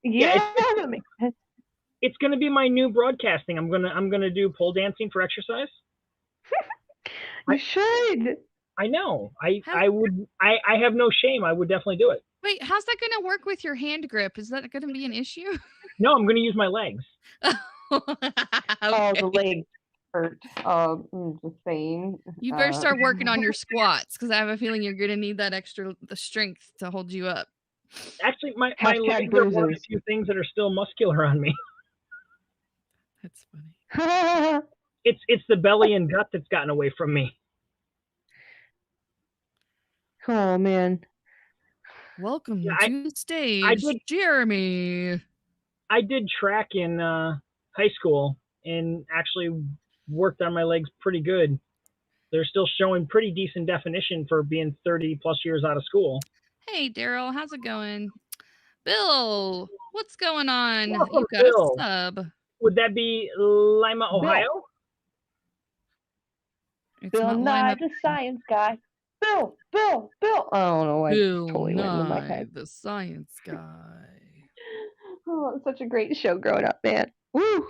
Yeah, that makes sense. It's going to be my new broadcasting. I'm gonna do pole dancing for exercise. You should. I know. How- I have no shame. I would definitely do it. Wait, how's that going to work with your hand grip? Is that going to be an issue? No, I'm going to use my legs. Oh, the Okay. legs hurt. Just saying. You better start working on your squats because I have a feeling you're going to need that the strength to hold you up. Actually, my Hashtag legs are one of the bruises. few things that are still muscular on me. That's funny. It's the belly and gut that's gotten away from me. Oh man. Welcome Yeah, to the stage, did- Jeremy. I did track in high school and actually worked on my legs pretty good. They're still showing pretty decent definition for being 30 plus years out of school. Hey, Daryl, how's it going? Bill, what's going on? Welcome, You got Bill. a sub. Would that be Lima, Ohio? It's Bill not Nye, Lima. the science guy. Bill. I don't know. I Bill totally went into my Nye, head. the science guy. Oh, it was such a great show growing up, man. Woo.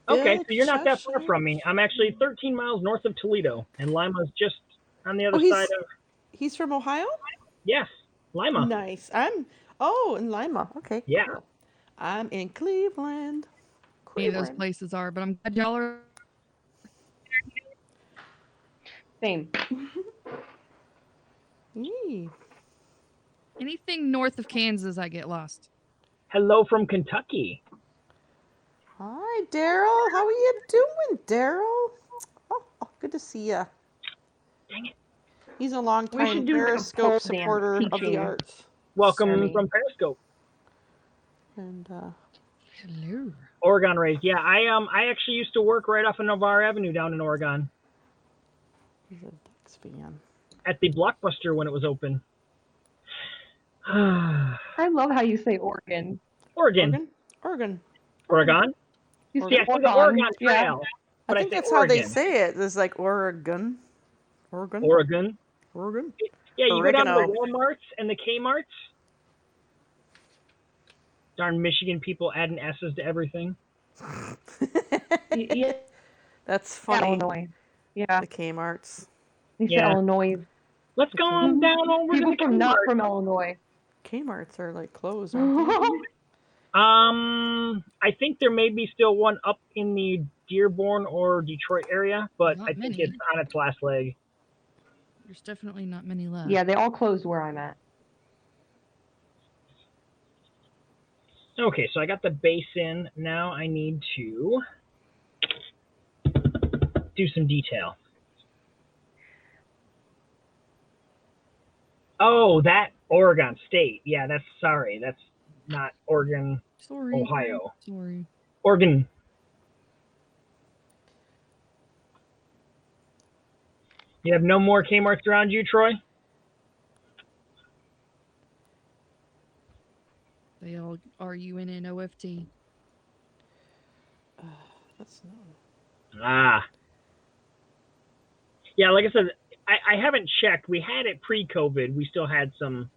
Okay, Bill so you're not that far Cheshire. from me. I'm actually 13 miles north of Toledo, and Lima's just on the other Oh, side of. he's from Ohio? Yes, Lima. Nice. In Lima. Okay, Yeah. cool. I'm in Cleveland. Any of those places are, but I'm glad y'all are. Same. Yee. Anything north of Kansas, I get lost. Hello from Kentucky. Hi, Daryl. How are you doing, Daryl? Oh, good to see ya. Dang it. He's a We longtime should do like a Periscope pole dance supporter of the teaching. arts. Welcome Jeremy. from Periscope. And Hello. Oregon raised. Yeah, I actually used to work right off of Navarre Avenue down in Oregon he's a Ducks fan. at the Blockbuster when it was open. I love how you say Oregon. Oregon. Oregon. Oregon? You See, say I say the Oregon Yeah. Trail, I but I think say that's Oregon. how they say it. It's like Oregon. Oregon. Oregon. Oregon. Yeah, you go down to the Oregano. Walmarts and the Kmarts. Darn Michigan people adding S's to everything. Yeah. That's funny. Illinois. Yeah. The Kmarts. You say Yeah. Illinois. Let's go on down over People to the from not Kmart. from Illinois. Kmarts are like closed, aren't they? I think there may be still one up in the Dearborn or Detroit area, but Not I think many. it's on its last leg. There's definitely not many left. Yeah, they all closed where I'm at. Okay, so I got the base in. Now I need to do some detail. Oh, that Oregon State. Yeah, that's sorry. That's not Oregon, Sorry. Ohio. Sorry. Oregon. You have no more Kmart's around you, Troy? They all are UNNOFT. That's no. Ah. Yeah, like I said, I haven't checked. We had it pre-COVID. We still had some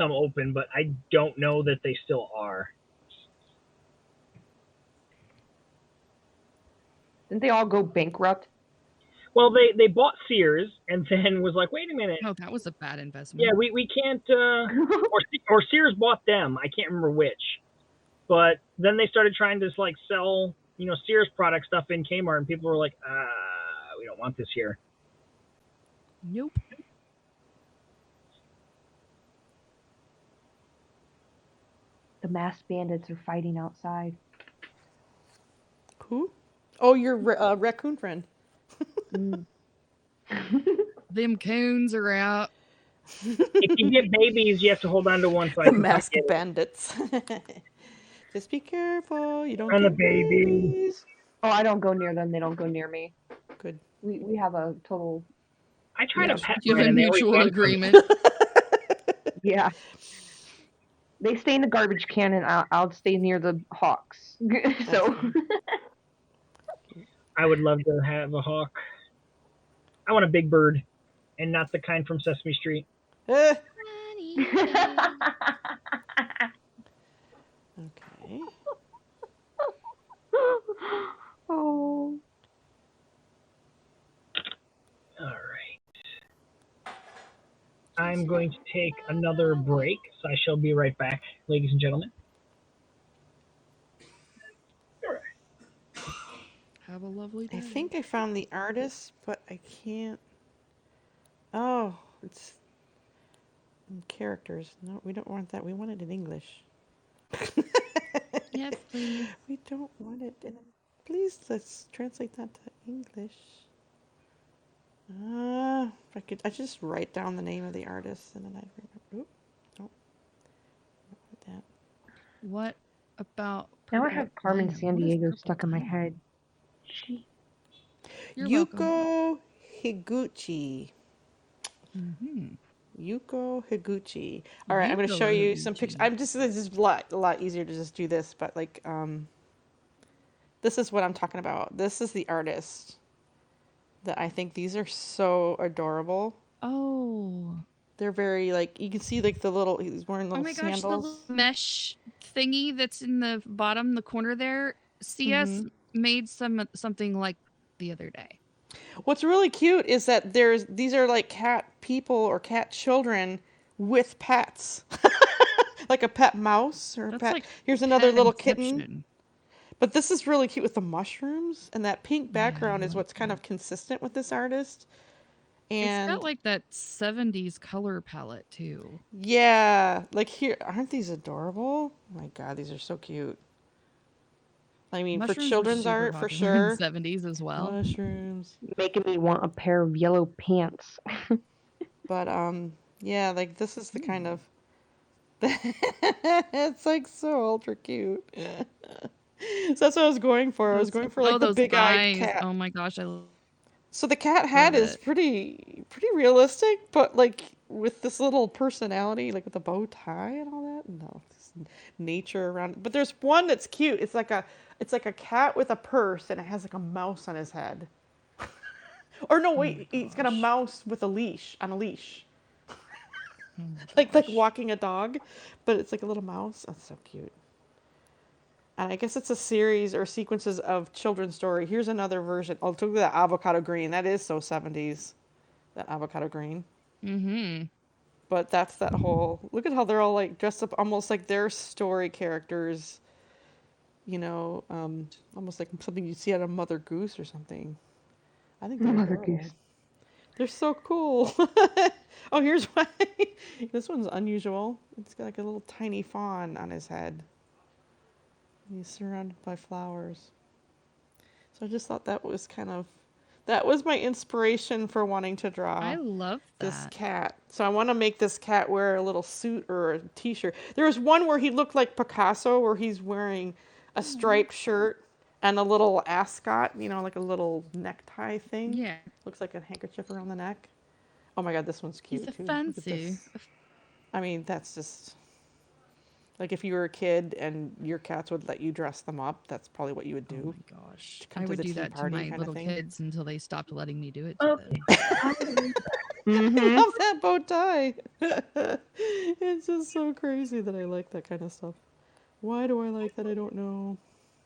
open, but I don't know that they still are. Didn't they all go bankrupt? Well, they bought Sears and then was like, wait a minute. Oh, that was a bad investment. Yeah, we can't. Or Sears bought them. I can't remember which. But then they started trying to like sell, Sears product stuff in Kmart, and people were like, we don't want this here. Nope. The masked bandits are fighting outside. Who? Oh, your raccoon friend. Mm. Them coons are out. If you get babies, you have to hold on to one so I The can masked get it. bandits. Just be careful. You don't On a get baby. babies. Oh, I don't go near them. They don't go near me. Good. We have a total. I try Yeah. to pet You have one, a and they always mutual run from me. agreement. Yeah. They stay in the garbage can, and I'll stay near the hawks. So. That's I would love to have a hawk. I want a big bird, and not the kind from Sesame Street. okay. Oh. All right. I'm going to take another break, so I shall be right back, ladies and gentlemen. Have a lovely day. I think I found the artist, but I can't. Oh, it's in characters. No, we don't want that. We want it in English. Yes, please. We don't want it in. Please, let's translate that to English. If I could, I just write down the name of the artist and then I'd remember. Oop, nope. Not that. What about Now I purple? have Carmen What is Sandiego purple stuck in my diamond? head. She. You're welcome. Yuko Higuchi. Mm-hmm. Yuko Higuchi. All right, I'm going to show you some pictures. This is a lot easier to just do this, but like, this is what I'm talking about. This is the artist that I think these are so adorable. Oh. They're very like, you can see like the little, he's wearing little Oh my gosh, sandals. the little mesh thingy that's in the bottom, the corner there. CS made something like the other day. What's really cute is that these are like cat people or cat children with pets. Like a pet mouse or a That's pet. like Here's another little Inception. kitten. But this is really cute with the mushrooms, and that pink background I is like what's kind of consistent with this artist. It's And got like that 70s color palette too. yeah, like here, aren't these adorable? Oh my God, these are so cute. I mean, for Mushrooms were children's super art, for popular in the sure. 70s as well. Mushrooms. Making me want a pair of yellow pants. But yeah, like this is the kind of it's like so ultra cute. So that's what I was going for. I was going for like the those big-eyed eyes. cat. Oh my gosh, I So the cat love head is it. pretty realistic, but like with this little personality, like with the bow tie and all that. No, this nature around it. But there's one that's cute. It's like a cat with a purse and it has like a mouse on his head. Or no, wait, he's got a mouse with a leash on a leash. Like walking a dog, but it's like a little mouse. That's so cute. And I guess it's a series or sequences of children's story. Here's another version. Oh, look at that avocado green. That is so 70s. That avocado green. Mm-hmm. But that's that whole. Look at how they're all like dressed up, almost like their story characters. You know, almost like something you'd see out of Mother Goose or something. I think they're Mother adorable. Goose. They're so cool. Oh, here's one. This one's unusual. It's got like a little tiny fawn on his head. He's surrounded by flowers. So I just thought that was kind of. That was my inspiration for wanting to draw I love this that. cat. So I want to make this cat wear a little suit or a t-shirt. There was one where he looked like Picasso, where he's wearing a striped shirt and a little ascot, like a little necktie thing. Yeah. Looks like a handkerchief around the neck. Oh my God, this one's cute He's a too. Look at fancy. this. I mean, that's just like if you were a kid and your cats would let you dress them up, that's probably what you would Oh do. my gosh. To come I to would the do tea that to party my kinda little thing. kids until they stopped letting me do it to Okay. them. Mm-hmm. Love that bow tie. It's just so crazy that I like that kind of stuff. Why do I like that? I don't know.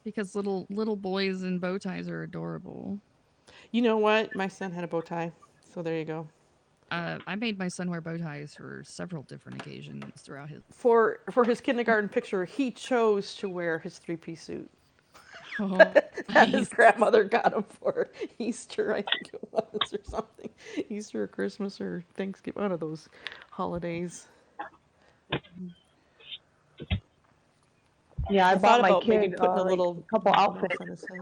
Because little boys in bow ties are adorable. You know what? My son had a bow tie, so there you go. I made my son wear bow ties for several different occasions throughout his. For his kindergarten picture, he chose to wear his three-piece suit Oh, that his nice. grandmother got him for Easter, I think it was, or something. Easter or Christmas or Thanksgiving, one of those holidays. Yeah, I I bought thought my about maybe kid putting a like little a couple mouse outfits. on his head.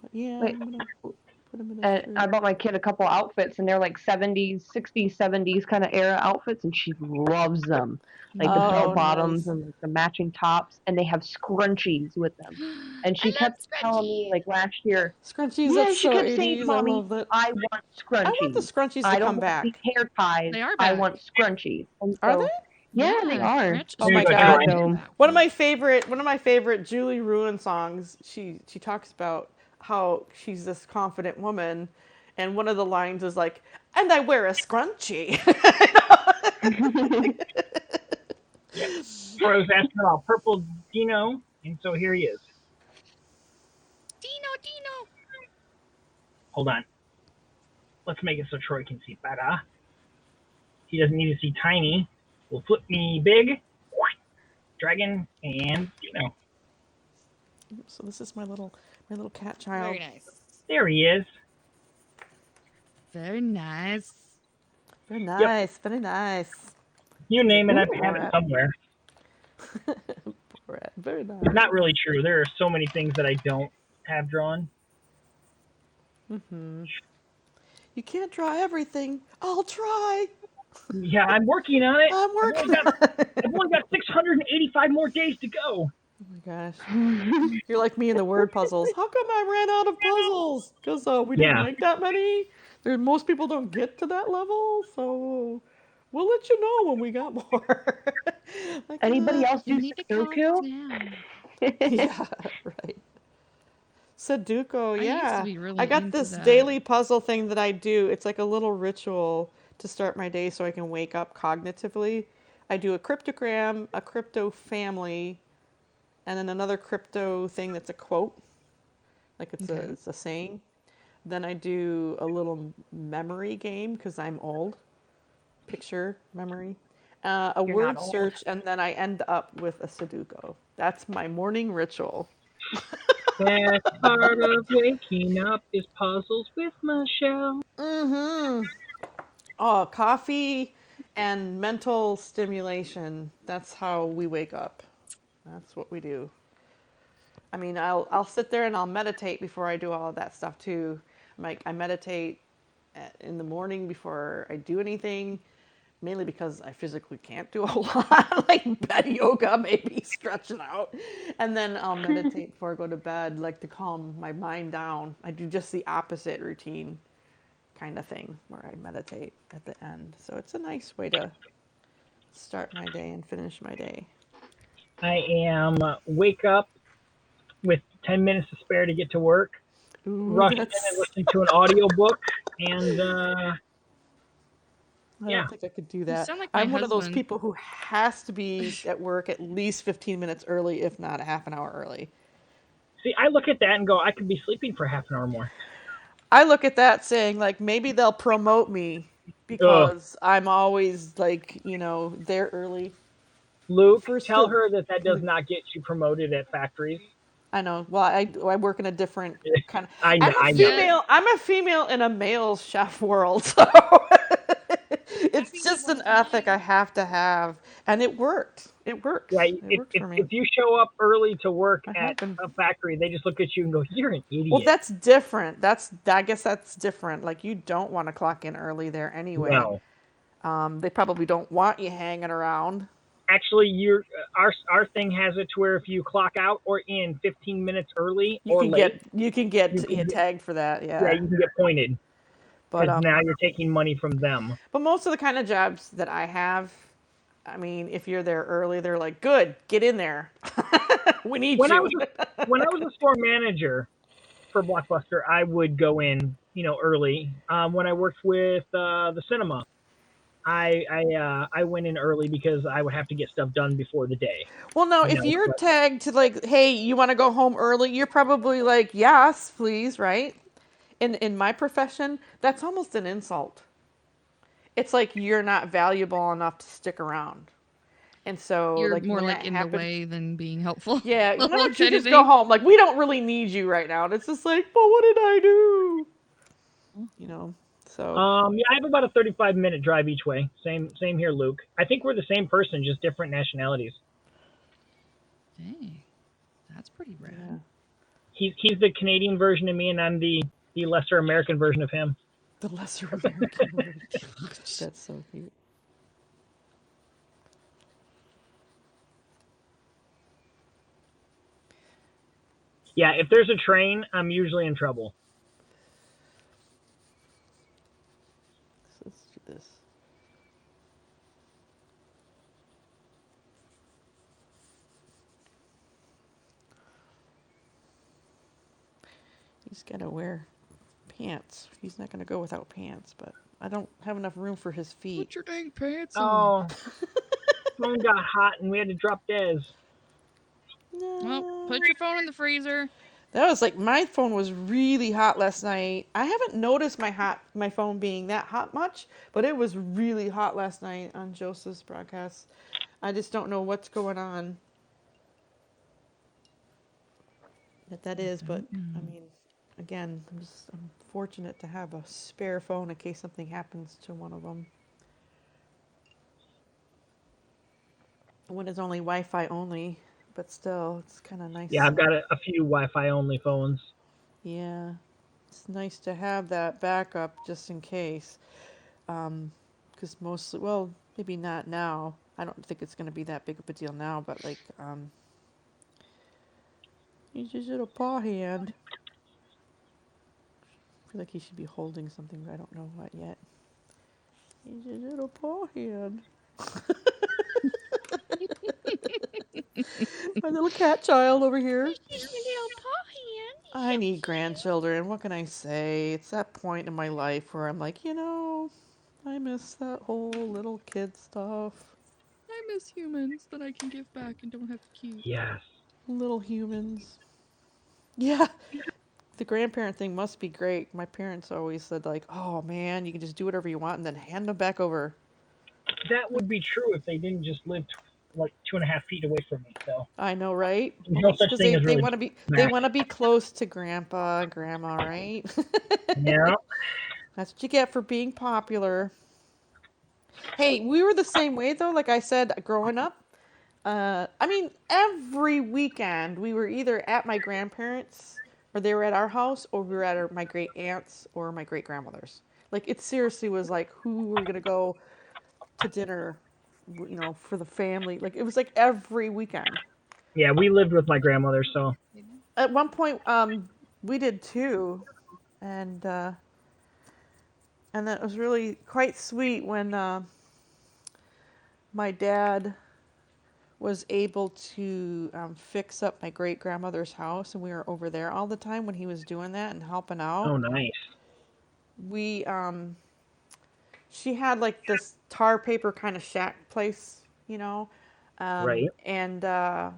But yeah, Wait, I'm gonna put him in a and shirt. I bought my kid a couple outfits, and they're like 70s, 60s, 70s kind of era outfits, and she loves them. Like the bell Oh, bottoms nice. and like the matching tops, and they have scrunchies with them. And I she love kept telling me scrunchies. like last year, Scrunchies, yeah, that's she so kept saying, 80s. I "Mommy, love that. I want I want the scrunchies. scrunchies to I don't come want these back. hair ties. They are I back. want scrunchies." And Are they? so, yeah, they are. Oh my Here's a God. try. So, One of my favorite Julie Ruin songs. She talks about how she's this confident woman, and one of the lines is like, "And I wear a scrunchie." Yep. Rose asked about Purple Dino, and so here he is. Dino. Hold on. Let's make it so Troy can see better. He doesn't need to see tiny. We'll flip me big. Dragon and Dino. So this is my little cat Very child. nice. There he is. Very nice. Very Yep. nice, very nice. You name it, I have it Borat. somewhere. Borat, very nice. Not really true. There are so many things that I don't have drawn. You can't draw everything. I'll try. Yeah, I'm working on it. I'm working on I've it. only got 685 more days to go. Oh my gosh. You're like me in the word puzzles. How come I ran out of puzzles? Because we didn't Yeah. make that many. Most people don't get to that level, so we'll let you know when we got more. Like, anybody else You do need to calm Sudoku? down. yeah, right. Sudoku, I used to yeah. be I really got into this that. daily puzzle thing that I do. It's like a little ritual to start my day so I can wake up cognitively. I do a cryptogram, a crypto family, and then another crypto thing that's a quote, like Okay. it's a saying. Then I do a little memory game because I'm old, picture memory, a You're not word old. search, and then I end up with a Sudoku. That's my morning ritual. Best part of waking up is puzzles with Michelle. Mm-hmm. Oh, coffee and mental stimulation. That's how we wake up. That's what we do. I mean, I'll sit there and I'll meditate before I do all of that stuff too. Like I meditate in the morning before I do anything, mainly because I physically can't do a whole lot, like bed yoga, maybe stretching out, and then I'll meditate before I go to bed, like to calm my mind down. I do just the opposite routine kind of thing where I meditate at the end. So it's a nice way to start my day and finish my day. I am wake up with 10 minutes to spare to get to work, Ooh, rush in and that's. listen to an audiobook, and I yeah. don't think I could do You that. sound like my I'm one of those husband. people who has to be at work at least 15 minutes early, if not a half an hour early. See, I look at that and go, I could be sleeping for half an hour more. I look at that saying, like, maybe they'll promote me Ugh. because I'm always, like, there early. Luke, First tell to. her that does not get you promoted at factories. I know. Well, I work in a different kind of. I know. I'm a I know. female. I'm a female in a male chef world. So it's just an ethic I have to have, and it worked. It works. Yeah, It works for me. if you show up early to work I at have been. a factory, they just look at you and go, "You're an idiot." Well, that's different. I guess that's different. Like you don't want to clock in early there anyway. No, They probably don't want you hanging around. actually, our thing has it to where if you clock out or in 15 minutes early You or can late, get you can you get can get, tagged for that. yeah, Yeah. you can get pointed But because now you're taking money from them. but most of the kind of jobs that I have, I mean, if you're there early, they're like, "Good, get in there. We need When I you." was when I was a store manager for Blockbuster, I would go in, early. When I worked with the cinema, I went in early because I would have to get stuff done before the day. Well, no, if you're But tagged to like, "Hey, you want to go home early?" You're probably like, "Yes, please," right? In my profession, that's almost an insult. It's like you're not valuable enough to stick around. And so, You're like more when like that in the happens, way than being helpful. yeah, why don't you kind of just go thing. home? Like we don't really need you right now. And it's just like, but what did I do? You know. So yeah, I have about a 35-minute drive each way. Same here, Luke. I think we're the same person, just different nationalities. Dang, that's pretty rad. yeah, He's the Canadian version of me, and I'm the lesser American version of him. the lesser American word. That's so cute. Yeah, if there's a train, I'm usually in trouble. So let's do this. He's gotta wear pants. He's not gonna go without pants, but I don't have enough room for his feet. Put your dang pants on. Oh, phone got hot and we had to drop Des. Well, put No. your phone in the freezer. That was like my phone was really hot last night. I haven't noticed my phone being that hot much, but it was really hot last night on Joseph's broadcast. I just don't know what's going on. That is, but I mean, again, I'm fortunate to have a spare phone in case something happens to one of them. When it's only Wi-Fi only, but still, it's kind of nice. Yeah, I've got a few Wi-Fi only phones. Yeah, it's nice to have that backup just in case. Because mostly, well, maybe not now. I don't think it's going to be that big of a deal now, but like, he's just a paw hand. I feel like he should be holding something, but I don't know what yet. He's a little paw hand. My little cat child over here. I need grandchildren. What can I say? It's that point in my life where I'm like, I miss that whole little kid stuff. I miss humans that I can give back and don't have to keep. Yes. Little humans. Yeah. The grandparent thing must be great. My parents always said, like, oh man, you can just do whatever you want and then hand them back over. That would be true if they didn't just live like 2.5 feet away from me. So I know, right? there's no such Because thing as they really want to be back. close to grandpa and grandma, right? Yeah. That's what you get for being popular. Hey, we were the same way though. Like I said, growing up, I mean, every weekend we were either at my grandparents, or they were at our house, or we were at my great aunts or my great grandmother's. Like it seriously was like who were gonna go to dinner, for the family. Like it was like every weekend. Yeah, we lived with my grandmother, so At one point, we did too, and that was really quite sweet when my dad was able to fix up my great grandmother's house, and we were over there all the time when he was doing that and helping out. oh nice. We she had like this tar paper kind of shack place, Right. and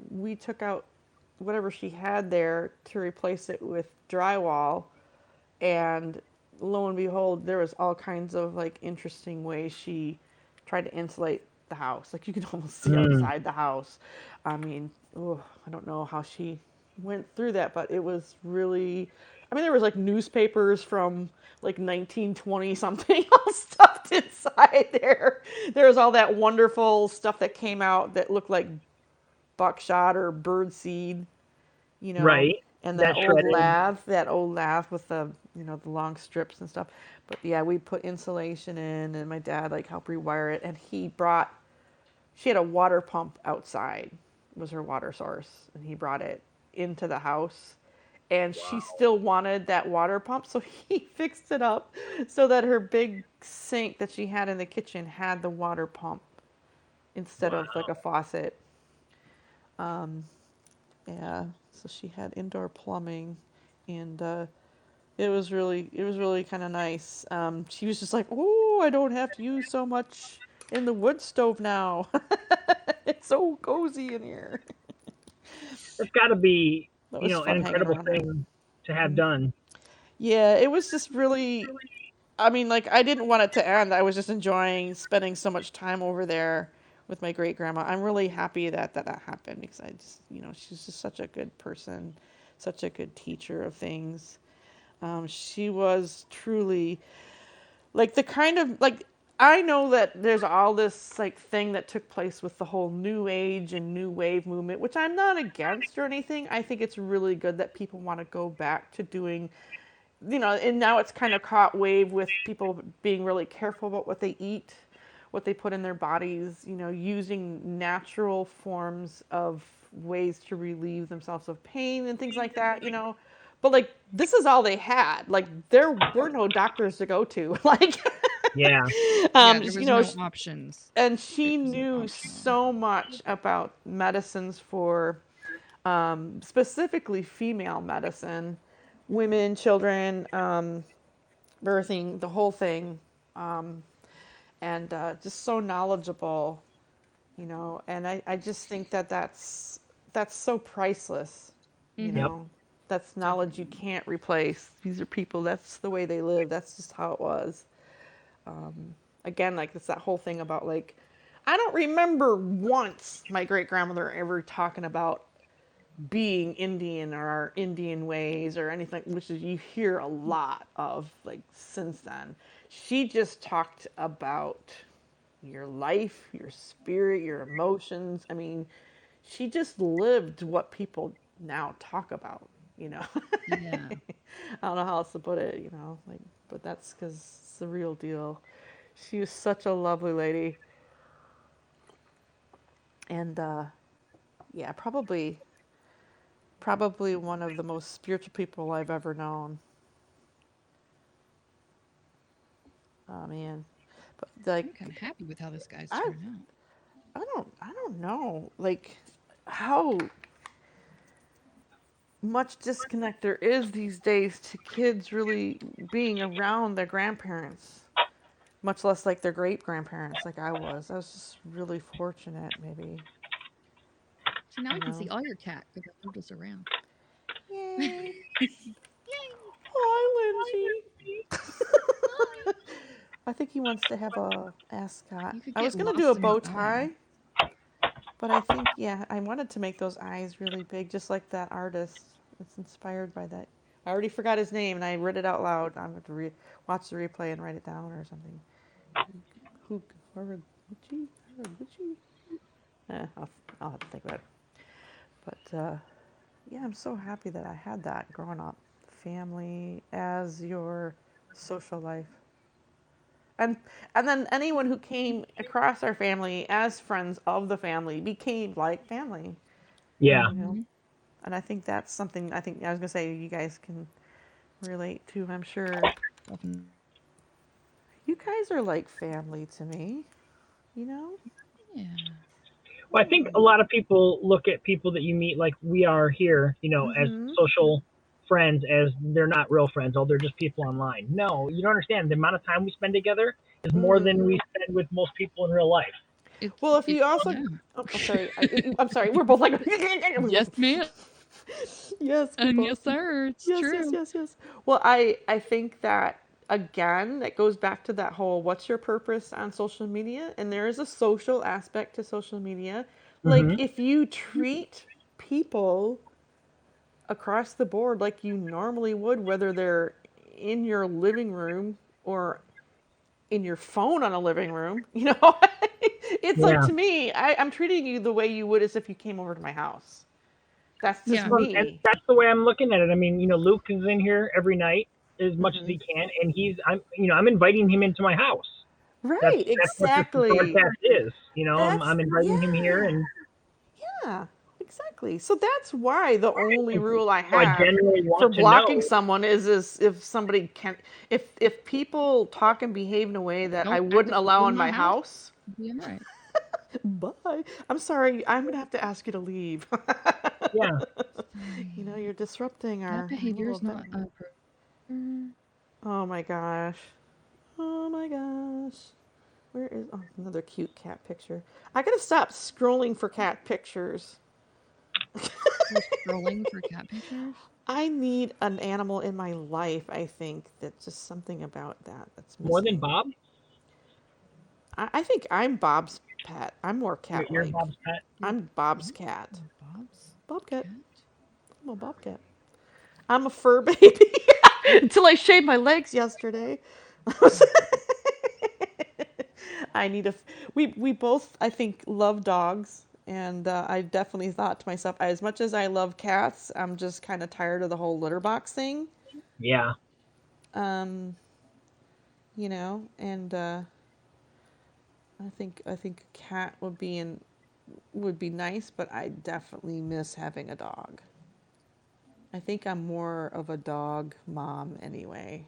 we took out whatever she had there to replace it with drywall, and lo and behold, there was all kinds of like interesting ways she tried to insulate the house. Like you could almost see Mm. outside the house. I mean, I don't know how she went through that, but it was really, I mean, there was like newspapers from like 1920 something all stuffed inside there. There was all that wonderful stuff that came out that looked like buckshot or bird seed, you know, Right. and That shredded. that old lath with the, the long strips and stuff. But yeah, we put insulation in, and my dad like helped rewire it, and she had a water pump outside, was her water source, and he brought it into the house. And she still wanted that water pump, so he fixed it up so that her big sink that she had in the kitchen had the water pump instead of like a faucet. Um, yeah, so she had indoor plumbing, and it was really kind of nice. She was just like, "Oh, I don't have to use so much in the wood stove now. It's so cozy in here." It's got to be, That was an fun hanging incredible around her. thing to have done. Yeah, it was just really. I mean, like I didn't want it to end. I was just enjoying spending so much time over there with my great grandma. I'm really happy that happened because I just, she's just such a good person, such a good teacher of things. She was truly like the kind of like I know that there's all this like thing that took place with the whole new age and new wave movement, which I'm not against or anything. I think it's really good that people want to go back to doing, and now it's kind of caught wave with people being really careful about what they eat, what they put in their bodies, using natural forms of ways to relieve themselves of pain and things like that. But like this is all they had. Like there were no doctors to go to. Like Yeah. Yeah, there you was know, no options. and It she wasn't knew optional. so much about medicines for specifically female medicine, women, children, birthing, the whole thing, um, and just so knowledgeable. And I just think that that's so priceless, you Mm-hmm. Yep. know. That's knowledge you Definitely. can't replace. These are people. That's the way they live. That's just how it was. Again, like it's that whole thing about like, I don't remember once my great grandmother ever talking about being Indian or our Indian ways or anything, which is you hear a lot of like since then. She just talked about your life, your spirit, your emotions. I mean, she just lived what people now talk about, you know. Yeah. I don't know how else to put it, like, but that's because it's the real deal. She was such a lovely lady, and yeah, probably one of the most spiritual people I've ever known. Oh man, but like, I'm kind of happy with how this guy's I turning out. I don't know, like how much disconnect there is these days to kids really being around their grandparents, much less like their great grandparents, like I was. I was just really fortunate, maybe, See, now you we can see know. all your cat because I moved us around. Yay! Yay! Hi, Lindsay. Hi. I think he wants to have a ascot. You could I was get gonna do a lost in his bow eye. tie, but I think yeah, I wanted to make those eyes really big, just like that artist. It's inspired by that. I already forgot his name, and I read it out loud. I'm going to watch the replay and write it down or something. Haraguchi? Haraguchi? I'll have to think about it. But yeah, I'm so happy that I had that growing up. Family as your social life. And and then anyone who came across our family as friends of the family became like family, Yeah. you know. Mm-hmm. And I think that's something I think I was gonna say you guys can relate to, I'm sure. Definitely. You guys are like family to me, you know? Yeah. Well, I think a lot of people look at people that you meet like we are here, as Mm-hmm. social friends, as they're not real friends. Oh, they're just people online. No, you don't understand. The amount of time we spend together is more Mm-hmm. than we spend with most people in real life. Well, if It you also, yeah. oh, I'm sorry, I'm sorry. We're both like, Yes, ma'am. yes, we're And both. yes, sir. It's Yes, yes, true. yes, yes. Well, I think that again, that goes back to that whole what's your purpose on social media, and there is a social aspect to social media. Like Hmm. if you treat people across the board like you normally would, whether they're in your living room or in your phone on a living room. It's like, Yeah. to me, I'm treating you the way you would as if you came over to my house. That's just Yeah. And me. that's the way I'm looking at it. I mean, Luke is in here every night as much as Hmm. he can, and I'm inviting him into my house. Right, That's what this exactly. broadcast is. That's, I'm inviting him here, yeah, and yeah, exactly. So that's why the only rule I I have genuinely for want to blocking know. someone is if somebody can, if people talk and behave in a way that I Don't wouldn't practice allow people in in my my house. house. Be all right. Bye. I'm sorry. I'm gonna have to ask you to leave. Yeah. You're disrupting That our behavior little is not event. appropriate. Oh my gosh. Oh my gosh. Where is another cute cat picture? I gotta stop scrolling for cat pictures. You're scrolling for cat pictures. I need an animal in my life, I think. That's just something about that's More than missing. Bob. I think I'm Bob's pet. I'm more You're cat-like. Bob's pet. You're I'm Bob's cat. Bob's Bobcat. cat. I'm a bobcat. I'm a fur baby. Until I shaved my legs yesterday. I need a. We both, I think, love dogs, and I definitely thought to myself, as much as I love cats, I'm just kind of tired of the whole litter box thing. Yeah. Um, and I think a cat would be nice, but I definitely miss having a dog. I think I'm more of a dog mom anyway.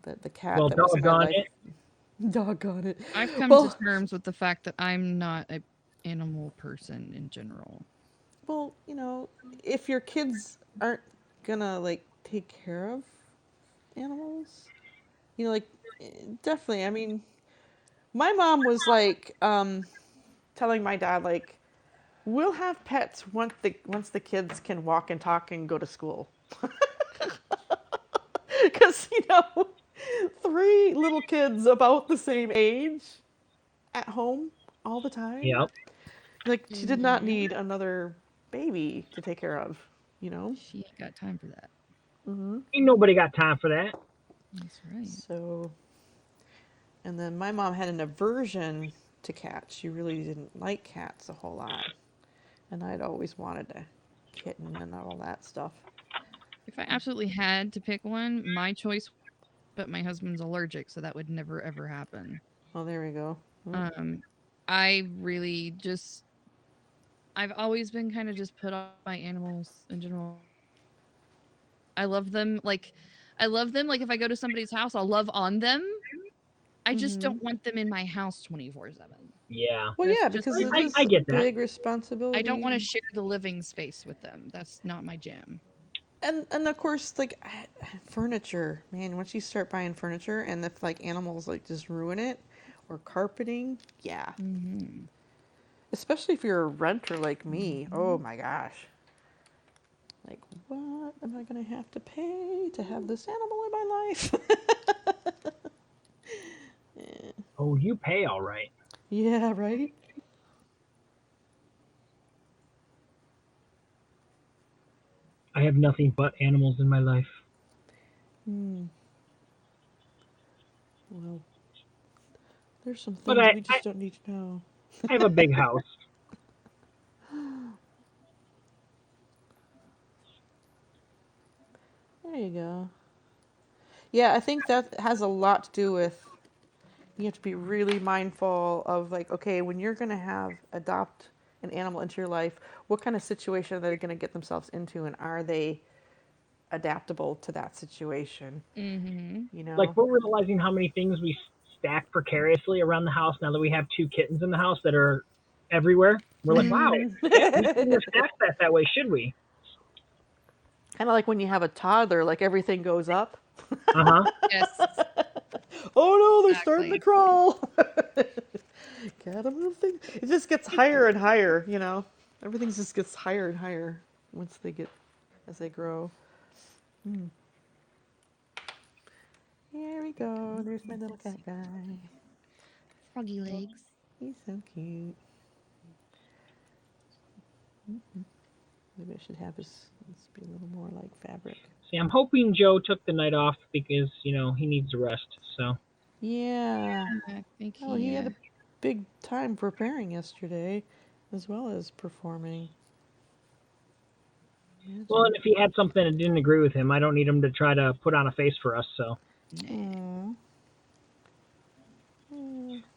The cat Well, that was in my doggone life, it. doggone it. I've come to Well, terms with the fact that I'm not a animal person in general. well, if your kids aren't gonna like take care of animals, like definitely. I mean, my mom was like telling my dad like, we'll have pets once the kids can walk and talk and go to school. Because, three little kids about the same age at home all the time. Yep. Like, she did not need another baby to take care of, you know? She ain't got time for that. Mm-hmm. Ain't nobody got time for that. That's right. So, and then my mom had an aversion to cats. She really didn't like cats a whole lot. And I'd always wanted a kitten and all that stuff. If I absolutely had to pick one, my choice, but my husband's allergic, so that would never ever happen. Oh, there we go. Um, I really just, I've always been kind of just put off by animals in general. I love them. Like if I go to somebody's house, I'll love on them. I just Mm-hmm. don't want them in my house 24/7. Yeah. Well, That's yeah, just because it I, is I a get that. big I don't want to responsibility. share the living space with them. That's not my jam. And of course, like furniture, man. Once you start buying furniture, and if like animals like just ruin it, or carpeting, yeah. Mhm. Especially if you're a renter like me. Oh my gosh. Like, what am I gonna have to pay to have this animal in my life? Oh, you pay all right. Yeah, right. I have nothing but animals in my life. Hmm. Well, there's some But things we just don't need to know. I have a big house. There you go. Yeah, I think that has a lot to do with you have to be really mindful of like, okay, when you're going to adopt an animal into your life, what kind of situation are they going to get themselves into, and are they adaptable to that situation? Mhm. You Like, know? we're realizing how many things we stack precariously around the house now that we have two kittens in the house that are everywhere. We're like, wow, Mm. yeah, we shouldn't have stacked that way, should we? Kind of like when you have a toddler, like everything goes up. Uh huh. Yes, Oh no, they're starting to exactly. crawl. Gotta move things. It just gets higher and higher, you know. Everything just gets higher and higher as they grow. Hmm. Here we go. There's my little cat guy. Froggy legs. He's so cute. Maybe I should have this be a little more like fabric. See, I'm hoping Joe took the night off because, he needs to rest. So, Yeah. I think Oh, he had a big time preparing yesterday, as well as performing. well, and if he had something that didn't agree with him, I don't need him to try to put on a face for us. So, Aww.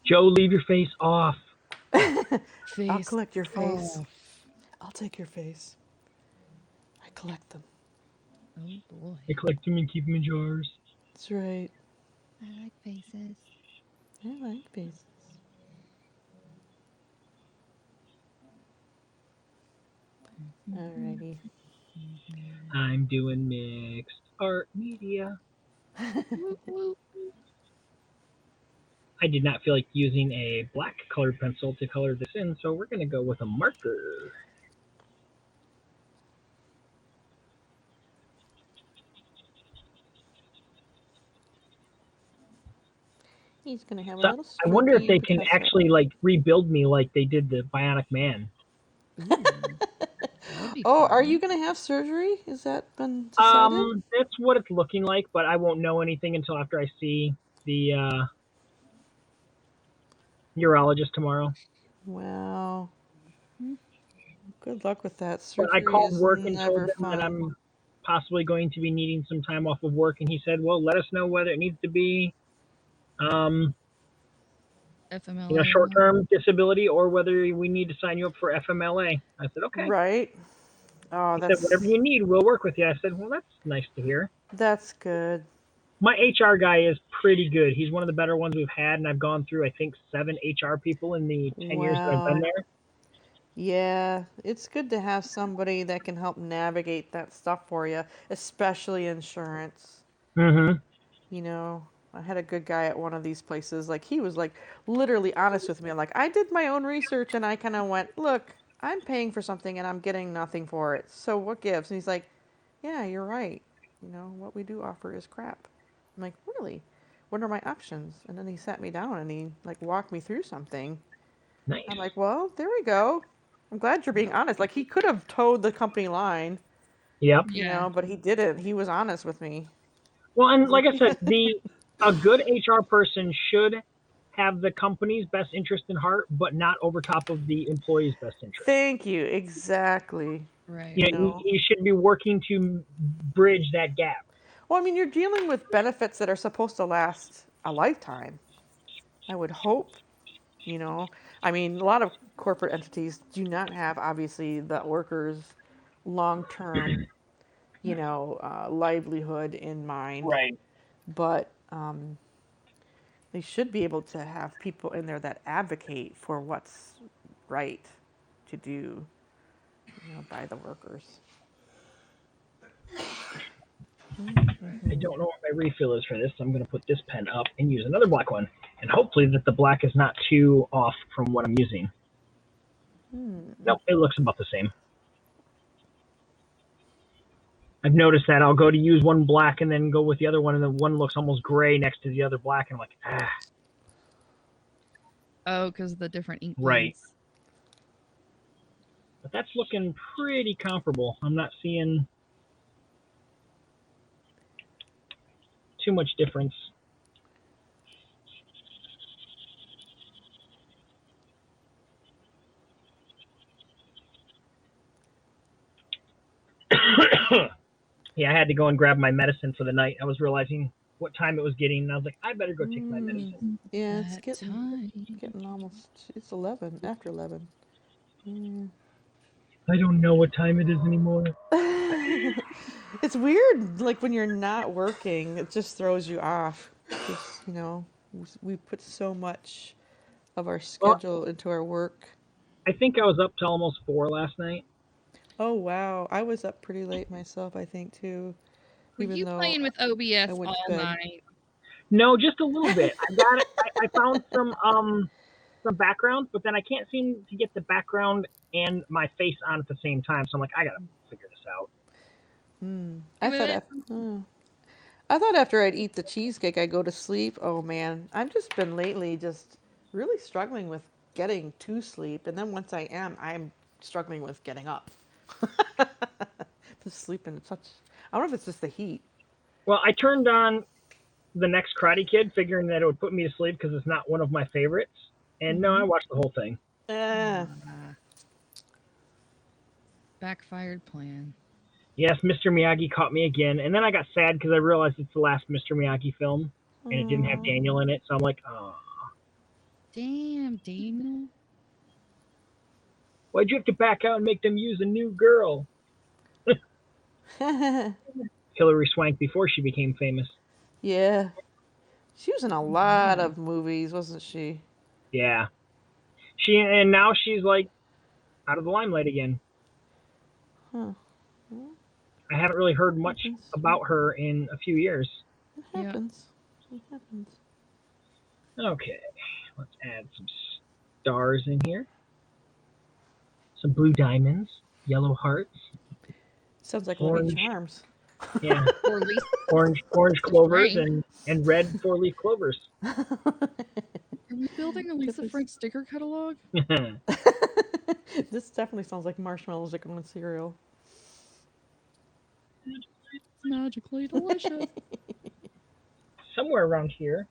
Joe, leave your face off. face I'll collect your face. off. I'll take your face. I collect them. Oh boy. I collect them and keep them in jars. That's right. I like faces. I like faces. Alrighty. I'm doing mixed art media. Whoop, whoop. I did not feel like using a black colored pencil to color this in, so we're going to go with a marker. He's gonna have a So little I wonder if Snoopy they can Picasso. actually rebuild me like they did the Bionic Man. Ooh, that would be Oh, are fun. you gonna have surgery? Is that been decided? That's what it's looking like, but I won't know anything until after I see the urologist tomorrow. Wow. Hmm. Good luck with that. But I Surgery called is work and told never them that fun. I'm possibly going to be needing some time off of work, and he said, "Well, let us know whether it needs to be, FMLA. short-term disability or whether we need to sign you up for FMLA." I said, "Okay." Right. Oh, He said, "Whatever you need, we'll work with you." I said, "Well, that's nice to hear." that's good. My HR guy is pretty good. He's one of the better ones we've had, and I've gone through, I think, 7 HR people in the 10 years that I've been Wow. there. Yeah, it's good to have somebody that can help navigate that stuff for you, especially insurance. Mm-hmm. You know, I had a good guy at one of these places. Like, he was like literally honest with me. Like, I did my own research and I kind of went, look, I'm paying for something and I'm getting nothing for it. So what gives? And he's like, yeah, you're right. You know, what we do offer is crap. I'm like, really? What are my options? And then he sat me down and he like walked me through something. Nice. I'm like, well, there we go. I'm glad you're being honest. Like, he could have towed the company line, Yep. you Yeah. know, but he didn't. He was honest with me. Well, and He's like I like, said, a good HR person should have the company's best interest in heart, but not over top of the employee's best interest. thank you. Exactly. Right. You You know, know, you should be working to bridge that gap. well, I mean, you're dealing with benefits that are supposed to last a lifetime. I would hope, you know. I mean, a lot of corporate entities do not have, obviously, the workers' long term, livelihood in mind. Right. But they should be able to have people in there that advocate for what's right to do, by the workers. I don't know what my refill is for this, so I'm going to put this pen up and use another black one. And hopefully that the black is not too off from what I'm using. Nope, it looks about the same. I've noticed that I'll go to use one black and then go with the other one, and the one looks almost gray next to the other black, and I'm like, ah. Oh, because of the different ink Right. blends. But that's looking pretty comparable. I'm not seeing too much difference. Yeah, I had to go and grab my medicine for the night. I was realizing what time it was getting, and I was like, I better go take my medicine. Yeah, it's That getting almost. It's 11 after 11. Yeah. I don't know what time it is anymore. It's weird, like when you're not working, it just throws you off. Just, we put so much of our Well, schedule into our work. I think I was up till almost 4 last night. Oh, wow. I was up pretty late myself, I think, too, Were even you though playing with I OBS went to all bed. night? No, just a little bit. I got it. I found some background, but then I can't seem to get the background and my face on at the same time. So I'm like, I gotta figure this out. I Do thought it. I thought after I'd eat the cheesecake, I'd go to sleep. Oh man, I've just been lately just really struggling with getting to sleep, and then once I am, I'm struggling with getting up. The sleeping such. I don't know if it's just the heat. Well, I turned on the next Karate Kid, figuring that it would put me to sleep because it's not one of my favorites. And no, I watched the whole thing. Ah. Backfired plan. Yes, Mr. Miyagi caught me again, and then I got sad because I realized it's the last Mr. Miyagi film, and it didn't have Daniel in it. So I'm like, oh, Damn, Daniel. why'd you have to back out and make them use a new girl? Hilary Swank before she became famous. Yeah. She was in a lot of movies, wasn't she? Yeah, and now she's like out of the limelight again. Huh. I haven't really heard much Happens. about her in a few years. It Yeah. happens. It happens. Okay, let's add some stars in here. Some blue diamonds, yellow hearts, Sounds like Lucky orange, Charms. yeah, Or at least orange clovers Frank. and red 4-leaf clovers. Are we building a Lisa Typically- Frank sticker catalog? This definitely sounds like marshmallows that come in cereal. It's magically delicious. Somewhere around here,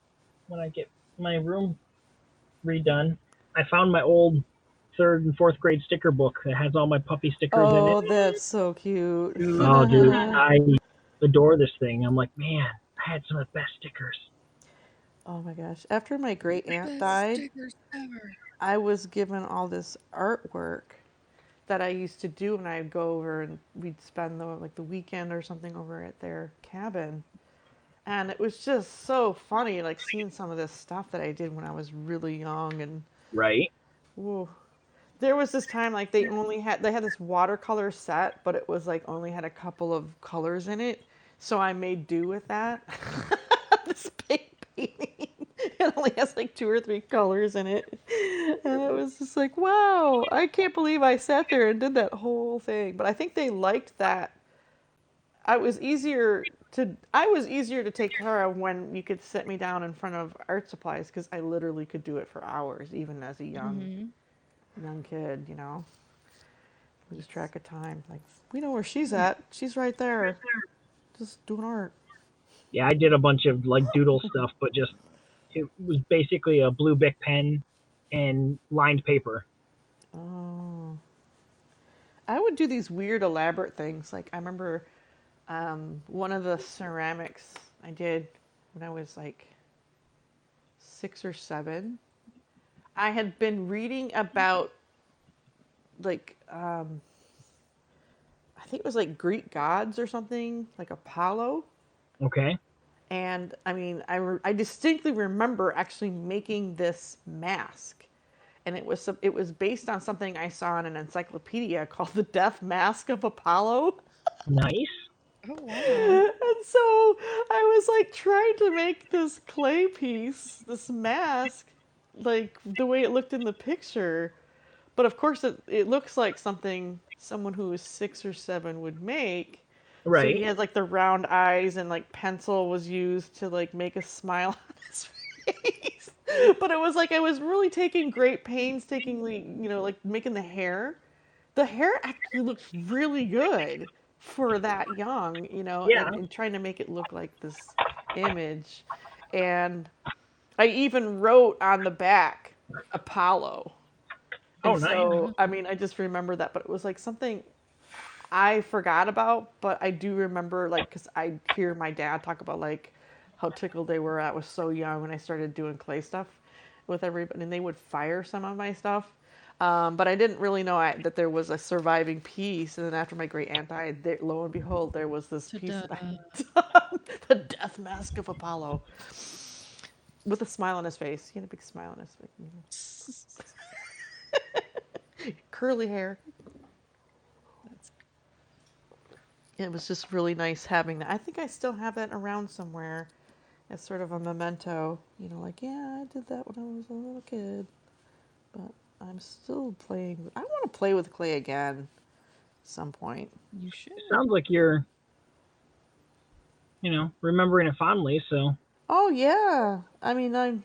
when I get my room redone, I found my old 3rd and 4th grade sticker book that has all my puppy stickers in Oh, it. that's so cute. Oh, dude, I adore this thing. I'm like, man, I had some of the best stickers. Oh my gosh. After my great aunt Best died, stickers ever. I was given all this artwork that I used to do when I'd go over and we'd spend the weekend or something over at their cabin. And it was just so funny, like seeing some of this stuff that I did when I was really young. And Right? whoa, there was this time like they had this watercolor set, but it was like only had a couple of colors in it. So I made do with that. This big painting. It only has like 2 or 3 colors in it. And it was just like, wow, I can't believe I sat there and did that whole thing. But I think they liked that. I was easier to take care of when you could sit me down in front of art supplies because I literally could do it for hours, even as a young kid, you know. Lose track of time. Like, we know where she's at. She's right there. Just doing art. Yeah, I did a bunch of like doodle stuff, but just it was basically a blue Bic pen and lined paper. Oh. I would do these weird elaborate things. Like I remember one of the ceramics I did when I was like 6 or 7. I had been reading about like I think it was like Greek gods or something, like Apollo. Okay. And I mean, I distinctly remember actually making this mask, and it was based on something I saw in an encyclopedia called the Death Mask of Apollo. Nice. Oh wow. And so I was like trying to make this clay piece, this mask, like the way it looked in the picture. But of course, it looks like something someone who is 6 or 7 would make. So he Right. had like the round eyes, and like pencil was used to like make a smile on his face. But it was like I was really taking great painstakingly, like making the hair. The hair actually looks really good for that young, Yeah. and trying to make it look like this image. And I even wrote on the back Apollo. Oh, And nice. so, I mean, I just remember that, but it was like something I forgot about, but I do remember, like, because I hear my dad talk about, like, how tickled they were. I was so young when I started doing clay stuff with everybody, and they would fire some of my stuff. But I didn't really know that there was a surviving piece. And then after my great aunt died, lo and behold, there was this piece that I had done, the Death Mask of Apollo, with a smile on his face. He had a big smile on his face. Curly hair. It was just really nice having that. I think I still have that around somewhere as sort of a memento. Like, yeah, I did that when I was a little kid. But I'm still playing. I want to play with clay again at some point. You should. Sounds like you're, remembering it fondly. So Oh yeah. I mean, I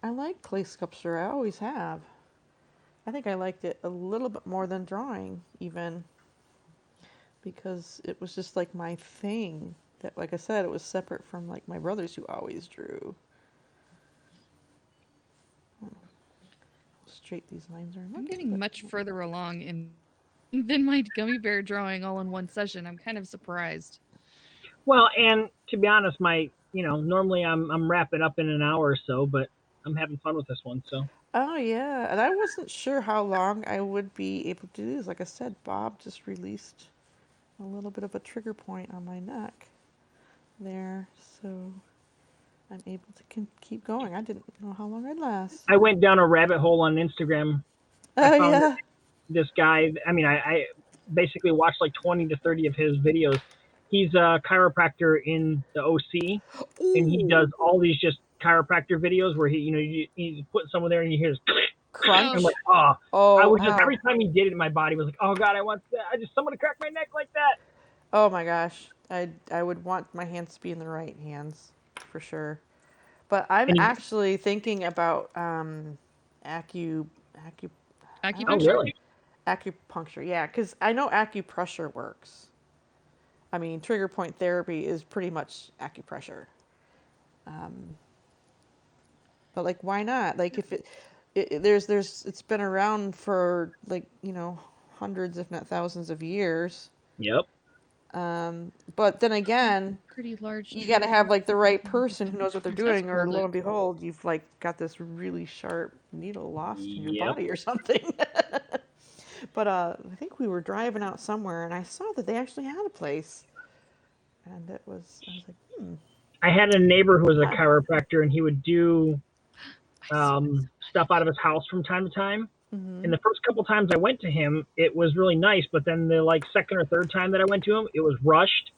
like clay sculpture. I always have. I think I liked it a little bit more than drawing, even because it was just like my thing. That, like I said, it was separate from like my brothers who always drew. Straight these lines are. I'm getting much further along in than my gummy bear drawing all in one session. I'm kind of surprised. Well, and to be honest, normally I'm wrapping up in an hour or so, but I'm having fun with this one. So Oh yeah, and I wasn't sure how long I would be able to do this. Like I said, Bob just released a little bit of a trigger point on my neck there, so I'm able to keep going. I didn't know how long I'd last. I went down a rabbit hole on Instagram. I Oh found yeah. this guy. I basically watched like 20 to 30 of his videos. He's a chiropractor in the OC, and he does Ooh, all these just chiropractor videos where he's putting someone there and you hear this. I'm crunch. like, oh, I Oh, was just ow. every time he did it, my body was like, oh god, I just someone to crack my neck like that. Oh my gosh. I would want my hands to be in the right hands for sure. But I'm And he, actually thinking about acu acu oh Acupuncture? really? acupuncture. Yeah, because I know acupressure works. I mean, trigger point therapy is pretty much acupressure. Um, but like, why not? Like, if it's been around for like hundreds, if not thousands of years. Yep. But then again, Pretty large you got to trigger have like the right point. person who knows what they're That's doing, or cool lo though. and behold, you've like got this really sharp needle lost in your Yep. body or something. But I think we were driving out somewhere, and I saw that they actually had a place, and I was like, I had a neighbor who was a huh. chiropractor, and he would do I see myself. stuff out of his house from time to time. And Mm-hmm. the first couple times I went to him, it was really nice. But then the like second or third time that I went to him, it was rushed,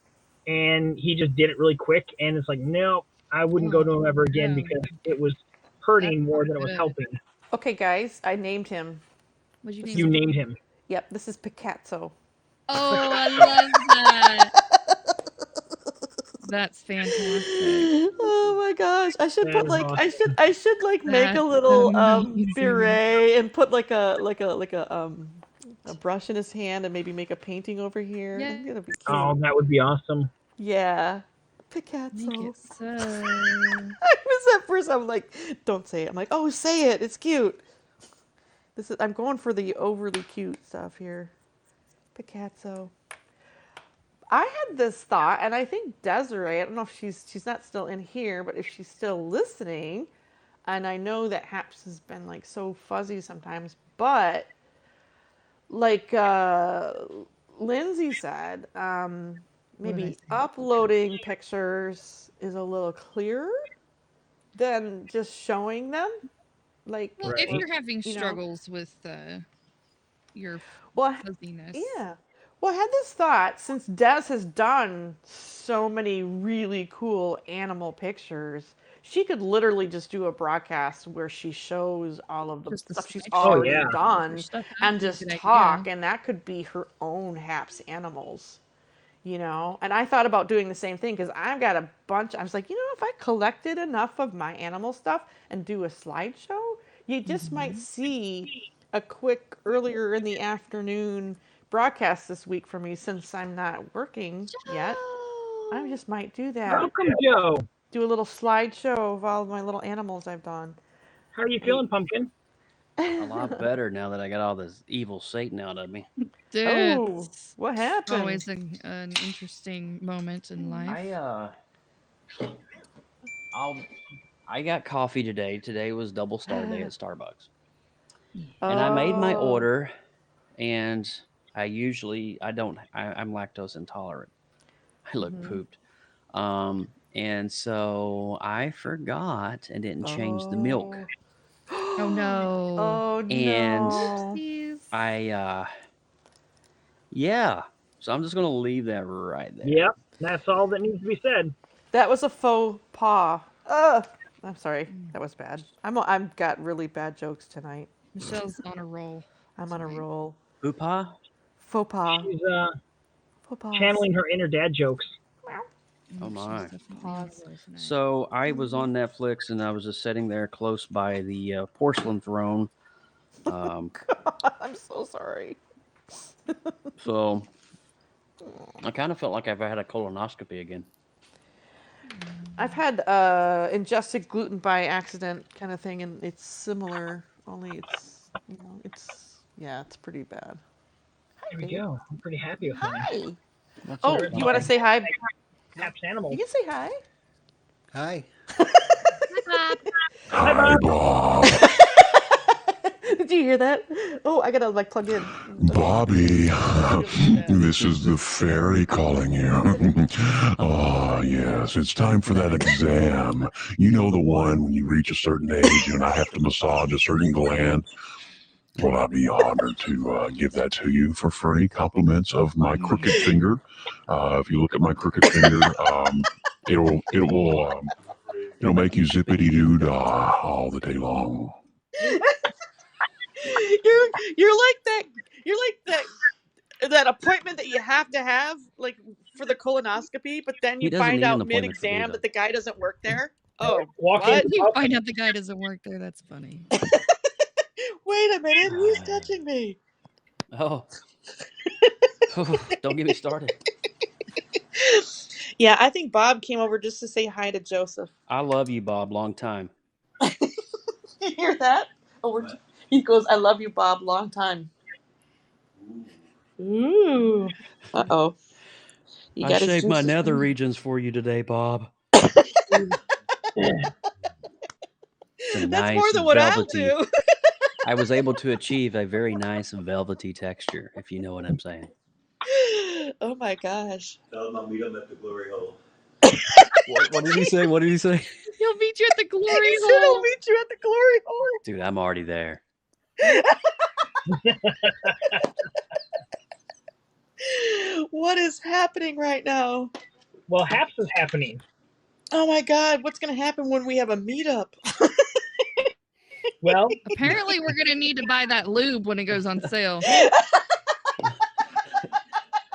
and he just did it really quick. And it's like, no, I wouldn't go to him ever again No, because it was that's hurting more not than it was good. helping. Okay, guys, I named him. What'd you This name is You him? named him. Yep, this is Picasso. Oh, I love that. That's fantastic. Oh my gosh! I should That put is like awesome. I should like make a That's little amazing. beret and put like a brush in his hand and maybe make a painting over here. Yeah, It's gonna be Oh, cute. that would be awesome. Yeah, make it Picasso. so. I was at first I'm like, don't say it. I'm like, oh, say it. It's cute. I'm going for the overly cute stuff here. Picasso. I had this thought, and I think Desiree, I don't know if she's not still in here, but if she's still listening, and I know that Haps has been like so fuzzy sometimes, but like Lindsay said, What did I maybe say? uploading pictures is a little clearer than just showing them. Like, Well, if Right. you're having you know, struggles with your well, fuzziness, yeah. Well, I had this thought since Des has done so many really cool animal pictures, she could literally just do a broadcast where she shows all of the just a stuff she's Oh slideshow already yeah. of her done stuff. That and would be a just good idea. talk, and that could be her own Haps animals. And I thought about doing the same thing because I've got a bunch. I was like, if I collected enough of my animal stuff and do a slideshow, you just might Mhm. see a quick earlier in the afternoon broadcast this week for me since I'm not working yet. I Joe! just might do that. Welcome, Joe. Do a little slideshow of all of my little animals I've done. How are you And feeling, Pumpkin? A lot better now that I got all this evil Satan out of me. Oh, It's what happened? always an interesting moment in life. I I'll I got coffee today. Today was double star day at Starbucks. And I made my Oh. order, and I don't I'm lactose intolerant. I look Mhm. pooped. And so I forgot and didn't change the milk. Oh. Oh no. Oh And no. Oopsies. I yeah. So I'm just gonna leave that right there. Yep. That's all that needs to be said. That was a faux pas. Ugh. I'm sorry. That was bad. I've got really bad jokes tonight. Michelle's on a roll. I'm on a tonight. roll. Poopa? Faux pas. She's Faux pas. channeling her inner dad jokes. Oh She's my. definitely on a Pause. roll tonight. So I was on Netflix and I was just sitting there close by the porcelain throne, Um, I'm so sorry. so I kind of felt like I've had a colonoscopy again. I've had ingested gluten by accident kind of thing, and it's similar. Only it's it's pretty bad. Hi, There we babe. go. I'm pretty happy with mine. Hi. What's Oh, up, you want to Bobby? say hi? Haps You Animals. can say hi. Hi. Hi, Bob. Hi, Bob. Did you hear that? Oh, I gotta like plug in. Bobby, Okay. this is the fairy calling you. Ah, yes, it's time for that exam. You know the one when you reach a certain age and I have to massage a certain gland? Well, I'd be honored to give that to you for free. Compliments of my crooked finger. If you look at my crooked finger, it'll make you zippity doo dah all the day long. You're like that appointment that you have to have like for the colonoscopy, but then He you doesn't find need an out mid appointment for me, exam though. that the guy doesn't work there. Oh, Walk what? in. You find out the guy doesn't work there. That's funny. Wait a minute, who's touching me? Oh. Don't get me started. Yeah, I think Bob came over just to say hi to Joseph. I love you, Bob. Long time. You hear that? Oh, he goes, "I love you, Bob. Long time." Ooh. Uh-oh. You I got his shaved my juices. nether regions for you today, Bob. It's a That's nice more than what I'll velvety. do. I was able to achieve a very nice velvety texture, if you know what I'm saying. Oh my gosh. Tell them I'll meet them at the glory hole. What did he say? What did he say? He'll meet you at the glory He said he'll hole. meet you at the glory hole. Dude, I'm already there. What is happening right now? Well, Haps is happening. Oh my God, what's going to happen when we have a meetup? Well, Apparently, we're gonna need to buy that lube when it goes on sale.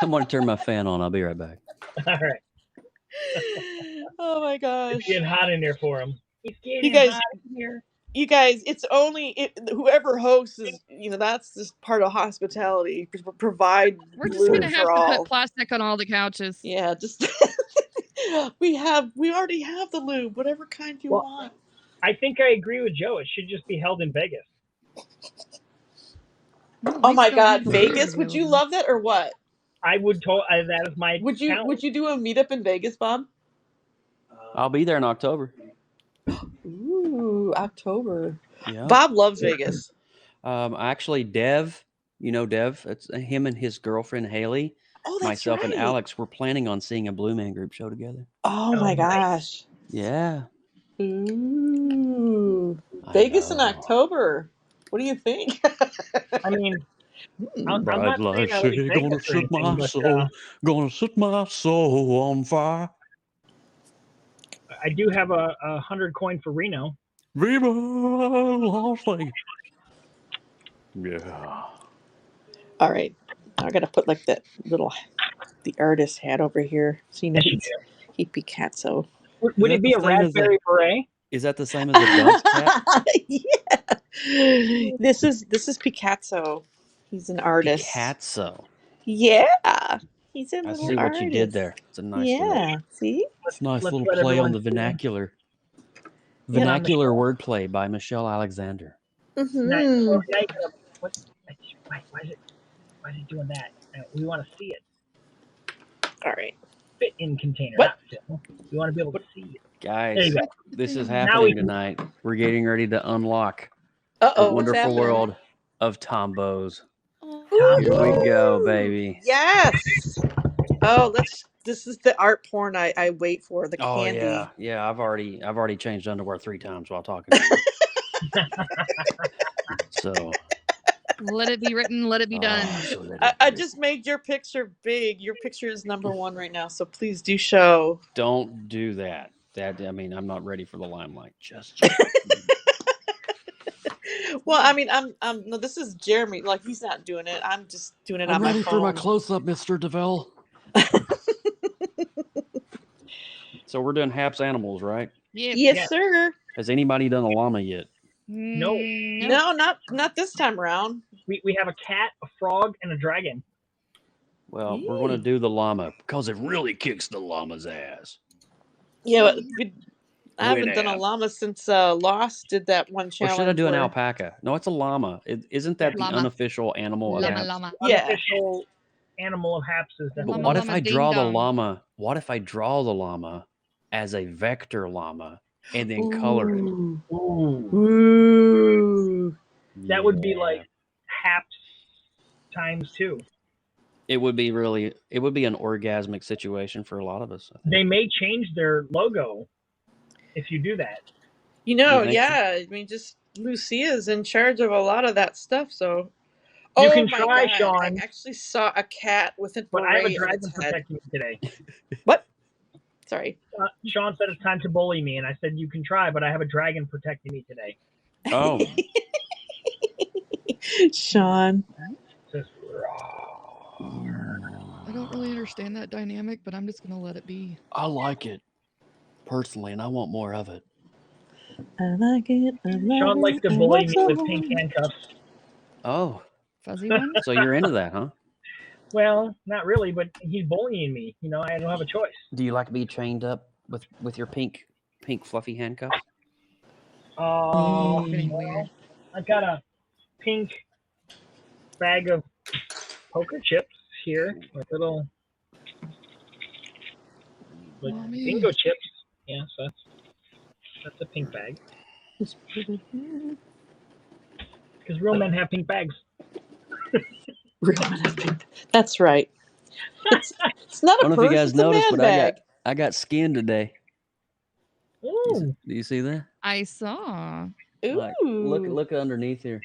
I'm going to turn my fan on. I'll be right back. all right. Oh my It's gosh. getting hot in there for him. It's getting guys- hot in here. You guys, it's only whoever hosts is, that's just part of hospitality. Provide We're just lube gonna have for to all. put plastic on all the couches. Yeah, just we already have the lube, whatever kind you Well, want. I think I agree with Joe. It should just be held in Vegas. Well, Oh we my still God, have the Vegas! lube Would you available. love that or what? I would that is my Would challenge. you do a meetup in Vegas, Bob? I'll be there in October. Ooh, October. Yeah. Bob loves Vegas. Actually, Dev, you know Dev? It's him and his girlfriend, Haley. Oh, that's Myself right. and Alex were planning on seeing a Blue Man Group show together. Oh my gosh. Yeah. Ooh. I Vegas in know. October. What do you think? I mean, I'm Bright not saying lights I like say, Vegas gonna or set my anything, but soul, gonna set my soul on fire. I do have a 100 coin for Reno. Viva Las Vegas. Yeah. All right. I gotta put like the artist hat over here. So Yes, you he Picasso. Would that it be the a same as the- raspberry beret? Is that the same as a dunce cap? Yeah. This is Picasso. He's an artist. Picasso. Yeah. He's a I little see what artist. you did there. It's a nice Yeah. See? nice let's little let play on everyone the see. vernacular. Yeah, Vernacular wordplay by Michelle Alexander. Mm-hmm. Now you gotta, why is it doing that? We want to see it. All right. Fit in container. What? Not fill. We want to be able to see it. There Guys, you go. this is Now happening we can- tonight. We're getting ready to unlock Uh-oh, the what's wonderful happening? world of Tombos. Ooh, Here we go, baby. Yes. Oh, this is the art porn I wait for, the Oh candy. yeah. I've already changed underwear 3 times while talking to you. So Let it be written. Let it be done. so let I it be. just made your picture big. Your picture is #1 right now, so please do show. Don't do that. I'm not ready for the limelight just yet. Well, I mean, I'm no, this is Jeremy. Like he's not doing it. I'm just doing it on my phone. close-up, Mr. DeVille. So we're doing Haps Animals, right? Yeah. Yes, sir. Has anybody done a llama yet? No. No, not this time around. We have a cat, a frog, and a dragon. Well, we're going to do the llama because it really kicks the llama's ass. Yeah, I haven't Win done a app. llama since Lost did that one Or challenge. should I do an where- alpaca? No, it's a llama. Isn't that the Llama. unofficial animal of Llama, Haps? llama. Yeah. Unofficial animal of Haps is But definitely. Llama, what if llama, I ding draw the dong. llama? What if I draw the llama as a vector llama and then color it? Ooh. Ooh. Ooh. That would be Yeah. like Haps times 2. It would be an orgasmic situation for a lot of us. I think. They may change their logo if you do that. You know, You think so? yeah. I mean, just Lucia's in charge of a lot of that stuff. So, You oh can my try, God, Sean. I actually saw a cat with a But I have a beret on dragon its head. protecting me today. What? Sorry. Sean said it's time to bully me, and I said you can try, but I have a dragon protecting me today. Oh, Sean. Just, I don't really understand that dynamic, but I'm just gonna let it be. I like it personally, and I want more of it. I like it. I love Sean likes to it, bully I me love with it. pink handcuffs. Oh, Fuzzy one? so you're into that, huh? Well, not really, but he's bullying me. You know, I don't have a choice. Do you like to be chained up with your pink fluffy handcuffs? Getting weird. Well, I've got a pink bag of poker chips here, like little Mommy. bingo chips. Yeah, so that's a pink bag. Just put it here. Because real men have pink bags. Real men have pink. That's right. It's not I a don't know purse. if you guys It's a noticed, man but bag. I got skinned today. Ooh, Do you see that? I saw. Ooh. Like, look underneath here.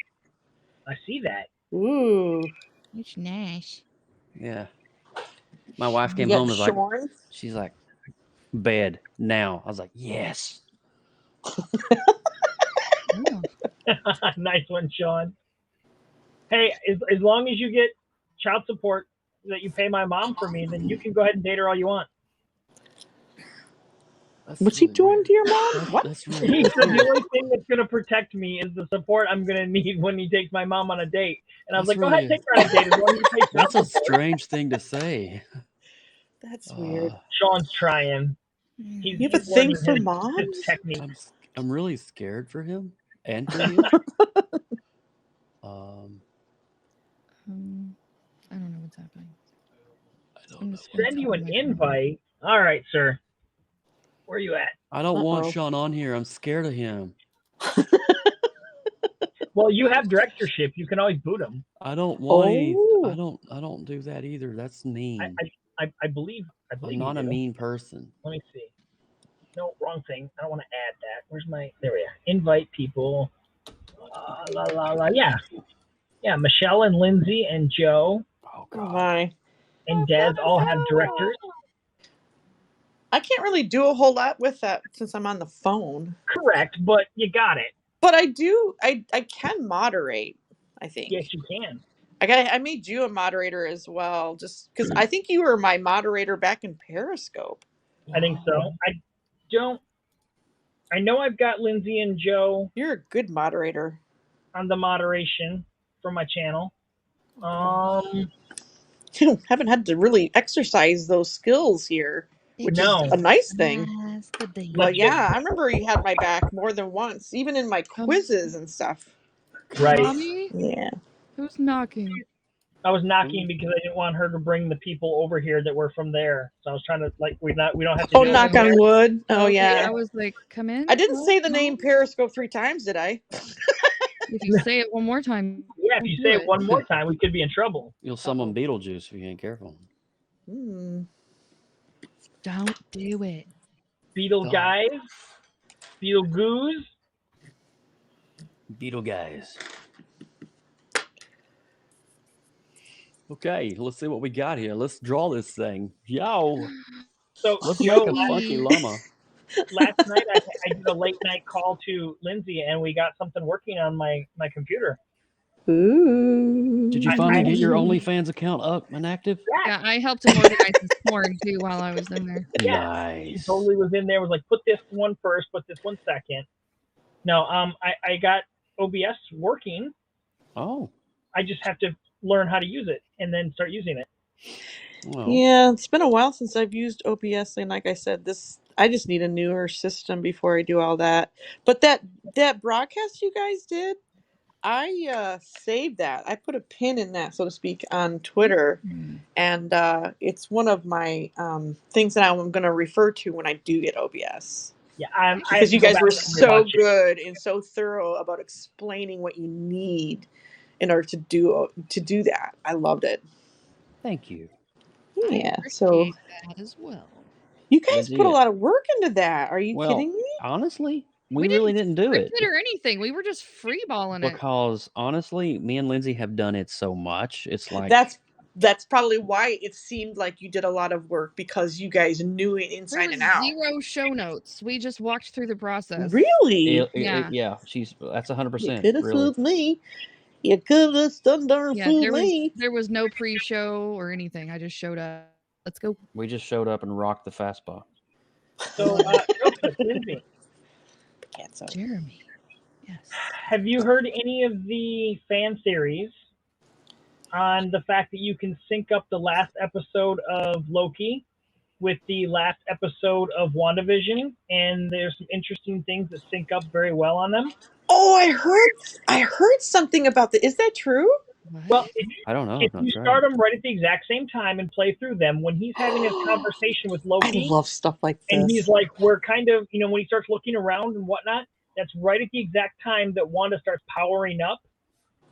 I see that. Ooh. It's nice. Yeah. My wife came You home got and was like, shorn? she's like, bed now. I was like, yes. Oh. Nice one, Sean. Hey, as long as you get child support that you pay my mom for me, then you can go ahead and date her all you want. What's he doing to your mom? What? That's He really said the weird. only thing that's going to protect me is the support I'm going to need when he takes my mom on a date. And I was That's like, go ahead, really- take her on a date as long as you pay child That's a support. strange thing to say. That's weird. Sean's trying. He's, You have a he's thing learning for his moms? technique. I'm really scared for him and for you. I don't know what's happening. I don't I'm know. just gonna Send you tell an my- invite. All right, sir. Where are you at? I don't want Uh-oh. Sean on here. I'm scared of him. Well, you have directorship. You can always boot him. I don't want Oh. I don't do that either. That's mean. I believe I'm you not a do. mean person. Let me see. No, wrong thing. I don't want to add that. Where's my? There we are. Invite people. La la la. Yeah, yeah. Michelle and Lindsay and Joe Oh Oh god. my. and Des all have directors. I can't really do a whole lot with that since I'm on the phone. Correct, but you got it. But I do. I can moderate. I think. Yes, you can. I made you a moderator as well, just because I think you were my moderator back in Periscope. I think so. I don't. I know I've got Lindsay and Joe You're a good moderator. on the moderation for my channel. Haven't had to really exercise those skills here, which No. is a nice thing. Let's But get- yeah, I remember you had my back more than once, even in my quizzes and stuff. Right. Mommy, Yeah. who's knocking? I was knocking because I didn't want her to bring the people over here that were from there. So I was trying to we don't have to. Oh, do knock that. on wood. Oh Okay, yeah. I was like, come in. I didn't No, say the no. name Periscope 3 times, did I? If you say it one more time, Yeah, if you do say it. it one more time, we could be in trouble. You'll summon Beetlejuice if you ain't careful. Hmm. Don't do it. Beetle Dog. guys, Beetle goose. Beetle guys. Okay, let's see what we got here. Let's draw this thing. Yo, So let's Joe, make a funky llama. last night I did a late night call to Lindsay, and we got something working on my computer. Ooh. Did you finally get your OnlyFans account up and active? Yeah, I helped him organize his porn too while I was in there. Yeah. He Nice. totally was in there. Was like, put this one first, put this one second. No, I got OBS working. Oh. I just have to learn how to use it and then start using it. Well, Yeah, it's been a while since I've used OBS, and like I said, I just need a newer system before I do all that. But that broadcast you guys did, I saved that. I put a pin in that, so to speak, on Twitter, and it's one of my things that I'm going to refer to when I do get OBS. Yeah, I have Because to you go guys back were and so rewatch it. good and so thorough about explaining what you need in order to do that. I loved it. thank you. Yeah, I so appreciate that as well. you guys Lindsay, put a lot of work into that. Are you well, kidding me? honestly, We we really didn't do script it it or anything. We were just freeballing it. because honestly, me and Lindsay have done it so much. It's like That's probably why it seemed like you did a lot of work, because you guys knew it There inside was and out. 0 show notes. We just walked through the process. Really? Yeah. yeah, that's 100% You could have really. fooled me. You could have done darn Yeah, fooled me. there was no pre-show or anything. I just showed up. Let's go. We just showed up and rocked the fastball. So, real quick, Lindsay, Can't Jeremy. Yes. have you heard any of the fan theories on the fact that you can sync up the last episode of Loki with the last episode of WandaVision, and there's some interesting things that sync up very well on them? Oh, I heard something about that. Is that true? What? Well, I don't know. if I've not you tried start it. them right at the exact same time and play through them, when he's having his conversation with I Loki, love stuff like this. and he's like, we're kind of, when he starts looking around and whatnot, that's right at the exact time that Wanda starts powering up.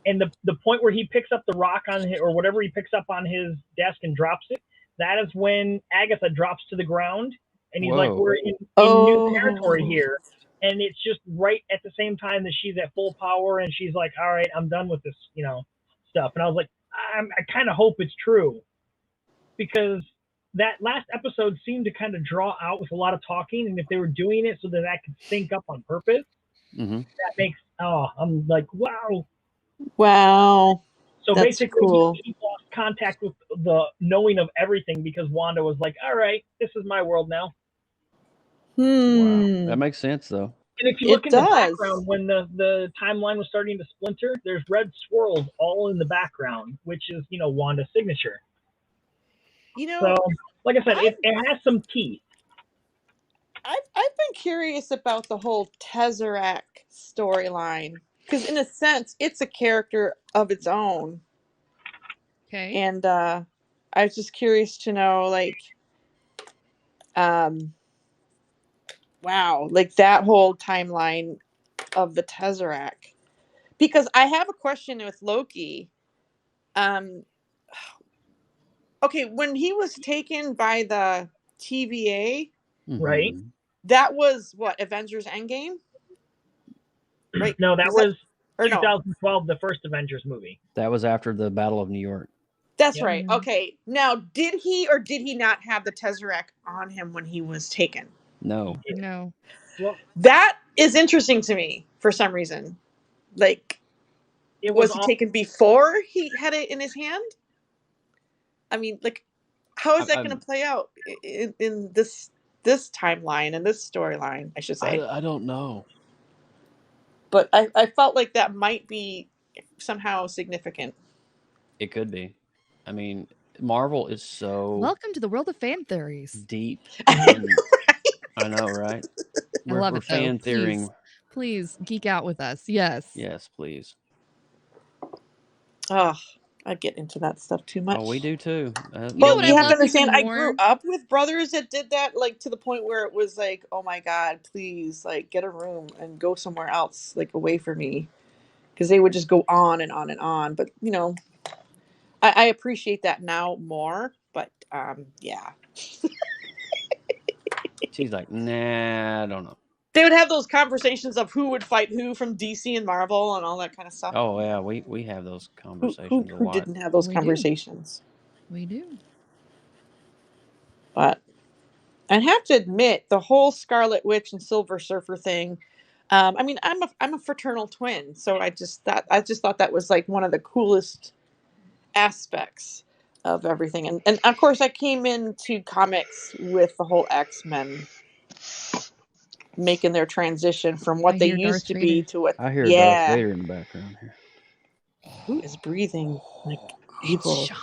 And the point where he picks up the rock on his, or whatever he picks up on his desk and drops it, that is when Agatha drops to the ground, and he's like, Whoa. we're in new territory here. And it's just right at the same time that she's at full power, and she's like, all right, I'm done with this, stuff. And I was like, I kind of hope it's true, because that last episode seemed to kind of draw out with a lot of talking, and if they were doing it so that could sync up on purpose, Mm-hmm. that makes, I'm like, wow. Wow. So That's basically, cool. he lost contact with the knowing of everything because Wanda was like, all right, this is my world now. Wow. That makes sense, though. And if you It look in the does. background, when the timeline was starting to splinter, there's red swirls all in the background, which is, Wanda's signature. So, like I said, it has some teeth. I've been curious about the whole Tesseract storyline, because in a sense, it's a character of its own. Okay. And I was just curious to know, wow, that whole timeline of the Tesseract. Because I have a question with Loki. Okay, when he was taken by the TVA, right? That was what, Avengers Endgame? Right? No, that was 2012, the first Avengers movie. That was after the Battle of New York. That's right. Okay. Now, did he or did he not have the Tesseract on him when he was taken? No. No. Well, that is interesting to me for some reason. Was he taken before he had it in his hand? I mean, how is that going to play out in this timeline and this storyline, I should say? I don't know. But I felt like that might be somehow significant. It could be. I mean, Marvel is so Welcome to the world of fan theories. deep. I know, right? I love we're it, fan though. theorying. Please geek out with us. Yes. Yes, please. Oh, I get into that stuff too much. Oh, we do too. Well, you have to understand, I grew up with brothers that did that, to the point where it was like, oh my God, please, get a room and go somewhere else, away from me. Because they would just go on and on and on. But, I appreciate that now more. But, yeah. She's like, nah, I don't know. They would have those conversations of who would fight who from DC and Marvel and all that kind of stuff. Oh, yeah, we have those conversations a lot. Who didn't have those conversations? We do. But I have to admit, the whole Scarlet Witch and Silver Surfer thing, I mean, I'm a fraternal twin, so I just thought that was one of the coolest aspects of everything. And of course, I came into comics with the whole X-Men making their transition from what I they hear used Darth to be Vader. to what. I hear Darth Yeah. Vader in the background here. Who is breathing like It's evil? Sean.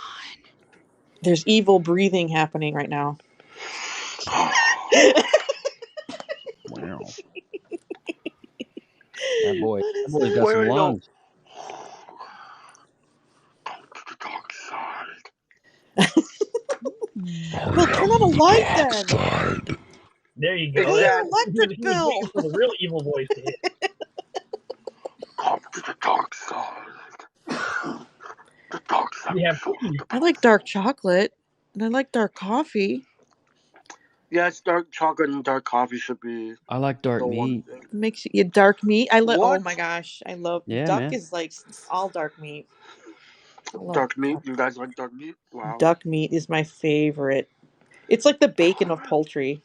There's evil breathing happening right now. Wow. That boy's What got some Wait, no. lungs. Well, turn on a light then. Side. There you go. Pay your Exactly. electric He was waiting bill. for the real evil voice to hit. Come to the dark side. The dark side. We have cookies. I like dark chocolate, and I like dark coffee. Yes, dark chocolate and dark coffee should be I like dark the one meat. thing. Makes you dark meat. Oh What? my gosh, I love Yeah, duck. man. Is like all dark meat. I love Dark meat? You guys like dark meat? Wow. Duck meat is my favorite. It's like the bacon of poultry.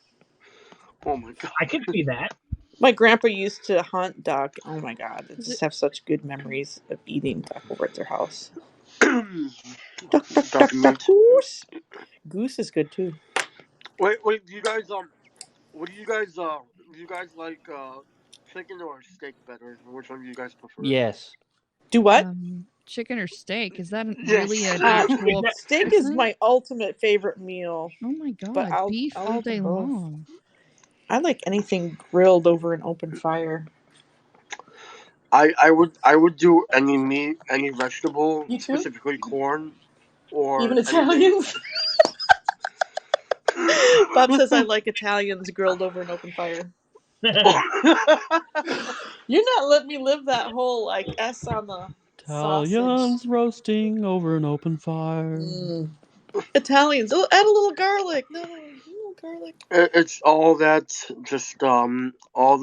Oh my god. I could see that. My grandpa used to hunt duck. Oh my god, I Is just it- have such good memories of eating duck over at their house. Dark Duck, meat. goose. Goose is good too. Wait, do you guys what do you guys like chicken or steak better? Which one do you guys prefer? Yes. Do what? Chicken or steak? Is that Yes. really an Uh, actual Steak is person? my ultimate favorite meal. Oh my god, But I'll beef eat all them day both. long. I like anything grilled over an open fire. I would do any meat, any vegetable, You too? specifically corn, or Even anything. Italians? Bob says I like Italians grilled over an open fire. You're not letting me live that whole like S on the Italians roasting over an open fire. Italians. Oh, add a little garlic. No, a little garlic. It's all that, just all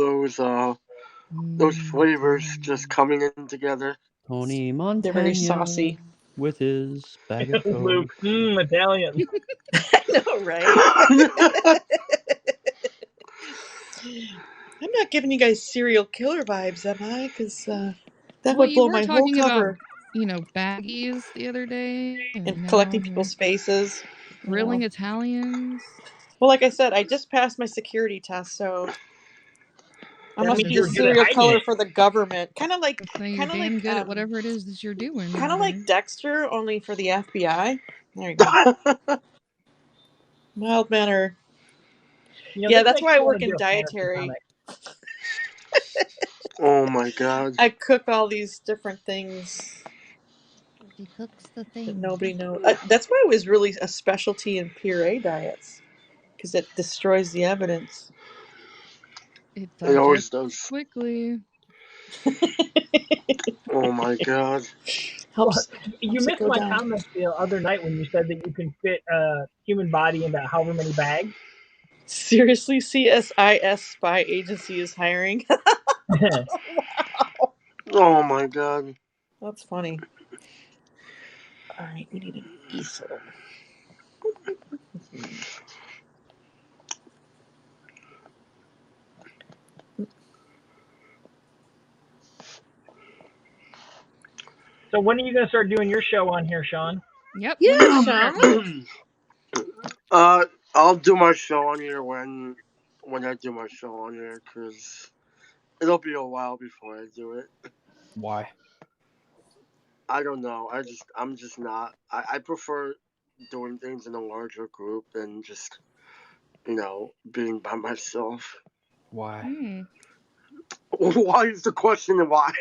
those flavors just coming in together. Tony Montana. They're very saucy. With his bag of coke. Luke, Italian. I know, right? I'm not giving you guys serial killer vibes, am I? Because that would blow my whole cover. About, baggies the other day. And collecting people's faces. Grilling Italians. Well, like I said, I just passed my security test, so I must be a serial killer for the government. Kind of like, you're damn good at whatever it is that you're doing. Kind of like Dexter, only for the FBI. There you go. Mild manner. Yeah, that's why I work in dietary. Oh my god. I cook all these different things. He cooks the thing that nobody knows. That's why it was really a specialty in puree diets, because it destroys the evidence. It always does. Quickly. Oh my god. Helps. You missed my comment the other night when you said that you can fit a human body into however many bags. Seriously, CSIS spy agency is hiring. Wow. Oh my god. That's funny. All right, we need an easel. So when are you going to start doing your show on here, Sean? Yep. Yeah, Sean. I'll do my show on here when I do my show on here, because it'll be a while before I do it. Why? I don't know. I'm just not. I prefer doing things in a larger group than just, being by myself. Why? Why is the question, and why?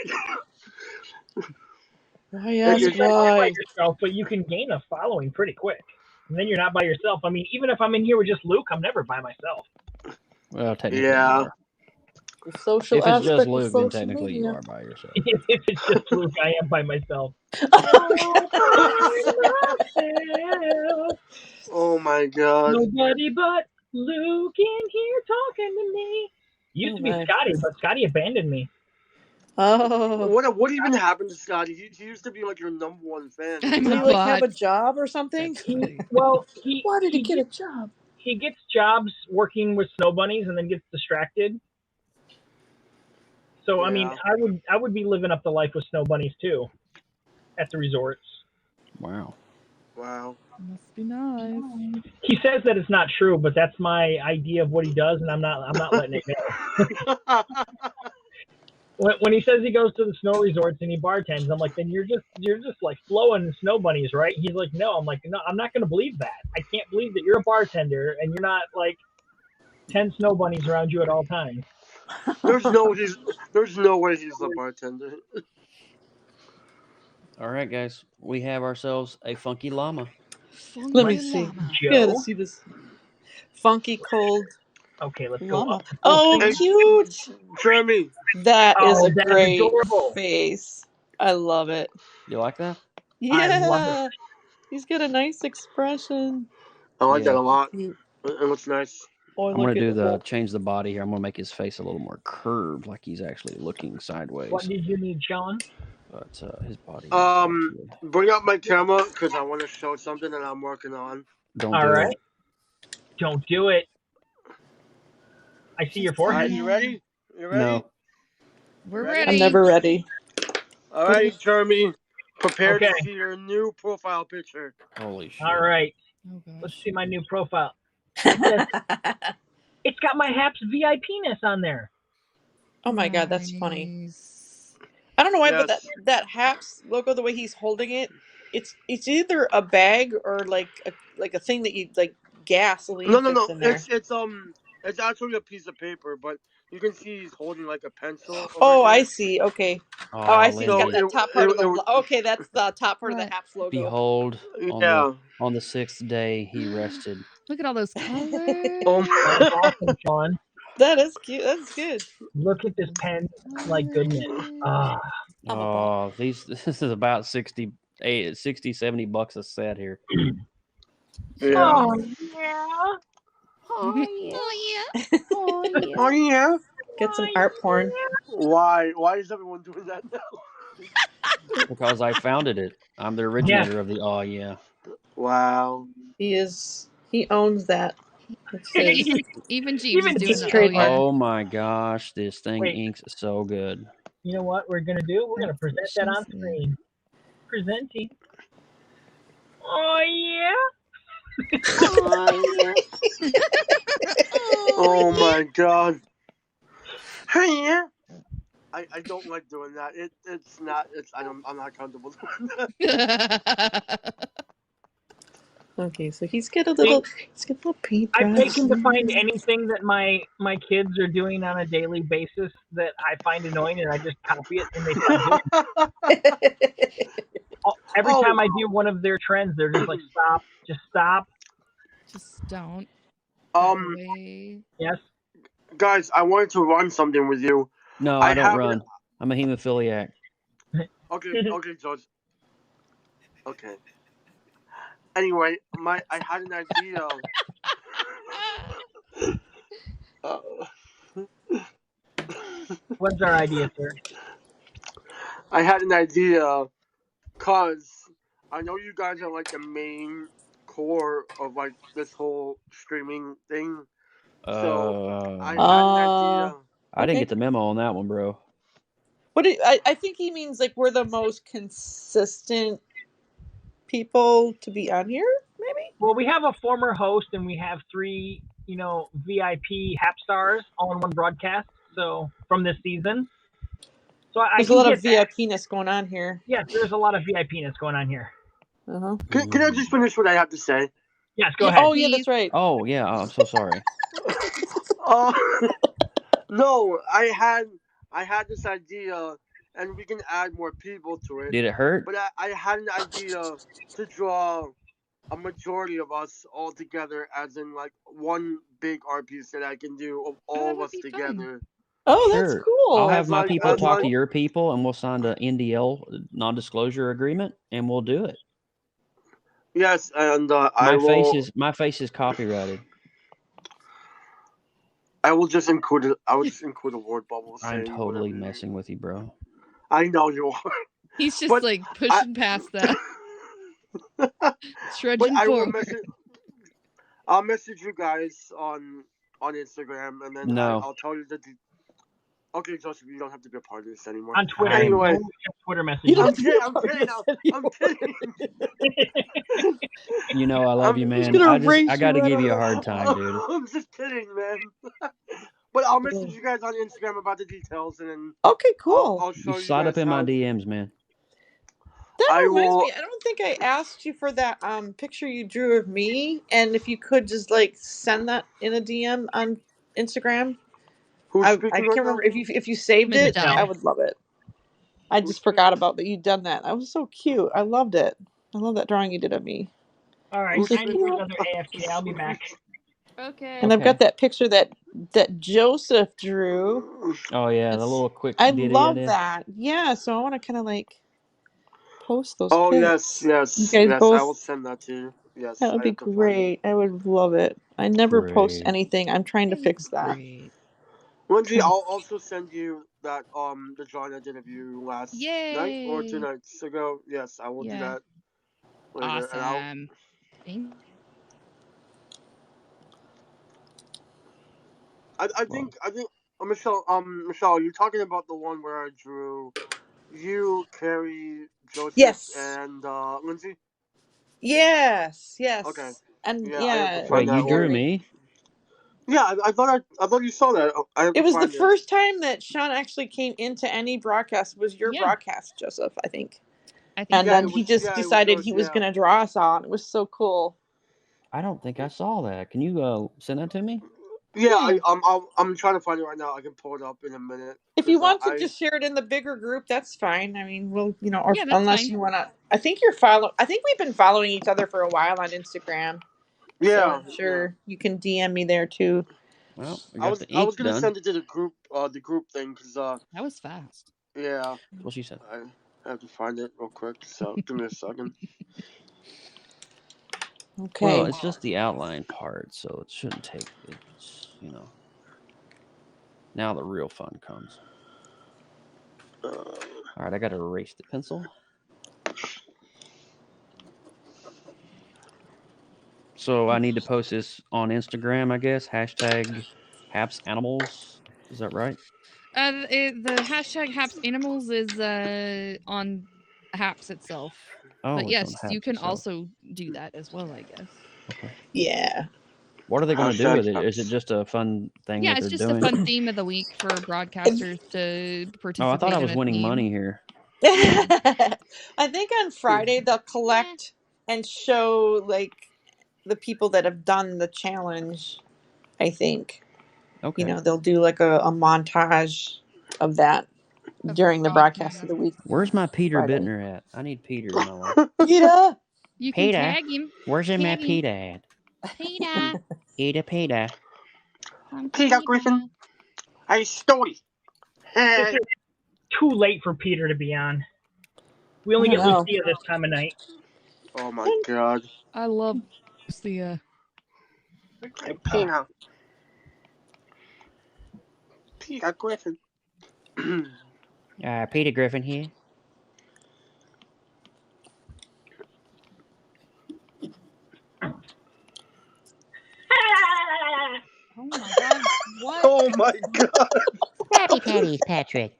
I ask why. Yourself, but you can gain a following pretty quick. And then you're not by yourself. I mean, even if I'm in here with just Luke, I'm never by myself. Well, technically, yeah. you are. The social if it's aspect just Luke, of then social technically media. you are by yourself. If it's just Luke, I am by myself. Oh my god. Nobody but Luke in here talking to me. Used to be Scotty, but Scotty abandoned me. Oh. What even happened to Scotty? He used to be like your number one fan. Did he have a job or something? Why did he get a job? He gets jobs working with snow bunnies and then gets distracted. So I mean, I would be living up the life with snow bunnies too, at the resorts. Wow. Wow. Must be nice. He says that it's not true, but that's my idea of what he does, and I'm not letting it go. When he says he goes to the snow resorts and he bartends, I'm like, then you're just like flowing snow bunnies, right? He's like, no. I'm like, no, I'm not gonna believe that. I can't believe that you're a bartender and you're not like 10 snow bunnies around you at all times. there's no way he's the bartender. All right, guys, we have ourselves a funky llama. Let me Funky see. llama. Yeah, to Joe. see this funky cold Okay, let's go llama. up to full Oh, screen. Hey, cute! Jeremy. That is Oh, a that is great adorable. face. I love it. You like that? I love it. Yeah, he's got a nice expression. I like that Yeah. a lot. Cute. It looks nice. Oh, I'm look gonna at do change the body here. I'm gonna make his face a little more curved, like he's actually looking What sideways. did you need, Sean? But his body needs to Um, actually. bring up my camera because I want to show something that I'm working on. Don't All do right. it. Don't do it. I see your All right, forehead. you ready? You ready? No. We're Ready? ready. I'm never ready. All right, Jeremy. Prepare Okay. to see your new profile picture. Holy shit. All right. Oh Let's gosh. see my new profile. It says, it's got my Haps VIPness on there. Oh my god, that's funny. Nice. I don't know why, but Yes. that Haps logo, the way he's holding it, it's either a bag or like a thing that you like gasoline No. fits in there. It's actually a piece of paper, but you can see he's holding like a pencil over Oh, I here. see. Okay. Oh, Oh, I see. It's So got Lindsay. that top part of the. Okay, that's the top part of the What? Haps logo. Behold, yeah. on the 6th day he rested. Look at all those colors. Oh. That is awesome, Sean. That is cute. That's good. Look at this pen. Like goodness. Ah. I'm a ball. Oh, this is about 60, 70 bucks a set here. Yeah. Oh yeah. Oh yeah. Oh yeah. Get some art porn. Why? Why is everyone doing that now? Because I founded it. I'm the Yeah. originator of the oh yeah. Wow. He owns that. That's his. Even Jeeves is Even doing His the oh trademark. yeah. Oh my gosh, this thing Wait. inks so good. You know what we're gonna do? We're gonna present that on screen. Presenting. Oh yeah. Oh yeah. Oh my god. Hey, yeah. I don't like doing that. I'm not comfortable doing that. Okay, so he's got a little paintbrush. I'm taken to find anything that my kids are doing on a daily basis that I find annoying, and I just copy it, and they start doing it. Every time I do one of their trends, they're just like, stop, just stop. Just don't. Away. Yes. Guys, I wanted to run something with you. No, I I don't haven't- run. I'm a hemophiliac. Okay, George. Okay. Anyway, I had an idea. What's our idea, sir? I had an idea, cause I know you guys are like the main core of like this whole streaming thing. So I had an idea. I didn't Okay. get the memo on that one, bro. I think he means like we're the most consistent people to be on here, maybe? Well, we have a former host, and we have 3, VIP Hap stars all in one broadcast. So from this season. So I There's a can lot get of that. VIPness going on here. Yes, there's a lot of VIPness going on here. Uh-huh. Can I just finish what I have to say? Yes, go Yeah, ahead. oh yeah, that's right. Oh yeah, I'm so sorry. No, I had this idea, and we can add more people to it. Did it hurt? But I had an idea to draw a majority of us all together, as in like one big art piece that I can do of all that of would us be fun. together. Oh, Sure. that's cool. I'll have As my like- people as talk like- to your people, and we'll sign the NDL, non-disclosure agreement, and we'll do it. Yes, and My face is copyrighted. I will just include it. I will just include a word bubble. I'm saying totally whatever. messing with you, bro. I know you are. He's just But like pushing past that. But Trudging I will forward. I'll message you guys on Instagram, and then No. I'll tell you the. Okay, Joseph, you don't have to be a part of this anymore. On Twitter, Anyway. no Twitter You messages. don't I'm have to be kidding. a I'm part of kidding. this I'm anymore. kidding. You know I love you, I'm He's man. gonna I erase got to you right give you a out hard of time, dude. I'm just kidding, man. But I'll message you guys on Instagram about the details, and then Okay, cool. I'll You show you slide guys up in my how. DMs, man. That I reminds will. me, I don't think I asked you for that picture you drew of me, and if you could just like send that in a DM on Instagram. Who's I speaking can't right now? remember if you saved it. Michelle. I would love it. I just forgot about that you'd done that. That was so cute. I loved it. I love that drawing you did of me. All right, Who's I need speaking? another AFK. I'll be back. Okay. And I've got that picture that Joseph drew. Oh yeah, the It's little quick I ditty I love did. that. Yeah, so I want to kind of like post those Oh pics. You yes. guys I both. will send that to you. Yes, That would I be have to find it. great. I would love it. I never post Great. anything. I'm trying to fix that. Great. Lindsay, I'll also send you that the drawing I did of you last night or 2 Yay. nights ago. Yes, I will do Yeah. that later, and I'll. Awesome. Thank I think Michelle, you're talking about the one where I drew you, Carrie, Joseph, Yes. and Lindsay. Yes. Okay. And Yeah, I have to yeah. find Wait, you that drew one. me? Yeah, I thought you saw that. I have It to was the find it. first time that Sean actually came into any broadcast. Was your Yeah. broadcast, Joseph? I think. I think And Yeah, then it he was. just Yeah, it was decided yours. he was Yeah. going to draw us all. And it was so cool. I don't think I saw that. Can you send that to me? Yeah, Yeah. I'm trying to find it right now. I can pull it up in a minute. If you 'Cause, want to just share it in the bigger group, that's fine. I mean, we'll, or Yeah, that's unless fine. you want to. I think we've been following each other for a while on Instagram. So Yeah, I'm sure you can DM me there too. Well, we I got was the I ink was gonna done. send it to the group thing, because That was fast. yeah, That's what she said. I have to find it real quick. So give me a second. Okay. Well, it's just the outline part, so it shouldn't take. It's Now the real fun comes. All right, I got to erase the pencil. So I need to post this on Instagram, I guess. Hashtag Haps Animals. Is that right? The hashtag Haps Animals is on Haps itself. Oh, But it's yes, on you Haps can itself. also do that as well, I guess. Okay. Yeah. What are they going to do Hashtag with it? Is it Haps. just a fun thing Yeah, that it's they're just doing? a fun theme of the week for broadcasters to participate Oh, I thought I in was a winning theme. money here. I think on Friday they'll collect and show like the people that have done the challenge. I think. Okay. They'll do like a montage of that during the broadcast of the week. Where's my Peter Friday. Bittner at? I need Peter in my life. Peter. You can Peter. tag him. Where's my Tag him. Peter at? Peter. Peter. Peter Griffin. Hey, Story. This Hey. is too late for Peter to be on. We only I get know. Lucia this time of night. Oh my God. I love the Hey, Peter. Peter Griffin. Peter Griffin here. Oh my god. What? Oh my God. Patty Patty Patrick.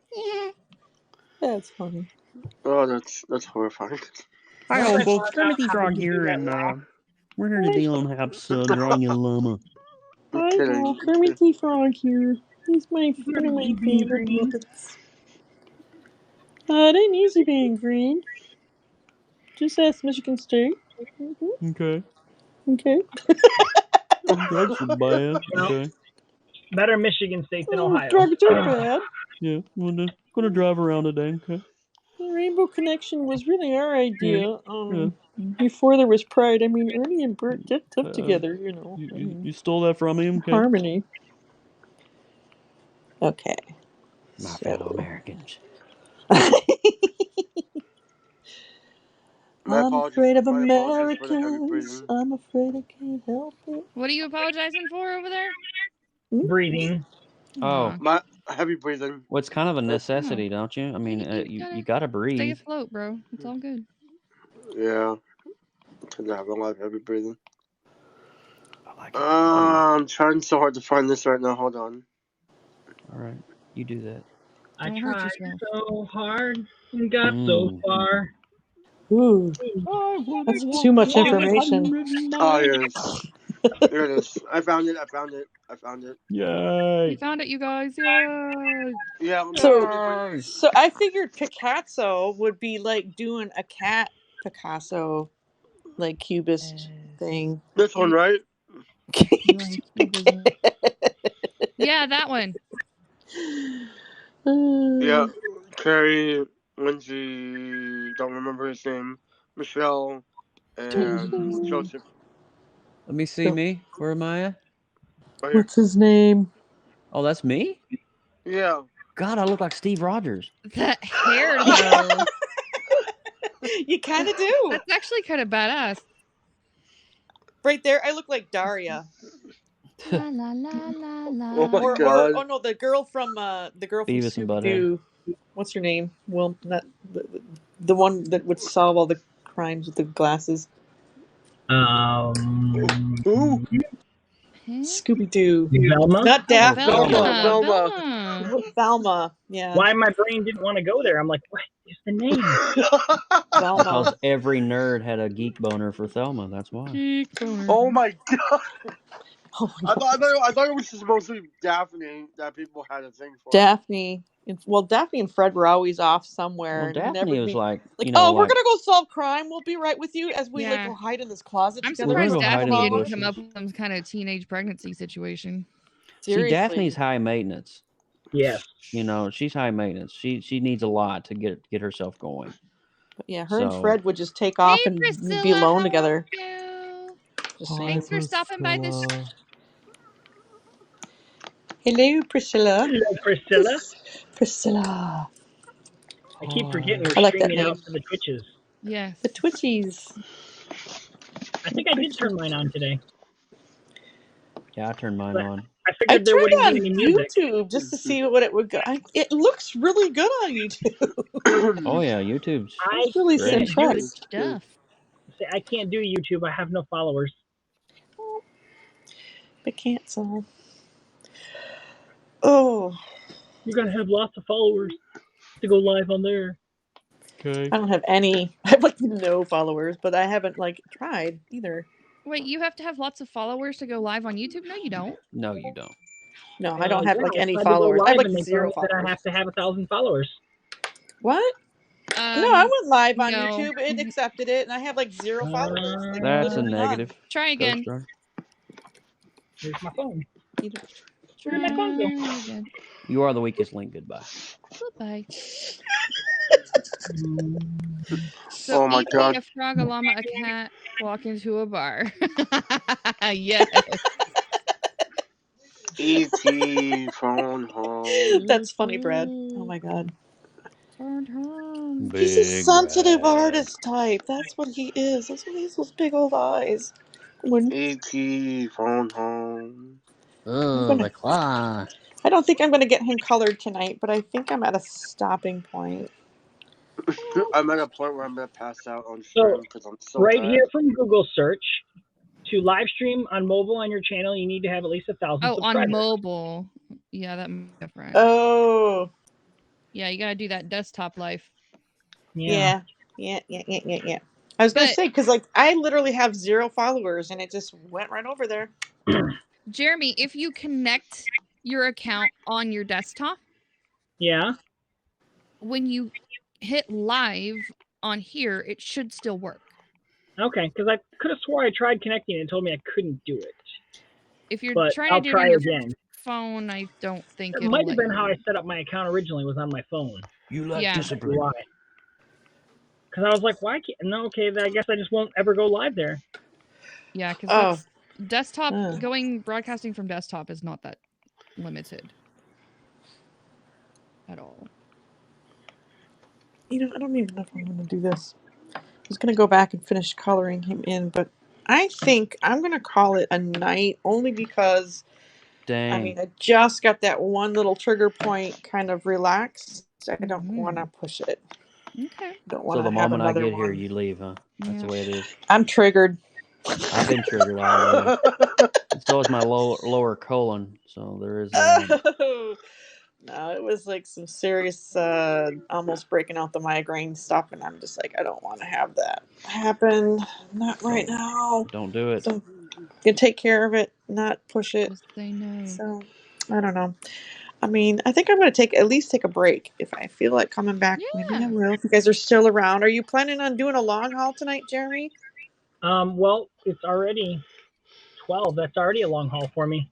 That's funny. Oh, that's horrifying. Hi, Once I Uncle. found Kermit out the how Frog you do here, that and laugh, we're here today on Haps drawing a llama. I'm kidding. Kermit the Frog here. He's one of my Green, favorite green. Muppets. It ain't easy being green. Just ask Michigan State. Okay. Okay. Drugs are bad. Okay. Better Michigan State than Ohio. Drugs are bad. Yeah. Gonna drive around today. Okay. The Rainbow Connection was really our idea. Yeah. Before there was Pride. I mean, Ernie and Bert did live together. You stole that from him. Okay. Harmony. Okay. My fellow Americans. I'm afraid of my apologies for the heavy Americans. breathing. I'm afraid I can't help it. What are you apologizing for over there? Breathing. Oh. My heavy breathing. Well, it's kind of a necessity, don't you? I mean, you gotta Stay breathe. afloat, bro. It's all good. Yeah. Because I have a lot of heavy breathing. I like it. I'm trying so hard to find this right now. Hold on. All right. You do that. I Don't hurt tried yourself. so hard and got so far. Ooh, that's too much information. Oh, yes. There it is. I found it. I found it. I found it. Yay! You found it, you guys. Yay. Yeah. Let me So, so I figured Picasso would be like doing a cat Picasso, like cubist thing. This one, right? You like cubism. Yeah, that one. Yeah. Carrie, Lindsay, don't remember his name, Michelle, and Joseph. Let me see me. Where am I at? Right here. What's his name? Oh, that's me? Yeah. God, I look like Steve Rogers. That hair, though. You kind of do. That's actually kind of badass. Right there, I look like Daria. La la la la la. Oh my God. Or no, the girl from Beavis and Scooby Doo. What's her name? Well, not the one that would solve all the crimes with the glasses. Ooh. Scooby Doo. Velma? Not Daphne. Velma. Velma. Yeah. Why my brain didn't want to go there? I'm like, what is the name? Velma. Because every nerd had a geek boner for Thelma. That's why. Geek boner. Oh my God. Oh, I thought it was just mostly Daphne that people had a thing for. Daphne. Well, Daphne and Fred were always off somewhere. Well, and Daphne never was be, like, like, you know, oh, we're like, gonna go solve crime. We'll be right with you as we like Yeah. go hide in this closet I'm together. surprised go hide in the Daphne didn't come bushes. up with some kind of teenage pregnancy situation. Seriously. See, Daphne's high maintenance. Yes. You know, she's high maintenance. She needs a lot to get herself going. But yeah, her and So- Fred would just take off Hey, and Priscilla, be alone how together. are you? Just saying. Thanks for stopping by this. Hello, Priscilla. Hello, Priscilla. Priscilla. I keep forgetting we're I like that streaming out name. for the Twitches. Yes. The Twitchies. I think I did turn mine on today. Yeah, I turned mine But- on. I I figured there turned wouldn't on be any music. YouTube just to see what it would go. It looks really good on YouTube. Oh yeah, YouTube's. I was really great. Good impressed. stuff. See, I can't do YouTube. I have no followers. But cancel. Oh, You gotta have lots of followers to go live on there. Okay. I don't have any. I have like no followers, but I haven't like tried either. Wait, you have to have lots of followers to go live on YouTube? No, you don't. No, you don't. No, I don't have Yeah, like I any tried to go followers. I live have like and they 0 told me that followers. I have to have 1,000 followers. What? No, I went live on no. YouTube. It accepted it, and I have like 0 followers. Like, That's a literally none. negative. Try again. Ghost Rider. Here's my phone. You don't- Where'd my phone go? Try again. You are the weakest link. Goodbye. Goodbye. So Oh my eating God. a frog, a llama, a cat, walk into a bar. Yes. E.T. phone home. That's funny, Brad. Oh my God. Turn. He's a Big sensitive Brad. artist type. That's what he is. That's why he has those big old eyes. When E.T. phone home. Oh, gonna- the claw. I don't think I'm going to get him colored tonight, but I think I'm at a stopping point. I'm at a point where I'm gonna pass out on So, stream because I'm so right tired. here from Google search, to live stream on mobile on your channel, you need to have at least 1,000 Oh, subscribers. on mobile. Yeah, that might be different. Oh, Yeah, you gotta do that desktop life. yeah. I was going to But- say, because like I literally have 0 followers, and it just went right over there. Jeremy, if you connect your account on your desktop, Yeah. when you hit live on here, it should still work. Okay, because I could have swore I tried connecting and it told me I couldn't do it. If you're But trying I'll to do it try on your again. phone, I don't think It it'll might have let been you. how I set up my account originally, was on my phone. You lack Yeah. discipline. Why? Because I was like, why can't... No, okay, then I guess I just won't ever go live there. Yeah, because Oh. that's desktop Oh. broadcasting from desktop is not that limited at all. You know, I don't even know if I'm going to do this. I was going to go back and finish coloring him in, but I think I'm going to call it a night only because, Dang. I mean, I just got that one little trigger point kind of relaxed. I don't Mhm. want to push it. Okay. Don't want So to the have moment I another get one. here, you leave, huh? That's Yeah. the way it is. I'm triggered. I've been triggered all day. So is my lower colon. So there is that. Oh, No, it was like some serious, almost breaking out the migraine stuff, and I'm just like, I don't want to have that happen. Not right now. Don't do it. So, you take care of it, not push it. Just say no. So, I don't know. I mean, I think I'm going to at least take a break. If I feel like coming back, maybe I Yeah. will. If you guys are still around. Are you planning on doing a long haul tonight, Jeremy? Well, it's already 12. That's already a long haul for me.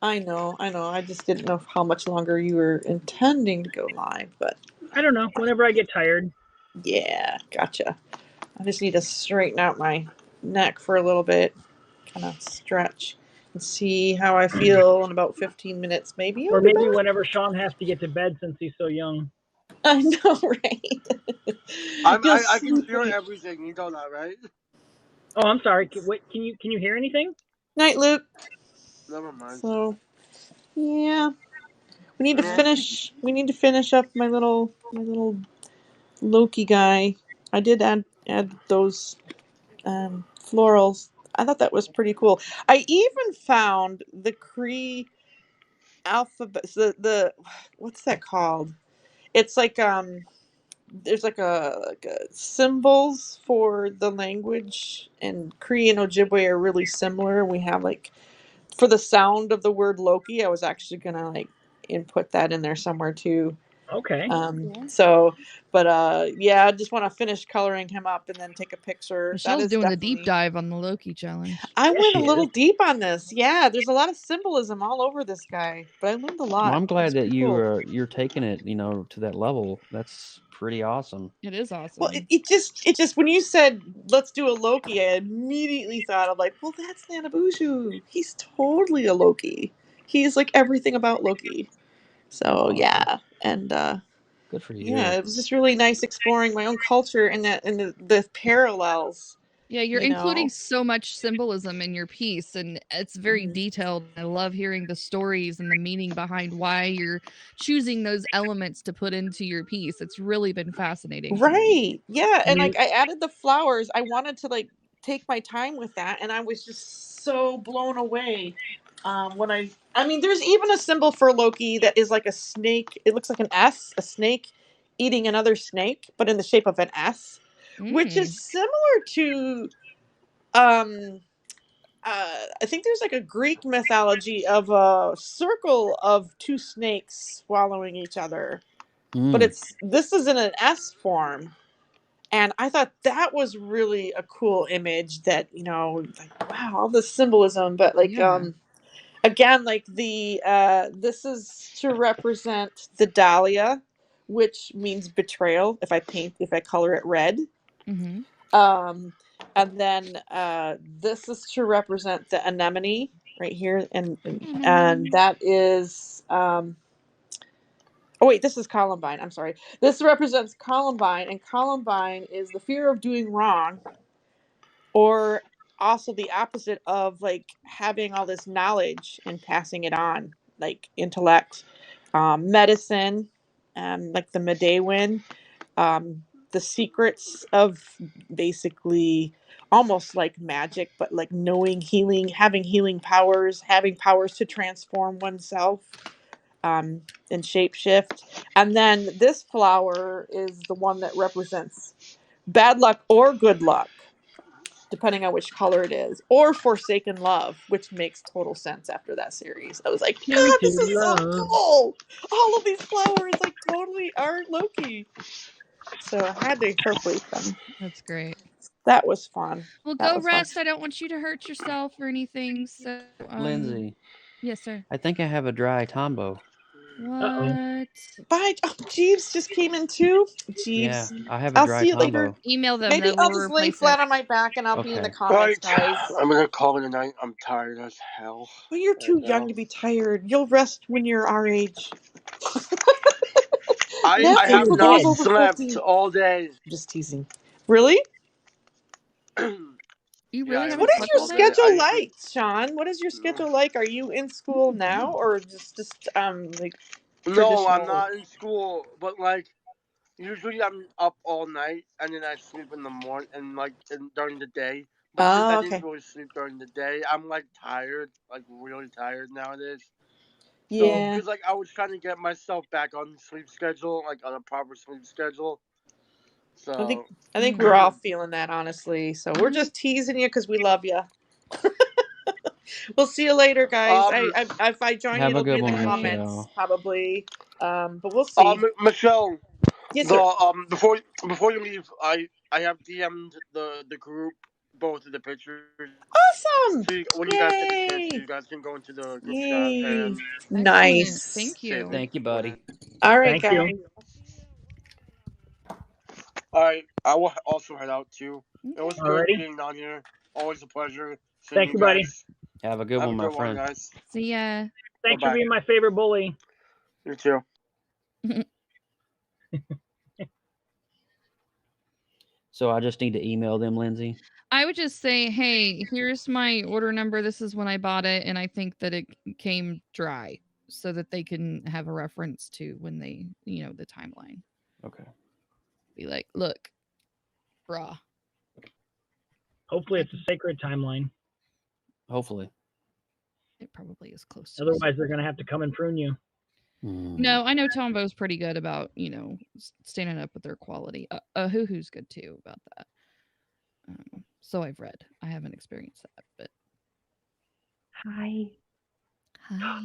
I know. I just didn't know how much longer you were intending to go live, but I don't know. Whenever I get tired. yeah, gotcha. I just need to straighten out my neck for a little bit, kind of stretch and see how I feel in about 15 minutes. Maybe Or I'll be maybe back. whenever Sean has to get to bed since he's so young. I know, right? You'll I can sleep feel late. everything. You know that, right? Oh, I'm sorry. Wait, can you hear anything? Night, Luke. Never mind. So, yeah, we need to Yeah. finish. We need to finish up my little Loki guy. I did add those florals. I thought that was pretty cool. I even found the Cree alphabet. The what's that called? It's like there's like a symbols for the language, and Cree and Ojibwe are really similar. We have like for the sound of the word Loki. I was actually gonna like input that in there somewhere too. Okay. So, but yeah, I just want to finish coloring him up and then take a picture. That Michelle's is doing the definitely. deep dive on the Loki challenge. I Yeah, went a she little is. deep on this. Yeah, there's a lot of symbolism all over this guy, but I learned a lot. Well, I'm glad It's that pretty cool. you're taking it, to that level. That's pretty awesome. It is Well, awesome. it just when you said let's do a Loki, I immediately thought of like, well, that's Nanabushu. He's totally a Loki. He's like everything about Loki. So Awesome. yeah, and Good for you. yeah, it was just really nice exploring my own culture and the parallels. Yeah, you're You including know, so much symbolism in your piece, and it's very Mhm. detailed. I love hearing the stories and the meaning behind why you're choosing those elements to put into your piece. It's really been fascinating to me. Right. Yeah, I and mean, like I added the flowers. I wanted to like take my time with that, and I was just so blown away when I mean there's even a symbol for Loki that is like a snake. It looks like an S, a snake eating another snake, but in the shape of an S, which Mm. is similar to um I think there's like a Greek mythology of a circle of two snakes swallowing each other, but Mm. this is in an S form. And I thought that was really a cool image that, like, wow, all the symbolism, but like Yeah. again, like the this is to represent the dahlia, which means betrayal if I color it red. Mm-hmm. And then this is to represent the anemone right here, and Mm-hmm. that is oh wait, this is Columbine. I'm sorry. This represents Columbine, and Columbine is the fear of doing wrong, or also the opposite of like having all this knowledge and passing it on, like intellect, medicine, like the Medewin, the secrets of basically almost like magic, but like knowing healing, having healing powers, having powers to transform oneself and shapeshift. And then this flower is the one that represents bad luck or good luck, depending on which color it is, or forsaken love, which makes total sense after that series. I was like, God, this tainted is so love. cool. All of these flowers like totally are Loki. So I had to incorporate them. That's great. That was fun. Well, That go was fun. rest. I don't want you to hurt yourself or anything. So, Lindsay, yes, sir. I think I have a dry tombo. Uh-oh. What? Bye. Oh, Jeeves just came in too. Yeah, Jeeves. I have a I'll dry see you later. tombo. Email them. Maybe They I'll will just lay replace it. flat on my back and I'll be in the Okay. comments, Right. guys. I'm gonna call it a night. I'm tired as hell. Well, you're too right young now. to be tired. You'll rest when you're our age. I That's When like have you're for not those dead. over slept 50. all day. I'm just teasing. Really? You Yeah, I really So haven't what haven't is slept slept your all all day? day. schedule like, Sean? What is your No, schedule like? Are you in school now or just like no, I'm traditional? not in school. But like, usually I'm up all night and then I sleep in the morning and during the day. But since I Oh, didn't okay. really sleep during the day, I'm like tired, like really tired nowadays. Yeah. because like I was trying to get myself back on sleep schedule, like on a proper sleep schedule. I think So I think we're all feeling that, honestly. So we're just teasing you because we love you. We'll see you later, guys. If I join you, Have a it'll be good in the one, comments Michelle. probably. But we'll see. Michelle, Yes, sir. before you leave, I have DM'd the group both of the pictures. Awesome! So when you guys get a chance, Yay! you guys can go into the group chat Yay! and Nice. Thank save you. them. Thank you, buddy. All right, Thank guys. you. All right, I will also head out too. It was good Alrighty. being down here. Always a pleasure seeing Thank you you, buddy. guys. Have a good Have one, a my good one, friend. guys. See ya. Thanks for Bye-bye. being my favorite bully. You too. So I just need to email them, Lindsay. I would just say, hey, here's my order number. This is when I bought it, and I think that it came dry, so that they can have a reference to when they, the timeline. Okay. Be like, look, raw. Hopefully, it's a sacred timeline. Hopefully. It probably is close to. Otherwise, they're gonna have to come and prune you. No, I know Tombo's pretty good about standing up with their quality. Hoo-Hoo's good too about that. So I've read. I haven't experienced that, but Hi. hi.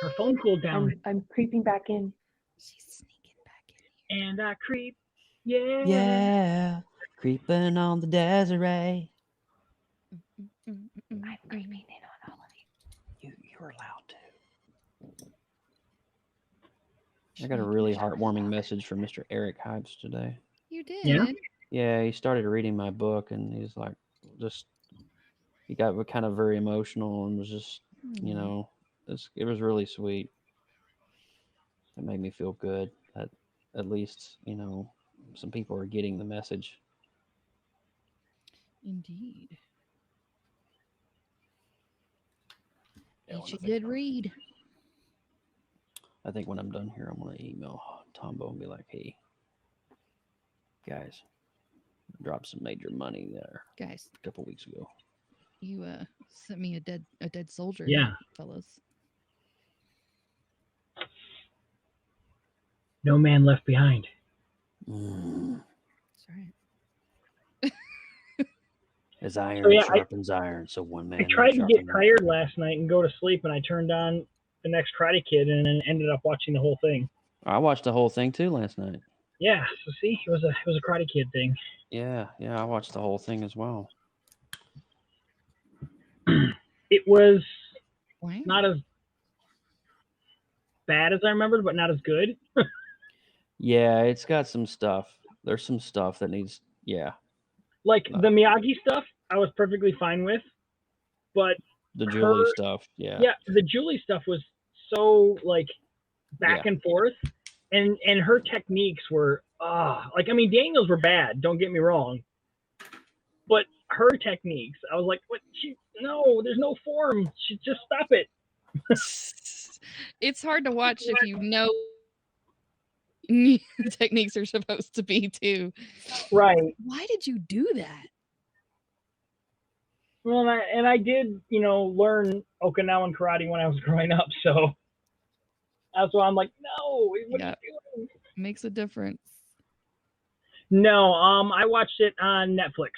Her phone cooled down. I'm creeping back in. She's sneaking back in here. And I creep. Yeah. Yeah. Creeping on the Desiree. I'm creeping in on all of you. You're allowed to. I got a really heartwarming message from Mr. Eric Hypes today. You did? Yeah? Yeah, he started reading my book and he's like, he got kind of very emotional and was just, it was really sweet. It made me feel good that at least, some people are getting the message. Indeed. Yeah, She did read. I think when I'm done here, I'm going to email Tombo and be like, hey, guys, dropped some major money there Guys, a couple weeks ago. you sent me a dead soldier. Yeah. Fellas. No man left behind. That's right. As iron So, yeah, sharpens iron, so one man. I tried to get tired last night and go to sleep, and I turned on the next Karate Kid and then ended up watching the whole thing. I watched the whole thing too last night. Yeah, so see, it was a Karate Kid thing. Yeah, I watched the whole thing as well. It was Wow. not as bad as I remembered, but not as good. Yeah, it's got some stuff. There's some stuff that needs, Like the Miyagi stuff, I was perfectly fine with, but the Julie stuff, yeah, the Julie stuff was so like back and forth, and her techniques were Daniel's were bad. Don't get me wrong, but her techniques, I was like, what? No, there's no form. Just stop it. It's hard to watch if you know techniques are supposed to be too. Right. Why did you do that? Well, I did, learn Okinawan karate when I was growing up, so that's why I'm like, no, what are you doing? Makes a difference. No, I watched it on Netflix.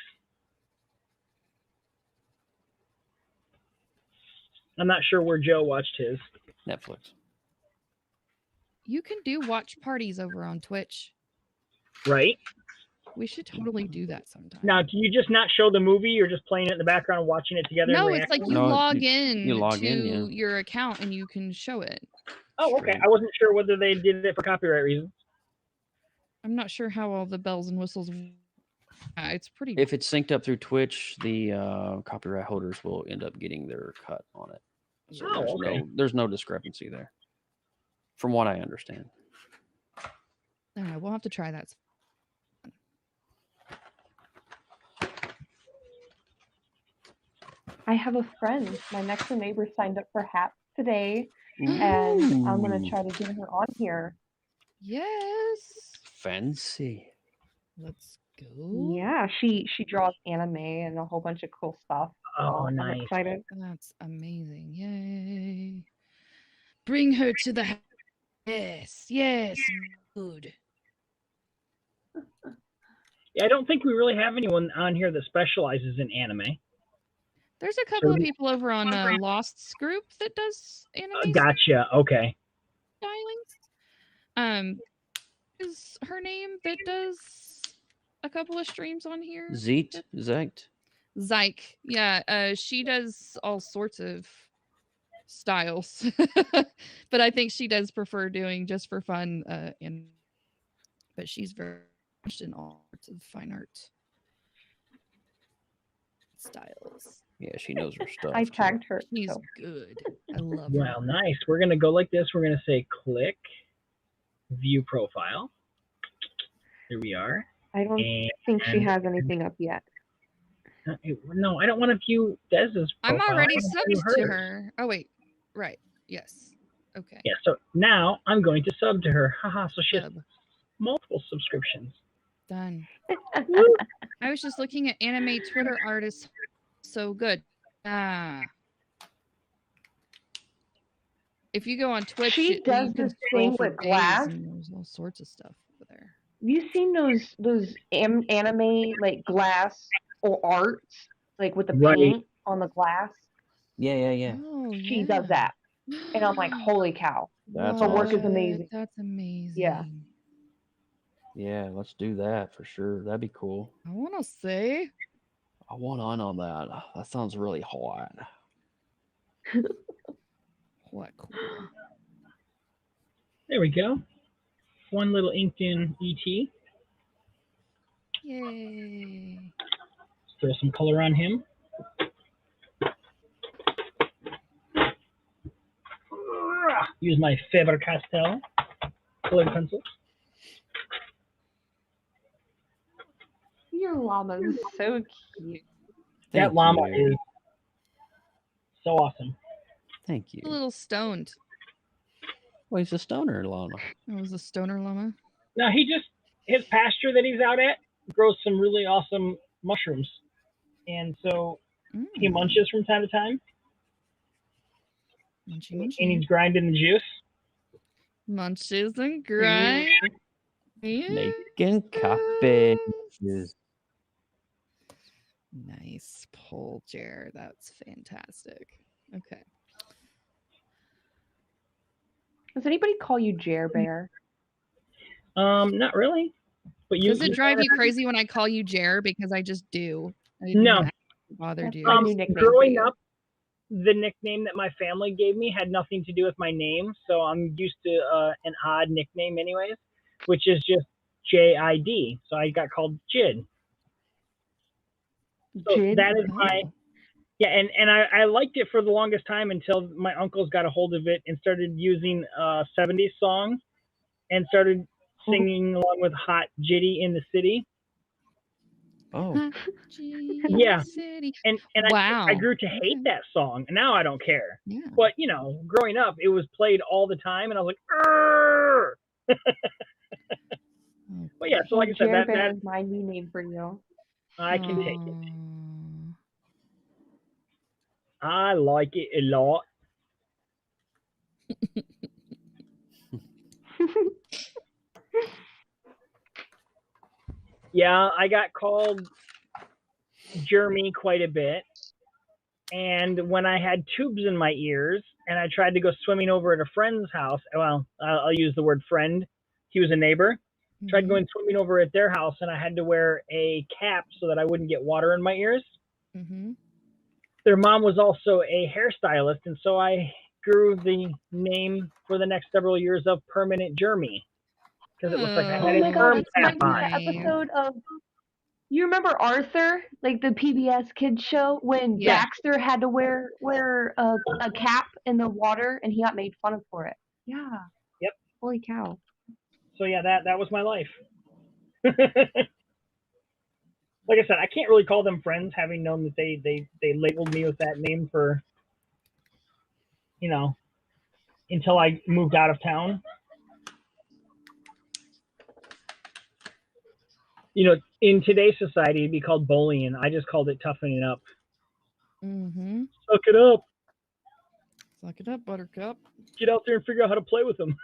I'm not sure where Joe watched his. Netflix. You can do watch parties over on Twitch. Right. We should totally do that sometime. Now, do you just not show the movie? You're just playing it in the background and watching it together? No, and it's like reacting? log in you log to in, your account and you can show it. Oh, okay. I wasn't sure whether they did it for copyright reasons. I'm not sure how all the bells and whistles. It's pretty. If it's synced up through Twitch, the copyright holders will end up getting their cut on it. So there's no discrepancy there, from what I understand. I don't know. We'll have to try that. I have a friend. My next door neighbor signed up for HAP today, and I'm gonna try to get her on here. Yes. Fancy. Let's go. Yeah, she draws anime and a whole bunch of cool stuff. Oh, I'm nice. excited. That's amazing. Yay. Bring her to the house. Yes, good. Yeah, I don't think we really have anyone on here that specializes in anime. There's a couple So- of people over on Lost's group that does anime Gotcha. Okay. stylings. Is her name that does a couple of streams on here? Zeet? Zyke. Yeah, she does all sorts of styles. But I think she does prefer doing just for fun but she's very much in all sorts of fine art styles. Yeah, she knows her stuff. I too. tagged her. She's So. good. I love her. Well, nice. We're going to go like this. We're going to say click, view profile. Here we are. I don't think she has anything up yet. No, I don't want to view Dez's I'm profile. already I wanna view subbed to hers. her. Oh, wait. Right. Yes. Okay. Yeah, so now I'm going to sub to her. Haha, so she has Sub. multiple subscriptions. Done. I was just looking at anime Twitter artists. So good. If you go on Twitch, She does you can this scroll thing for with days glass. and there's all sorts of stuff over there. Have you seen those anime like glass or arts like with the Right. paint on the glass? Yeah. Oh, She does that, and I'm like, holy cow! That's Her work is awesome. amazing. That's amazing. Yeah. Yeah, let's do that for sure. That'd be cool. I want to say. I want on that. That sounds really hot. What cool. There we go. One little inked in ET. Yay. Throw some color on him. Use my Faber-Castell colored pencils. Your llama is so cute. That Thank llama you. is so awesome. Thank you. A little stoned. Well, he's a stoner llama. It was a stoner llama. Now his pasture that he's out at grows some really awesome mushrooms. And so he munches from time to time. Munchy, And munchy. he's grinding the juice. Munches and grind. Yeah. Making copies. Nice pull, Jer. That's fantastic. Okay. Does anybody call you Jer Bear? Not really. But Does it drive you crazy when I call you Jer? Because I just do. I didn't No. even bother That's you. my new nickname for growing you. up, the nickname that my family gave me had nothing to do with my name, so I'm used to an odd nickname anyways, which is just JID. So I got called Jid. So Jid? that is my and I liked it for the longest time until my uncles got a hold of it and started using 70s songs and started singing along with Hot Jitty in the City. Oh. Yeah. City. And Wow. I grew to hate that song, and now I don't care. Yeah. But you know, growing up, it was played all the time, and I was like, "Arr!" But yeah, so like I said, Jer Bear that is my new name for you. I can take it. I like it a lot. Yeah, I got called Jeremy quite a bit. And when I had tubes in my ears and I tried to go swimming over at a friend's house, well, I'll use the word friend. He was a neighbor. Tried going swimming over at their house, and I had to wear a cap so that I wouldn't get water in my ears. Mm-hmm. Their mom was also a hairstylist, and so I grew the name for the next several years of Permanent Jeremy because it looks like I Oh had my a god, perm it's cap like on. that episode of. You remember Arthur, like the PBS kids show, when Yeah. Baxter had to wear a cap in the water and he got made fun of for it. Yeah. Yep. Holy cow. So yeah, that was my life. Like I said, I can't really call them friends, having known that they labeled me with that name for, you know, until I moved out of town. You know, in today's society, it'd be called bullying. I just called it toughening up. Mm-hmm. Suck it up. Suck it up, Buttercup. Get out there and figure out how to play with them.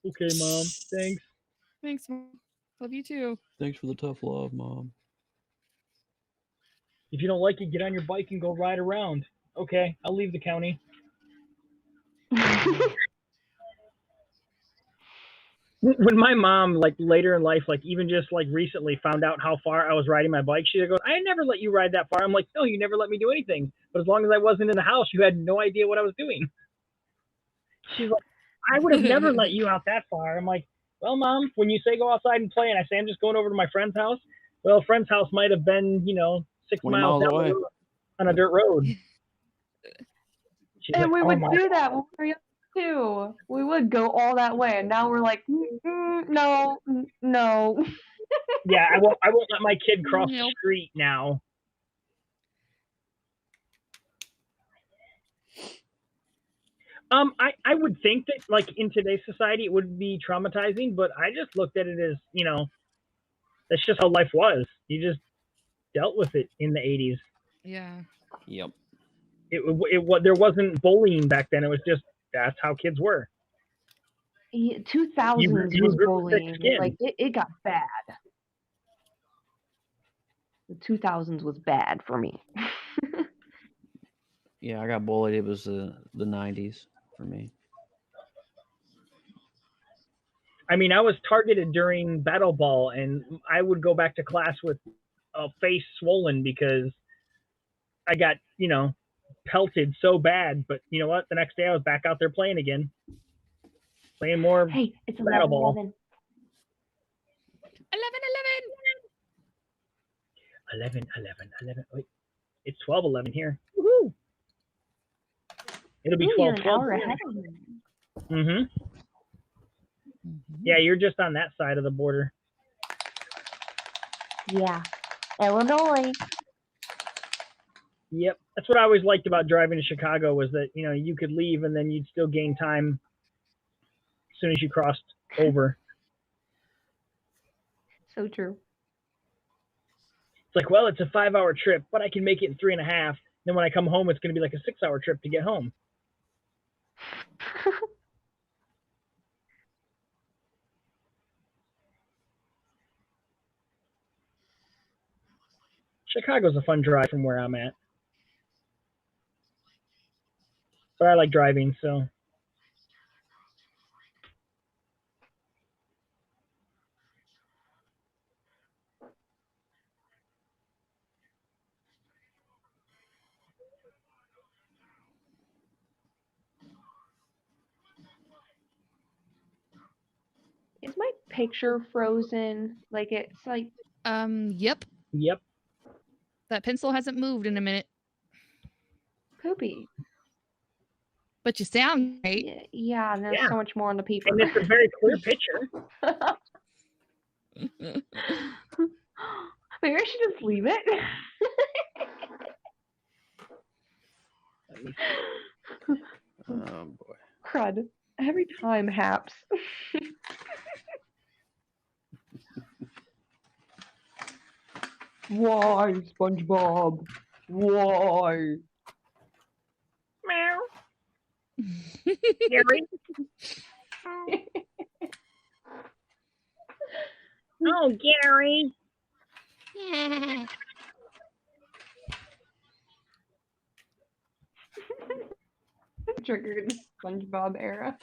Okay, Mom. Thanks. Thanks, Mom. Love you too. Thanks for the tough love, Mom. If you don't like it, get on your bike and go ride around. Okay, I'll leave the county. When my mom, like later in life, like even just like recently found out how far I was riding my bike, she goes, I never let you ride that far. I'm like, no, you never let me do anything. But as long as I wasn't in the house, you had no idea what I was doing. She's like, I would have never let you out that far. I'm like, well, Mom, when you say go outside and play, and I say I'm just going over to my friend's house, well, friend's house might have been, 6 20 miles miles down away. the road on a dirt road. She's And like, we oh would my do that when we were young too. We would go all that way, and now we're like, no, no. Yeah, I won't let my kid cross the Nope. street now. I would think that like in today's society it would be traumatizing, but I just looked at it as, that's just how life was. You just dealt with it in the 80s. Yeah. Yep. There wasn't bullying back then. It was just that's how kids were. 2000s You was grew thick bullying. skin. Like it got bad. The 2000s was bad for me. Yeah, I got bullied. It was the 90s for me. I mean, I was targeted during battle ball, and I would go back to class with a face swollen because I got, pelted so bad. But you know what? The next day I was back out there playing again. Playing more Hey, it's battle 11, ball. 11. 11. Wait, it's 12:11 here. Woohoo! It'll be Ooh, 12. you're an hour ahead of me. Mm-hmm. Yeah, you're just on that side of the border. Yeah. Illinois. Yep. That's what I always liked about driving to Chicago was that, you could leave and then you'd still gain time as soon as you crossed over. So true. It's like, well, it's a 5-hour trip, but I can make it in 3.5. Then when I come home, it's going to be like a 6-hour trip to get home. Chicago's a fun drive from where I'm at. But I like driving, so. Is my picture frozen? Like it's like Yep. Yep. That pencil hasn't moved in a minute. poopy. But you sound great. Yeah, and there's so much more on the paper. And it's a very clear picture. Maybe I should just leave it. Oh boy. Crud. Every time, Haps. Why, SpongeBob? Why? Meow. Gary. Oh, Gary. Triggered SpongeBob era.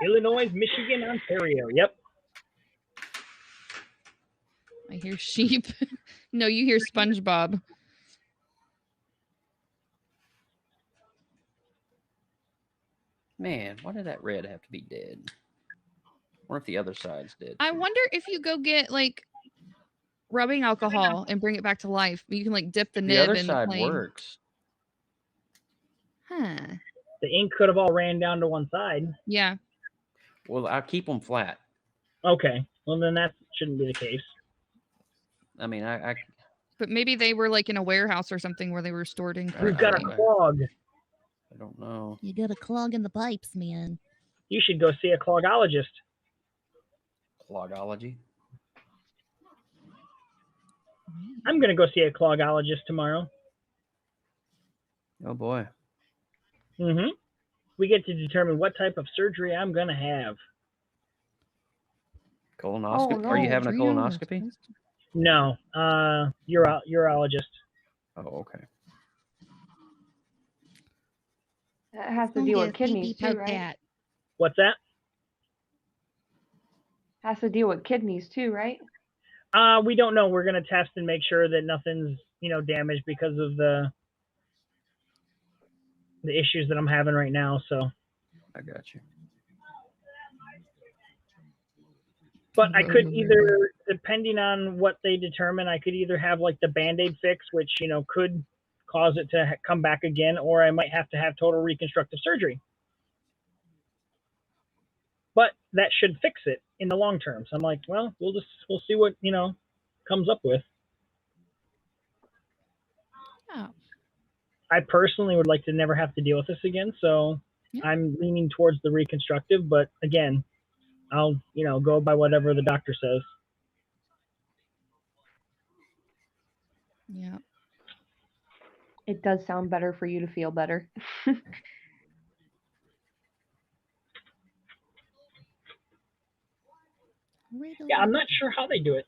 Illinois, Michigan, Ontario. Yep. I hear sheep. No, you hear SpongeBob. Man, why did that red have to be dead? Or if the other side's dead. I wonder if you go get like rubbing alcohol and bring it back to life. You can like dip the The nib other in the side plane. works. Huh. The ink could have all ran down to one side. Yeah. Well, I'll keep them flat. Okay. Well, then that shouldn't be the case. I mean, I But maybe they were like in a warehouse or something where they were stored in. We've got a clog. I don't know. You got a clog in the pipes, man. You should go see a clogologist. Clogology. I'm going to go see a clogologist tomorrow. Oh boy. Mm-hmm. We get to determine what type of surgery I'm gonna have. Colonoscopy? Oh, no. Are you having a 3 hours. colonoscopy? No, urologist. Oh, okay. That has to Don't deal get with a pee kidneys too, poke right? at. What's that? Has to deal with kidneys too, right? We don't know. We're gonna test and make sure that nothing's damaged because of the issues that I'm having right now. So, I got you. but I could either, depending on what they determine, I could either have like the Band-Aid fix, which could cause it to come back again, or I might have to have total reconstructive surgery. But that should fix it in the long term. So I'm like, well, we'll see what comes up with. Oh. I personally would like to never have to deal with this again, so Yeah. I'm leaning towards the reconstructive. But again, I'll go by whatever the doctor says. Yeah. It does sound better for you to feel better. Yeah, I'm not sure how they do it.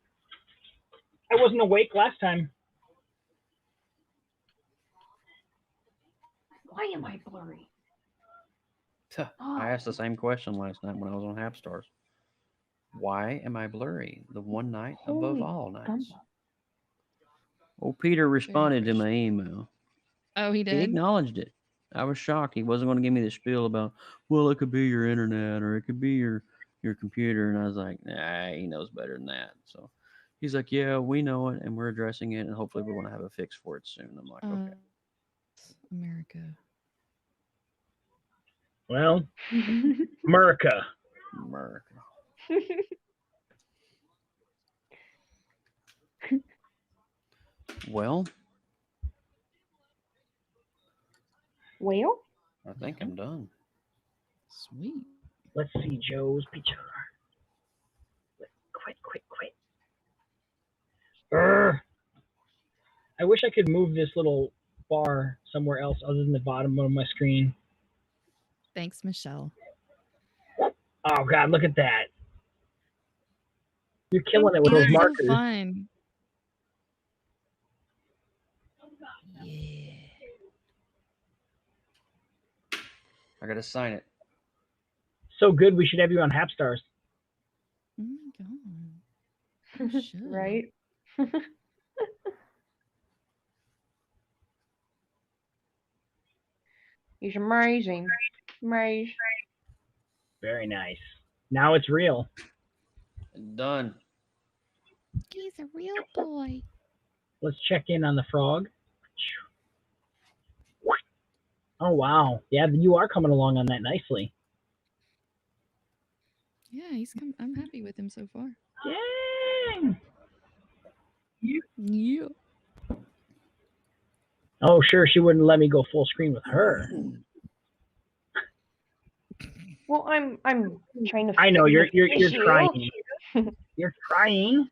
I wasn't awake last time. Why am I blurry? I asked the same question last night when I was on Hapstars. Why am I blurry? The one night above Holy all nights. gumbo. Well, Peter responded to my email. Oh, he He did? acknowledged it. I was shocked. He wasn't going to give me the spiel about, well, it could be your internet or it could be your computer. And I was like, nah, he knows better than that. So he's like, yeah, we know it and we're addressing it and hopefully we're going to have a fix for it soon. I'm like, okay. America. Well, America. Well, I think I'm done. Sweet. Let's see Joe's picture. Quit. I wish I could move this little bar somewhere else other than the bottom of my screen. Thanks, Michelle. Oh God, look at that! You're killing it with those That's markers. so fun. Yeah. I got to sign it. So good, we should have you on Hapstars. Oh my God. You should. Right? He's amazing. Amazing. Very nice. Now it's real. Done. He's a real boy. Let's check in on the frog. Oh wow, yeah, you are coming along on that nicely. Yeah, I'm happy with him so far. Yay! Yeah. Oh sure, she wouldn't let me go full screen with her. Well, I'm trying to. I know you're issue. trying. You're trying.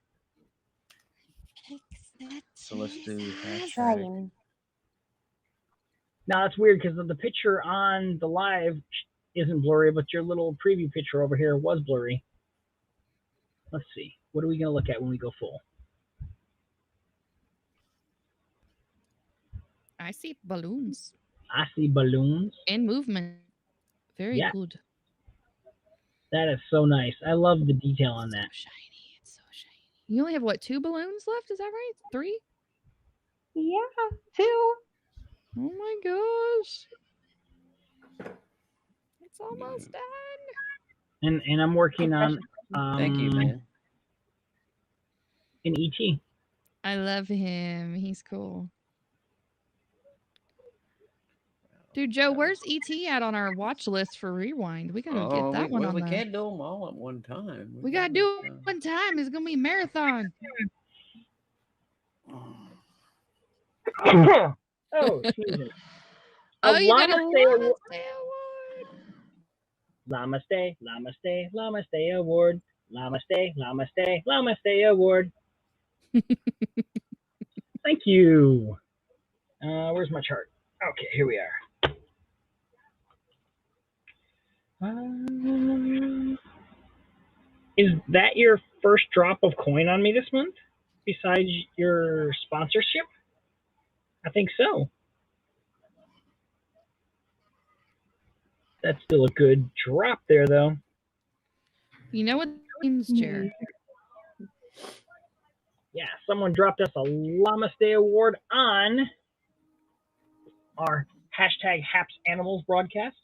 So let's do hashtag. Trying. Now it's weird because the picture on the live isn't blurry, but your little preview picture over here was blurry. Let's see. What are we gonna look at when we go full? I see balloons. I see balloons. In movement. Very good. That is so nice. I love the detail on that. So shiny. It's so shiny. You only have what, 2 balloons left? Is that right? 3? Yeah, 2. Oh my gosh. It's almost done. And I'm working on Thank you, man. an ET. I love him. He's cool. Dude, Joe, where's ET at on our watch list for Rewind? We gotta get that one on we the... can't do them all at one time. We gotta do it one time. It's gonna be a marathon. Oh, sneezing. Oh, you got a Namaste award. Namaste award. Namaste award. Thank you. Where's my chart? Okay, here we are. Is that your first drop of coin on me this month? Besides your sponsorship? I think so. That's still a good drop there, though. You know what that means, Jer? Yeah, someone dropped us a Llama Day award on our hashtag Haps Animals broadcast.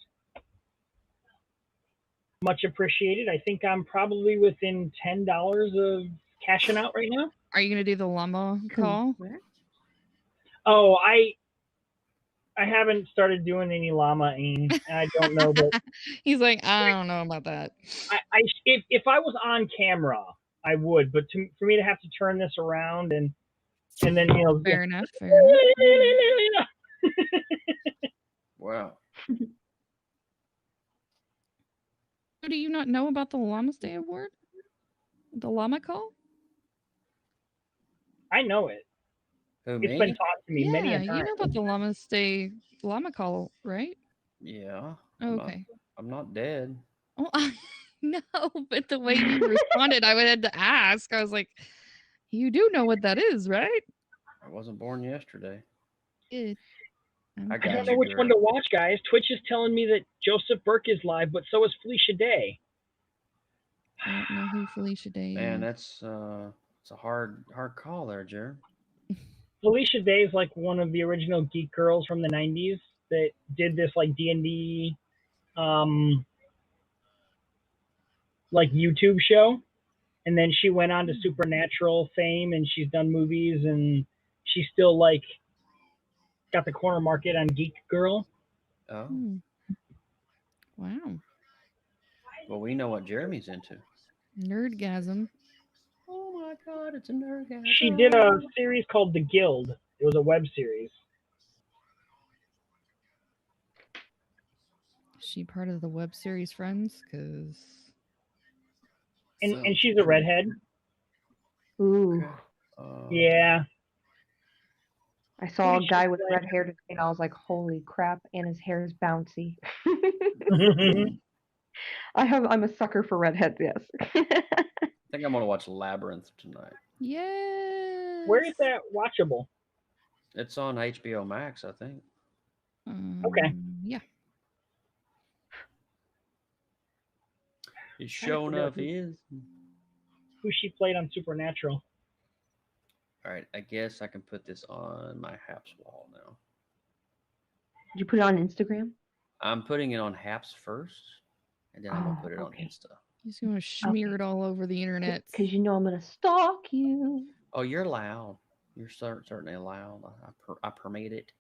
Much appreciated. I think I'm probably within $10 of cashing out right now. Are you gonna do the llama call? Oh, I haven't started doing any llama-ing. I don't know, but He's like, I don't know about that. If I was on camera, I would. But for me to have to turn this around and then fair enough. Fair enough. Wow. Do you not know about the Llama's Day Award? The llama call? I know it. Who, It's me? been taught to me many a time. You know about the Llama's Day llama call, right? Yeah. Oh, okay. I'm not dead. Oh, no, but the way you responded, I would have to ask. I was like, you do know what that is, right? I wasn't born yesterday. Good. I I got don't know you, which one girl. to watch, guys. Twitch is telling me that Joseph Burke is live, but so is Felicia Day. I don't know who Felicia Day Man, is. that's it's a hard call there, Jared. Felicia Day is like one of the original geek girls from the 90s that did this like D&D like YouTube show, and then she went on to Supernatural fame, and she's done movies, and she's still like got the corner market on Geek Girl. Oh. Wow. Well, we know what Jeremy's into. Nerdgasm. Oh my God, it's a nerdgasm. She did a series called The Guild. It was a web series. Is she part of the web series Friends? Because and she's a redhead. Ooh. Yeah. I saw a guy with red hair today, and I was like, "Holy crap!" And his hair is bouncy. I'm a sucker for redheads. Yes. I think I'm gonna watch Labyrinth tonight. Yes. Where is that watchable? It's on HBO Max, I think. Okay. Yeah. He's showing up. He is. Who she played on Supernatural? All right, I guess I can put this on my Haps wall now. Did you put it on Instagram? I'm putting it on Haps first, and then I'm gonna put it on Insta. He's gonna smear it all over the internet. Because you know I'm gonna stalk you. Oh, you're loud. You're certainly loud. I permit it.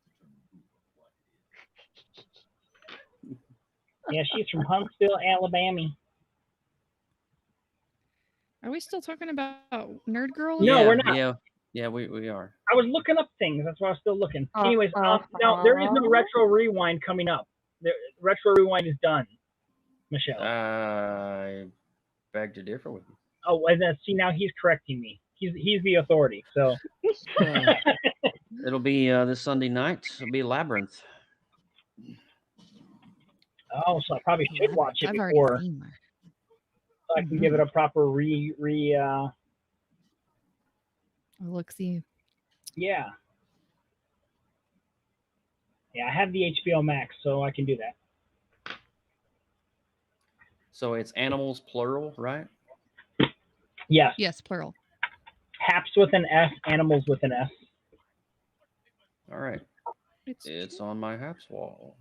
Yeah, she's from Huntsville, Alabama. Are we still talking about Nerd Girl? No, we're not. Yeah, we are. I was looking up things. That's why I was still looking. Anyways, no, there is no Retro Rewind coming up. Retro Rewind is done, Michelle. I beg to differ with you. Oh, and then, see, now he's correcting me. He's the authority. So it'll be this Sunday night. It'll be Labyrinth. Oh, so I probably should watch it before, so I can give it a proper look see. Yeah. Yeah, I have the HBO Max, so I can do that. So it's animals plural, right? Yes. Yes, plural. Haps with an F, animals with an S. All right. It's on my Haps wall.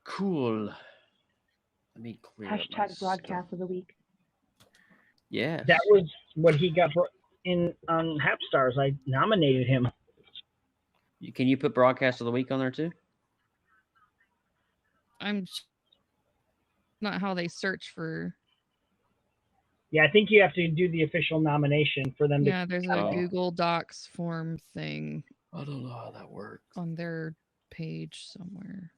Cool. Let me clear up my #broadcast of the week. Yeah. That was what he got in on Hapstars. I nominated him. Can you put broadcast of the week on there too? I'm not how they search for. Yeah, I think you have to do the official nomination for them. Yeah, there's a Google Docs form thing. I don't know how that works. On their page somewhere.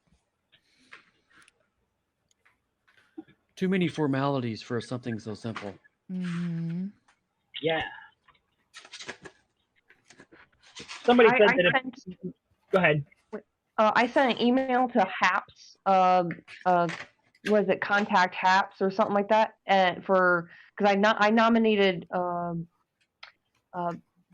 Too many formalities for something so simple. Mm-hmm. Yeah. Somebody said that. Go ahead. I sent an email to Haps was it Contact Haps or something like that, and because I nominated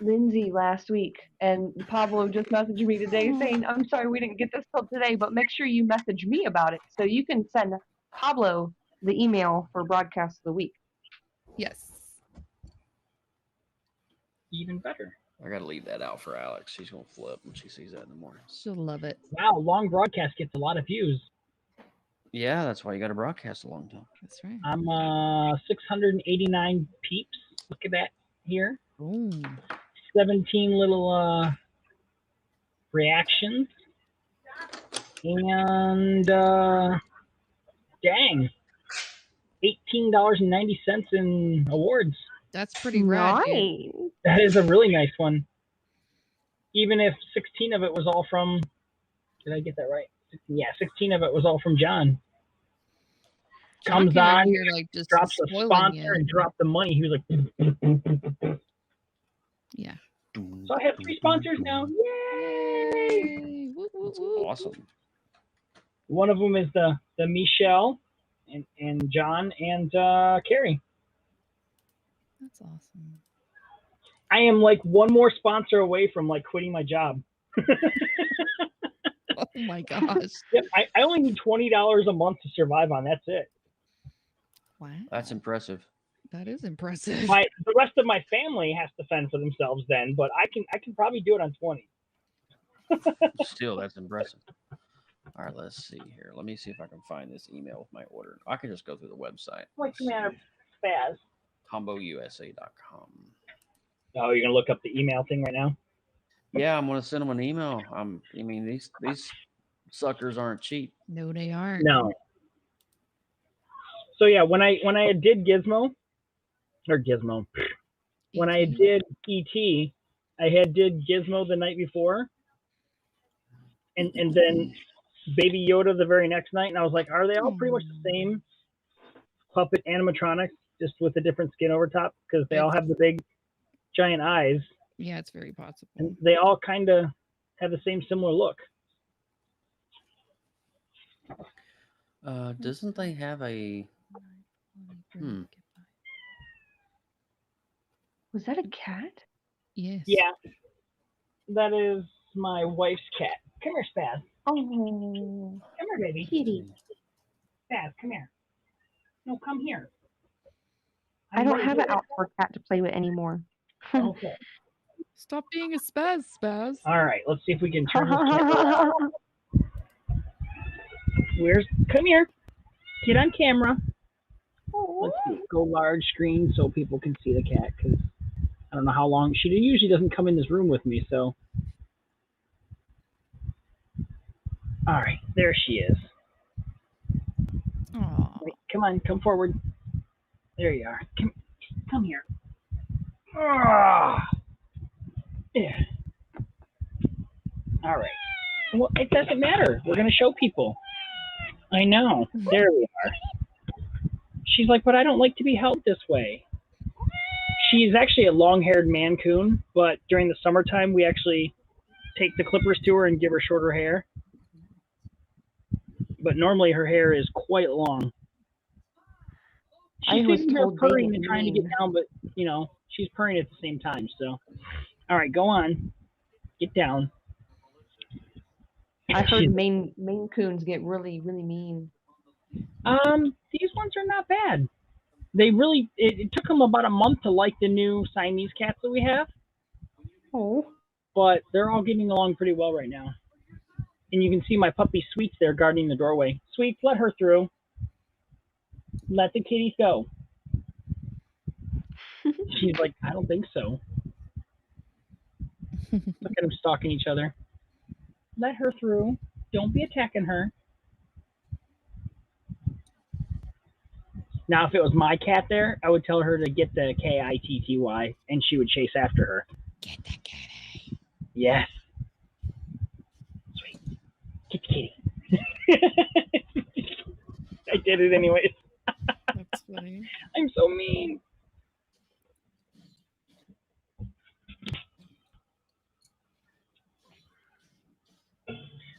Lindsay last week, and Pablo just messaged me today saying, "I'm sorry we didn't get this till today, but make sure you message me about it so you can send Pablo the email for broadcast of the week." Yes. Even better. I gotta leave that out for Alex. She's gonna flip when she sees that in the morning. She'll love it. Wow, long broadcast gets a lot of views. Yeah, that's why you gotta broadcast a long time. That's right. I'm 689 peeps. Look at that here. Ooh. 17 little reactions. And dang. $18.90 in awards. That's pretty rad. Nice. That is a really nice one. Even if 16 of it was all from, did I get that right? Yeah, 16 of it was all from John. John Comes came in on, here like just drops a spoiling sponsor you. and dropped the money. He was like, Yeah. so I have 3 sponsors now. Yay! Yay! Woo, woo, That's woo. awesome. One of them is the Michelle and John and Carrie. That's awesome. I am like one more sponsor away from like quitting my job. Oh my gosh. Yep, I only need $20 a month to survive on. That's it. Wow. That's impressive. That is impressive. The rest of my family has to fend for themselves then, but I can probably do it on 20. Still, that's impressive. All right, let's see here. Let me see if I can find this email with my order. I can just go through the website. What's the matter, Spaz? ComboUSA.com. Oh, you're gonna look up the email thing right now? Yeah, I'm gonna send them an email. I mean, these suckers aren't cheap. No, they aren't. No. So yeah, when I did Gizmo, when I did ET, I did Gizmo the night before, and then Baby Yoda the very next night, and I was like, are they all pretty much the same puppet animatronics, just with a different skin over top? Because they all have the big, giant eyes. Yeah, it's very possible. And they all kind of have the same similar look. Doesn't they have a? Was that a cat? Yes. Yeah, that is my wife's cat. Come here, Spaz. Oh, come here, baby. Kitty. Spaz, come here. No, come here. I don't have an outdoor cat to play with anymore. Okay. Stop being a spaz. All right, let's see if we can turn this camera. Come here. Get on camera. Let's see. Go large screen so people can see the cat, because I don't know how long. She usually doesn't come in this room with me, so. All right, there she is. Aww. Wait, come on, come forward. There you are. Come here. Yeah. All right. Well, it doesn't matter. We're going to show people. I know. There we are. She's like, but I don't like to be held this way. She's actually a long-haired Mancoon, but during the summertime, we actually take the clippers to her and give her shorter hair. But normally her hair is quite long. She's sitting here purring and trying to get down, but, you know, she's purring at the same time, so. All right, go on. Get down. I heard Maine Coons get really, really mean. These ones are not bad. They really, it took them about a month to like the new Siamese cats that we have. Oh. But they're all getting along pretty well right now. And you can see my puppy Sweets there guarding the doorway. Sweets, let her through. Let the kitties go. She's like, I don't think so. Look at them stalking each other. Let her through. Don't be attacking her. Now, if it was my cat there, I would tell her to get the Kitty, and she would chase after her. Get the kitty. Yes. Sweet. Get the kitty. I did it anyways. That's funny. I'm so mean.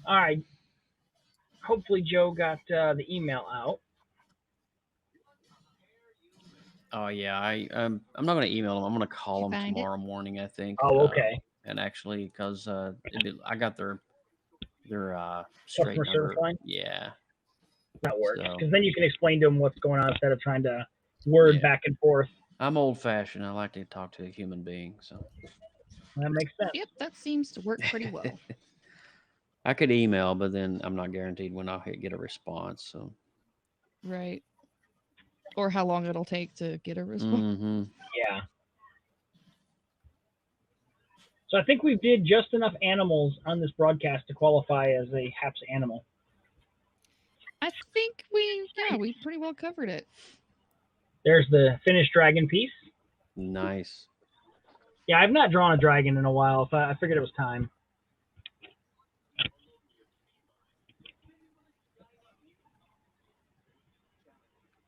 All right. Hopefully hopefully Joe got the email out. Oh yeah, I'm not gonna email them. I'm gonna call them find it? tomorrow morning. I think. Oh, okay. And actually, because I got their straight Customer service number. line? Yeah. That works. So Because then you can explain to them what's going on instead of trying to word Yeah. back and forth. I'm old fashioned. I like to talk to a human being. So That makes sense. Yep, that seems to work pretty well. I could email, but then I'm not guaranteed when I'll get a response. So. Right. Or how long it'll take to get a response. Mm-hmm. Yeah. So I think we did just enough animals on this broadcast to qualify as a HAPS animal. I think we pretty well covered it. There's the finished dragon piece. Nice. Yeah, I've not drawn a dragon in a while, so I figured it was time.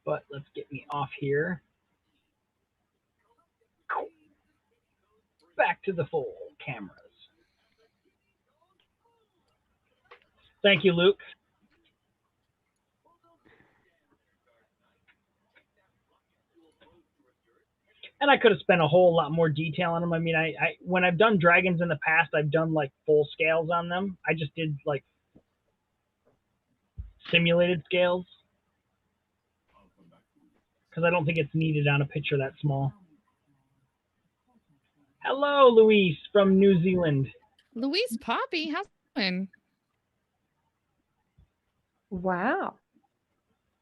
But let's get me off here. Back to the full cameras. Thank you, Luke. And I could have spent a whole lot more detail on them. I mean, I when I've done dragons in the past, I've done like full scales on them. I just did like simulated scales because I don't think it's needed on a picture that small. Hello, Luis from New Zealand. Louise Poppy, how's it going? Wow.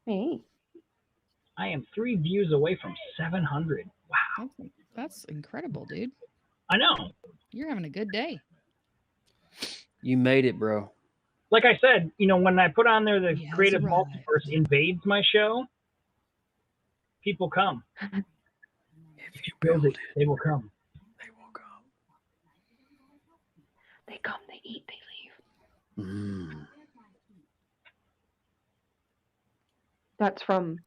Hey. I am 3 views away from 700. Wow. That's incredible, dude. I know. You're having a good day. You made it, bro. Like I said, when I put on there the He has Creative arrived. Multiverse invades my show, people come. If you Build build it, it, they will come. they will come. They come, they eat, they leave. Mm. That's from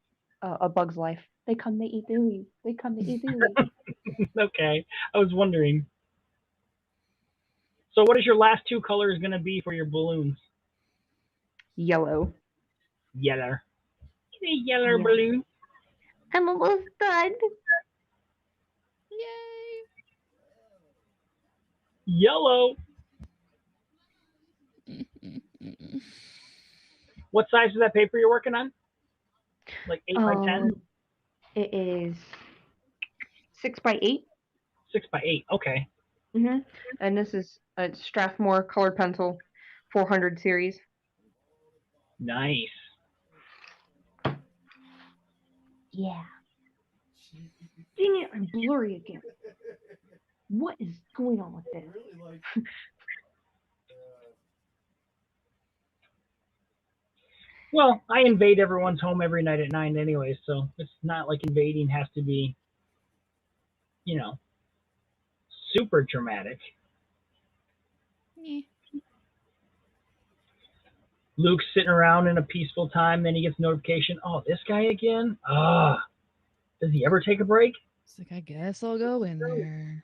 A Bug's Life. They come, they eat, they leave. They come, they eat, they leave. Okay. I was wondering. So what is your last 2 colors going to be for your balloons? Yellow. Yeller. A yeller Yeah. balloon. I'm almost done. Yay! Yellow. What size is that paper you're working on? Like 8 by 10? It is 6 by 8. 6 by 8. Okay. Mm-hmm. And this is a Strathmore colored pencil 400 series. Nice. Yeah. Dang it, I'm blurry again. What is going on with this? Well, I invade everyone's home every night at 9 anyway, so it's not like invading has to be, super dramatic. Yeah. Luke's sitting around in a peaceful time, then he gets notification, oh, this guy again? Does he ever take a break? It's like, I guess I'll go in there.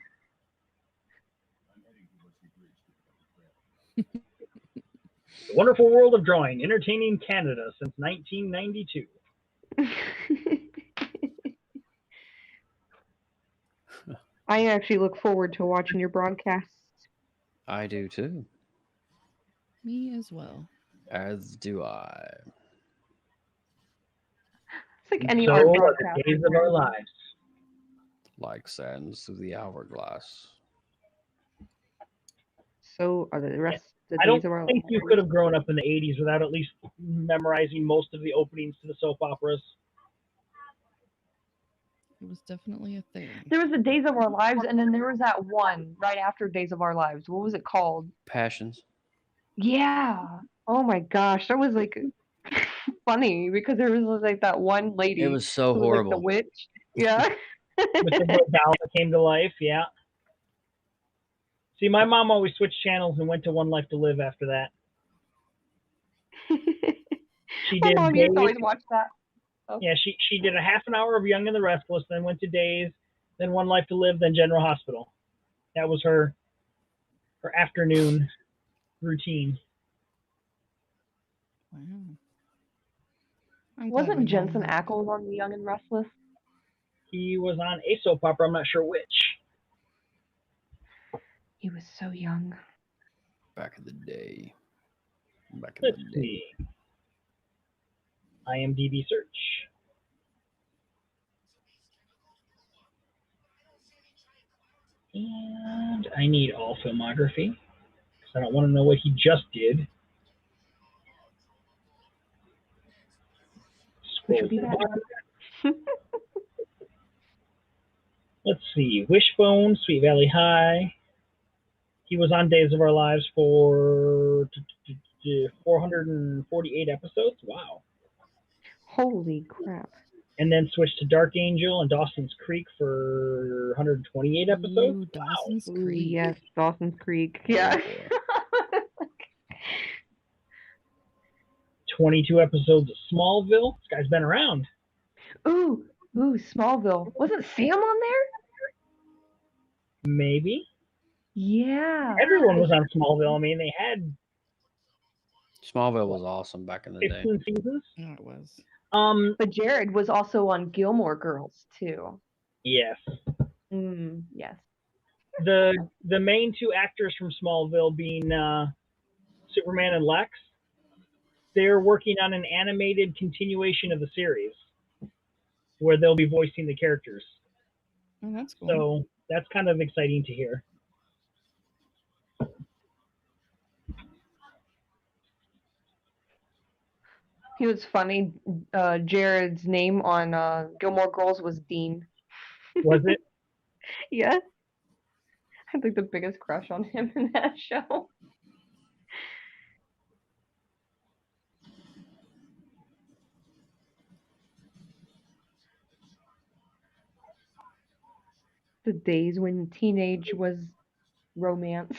The Wonderful World of Drawing, entertaining Canada since 1992. I actually look forward to watching your broadcasts. I do too. Me as well. As do I. It's like any So art are broadcast. the days of our lives. Like sands through the hourglass. So are the rest of the I days don't of our think lives. you could have grown up in the 80s without at least memorizing most of the openings to the soap operas. It was definitely a thing. There was the Days of Our Lives, and then there was that one right after Days of Our Lives. What was it called? Passions. Yeah. Oh my gosh, that was like funny because there was like that one lady. It was so who was, like, the horrible. witch. Yeah. With the little doll that came to life, yeah. See, my mom always switched channels and went to One Life to Live after that. She My did mom used to Days. always watch that. Oh. Yeah, she did a half an hour of Young and the Restless, then went to Days, then One Life to Live, then General Hospital. That was her afternoon routine. Wow. I'm glad Wasn't we know Jensen more. Ackles on The Young and Restless? He was on a soap opera. I'm not sure which. He was so young. Back in the day. Let's see. IMDb search. And I need all filmography because I don't want to know what he just did. Which Scroll would be to the bad. bottom. Let's see. Wishbone, Sweet Valley High. He was on Days of Our Lives for 448 episodes. Wow. Holy crap. And then switched to Dark Angel and Dawson's Creek for 128 episodes. Ooh, Dawson's Ooh, Creek. yes, Dawson's Creek. Yeah. boy. 22 episodes of Smallville. This guy's been around. Ooh, Smallville. Wasn't Sam on there? Maybe. Yeah. Everyone was on Smallville. I mean, they had Smallville was awesome back in the day. 15 seasons. No, it was. But Jared was also on Gilmore Girls too. Yes. Yes. The main two actors from Smallville being Superman and Lex, they're working on an animated continuation of the series where they'll be voicing the characters. Oh, that's cool. So that's kind of exciting to hear. He was funny. Jared's name on Gilmore Girls was Dean. Was it? Yeah. I had like the biggest crush on him in that show. All The days when teenage was romance.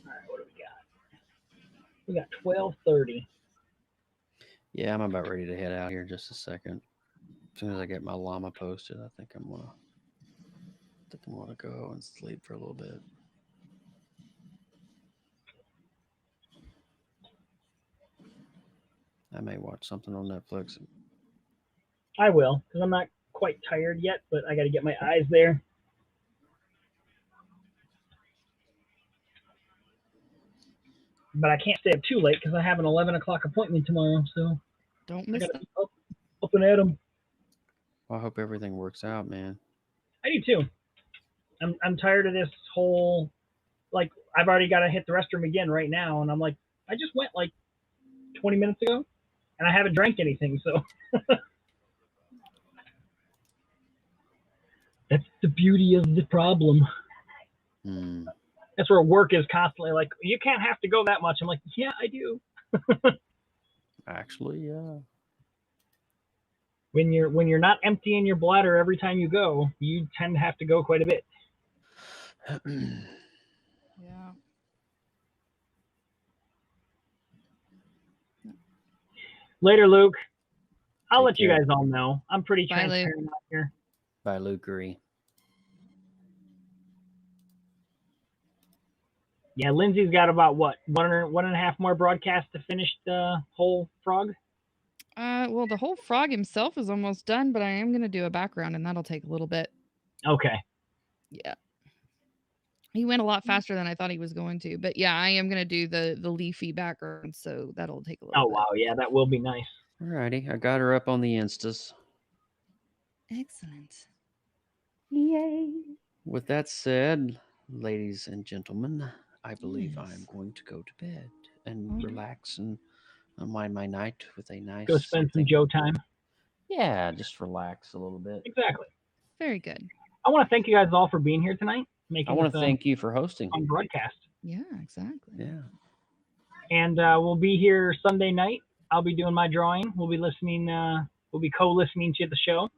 right, what do we got? We got 12:30. Yeah, I'm about ready to head out here in just a second. As soon as I get my llama posted, I think I'm gonna go and sleep for a little bit. I may watch something on Netflix. I will, because I'm not quite tired yet, but I got to get my eyes there. But I can't stay up too late because I have an 11 o'clock appointment tomorrow, so Don't I miss got them. to be up and at 'em. Well, I hope everything works out, man. I do too. I'm tired of this whole, like, I've already got to hit the restroom again right now, and I'm like, I just went like 20 minutes ago, and I haven't drank anything, so. That's the beauty of the problem. That's where work is constantly like, you can't have to go that much. I'm like, yeah, I do. Actually, yeah. When you're not emptying your bladder every time you go, you tend to have to go quite a bit. Yeah. Later, Luke. I'll Take let you care. guys all know. I'm pretty Bye, Luke. transparent out here. Bye, Lukery. Yeah, Lindsay's got about what, one and a half more broadcasts to finish the whole frog. Well, the whole frog himself is almost done, but I am gonna do a background, and that'll take a little bit. Okay. Yeah. He went a lot faster than I thought he was going to, but yeah, I am gonna do the leafy background, so that'll take a little Oh bit. wow, yeah, that will be nice. Alrighty, I got her up on the Instas. Excellent. Yay. With that said, ladies and gentlemen, I believe Yes. I'm going to go to bed and Okay. relax and unwind my night with a nice Go spend some Joe time. Yeah, just relax a little bit. Exactly. Very good. I want to thank you guys all for being here tonight. I want to thank you for hosting. On broadcast. Yeah, exactly. Yeah. And we'll be here Sunday night. I'll be doing my drawing. We'll be listening. We'll be co-listening to the show.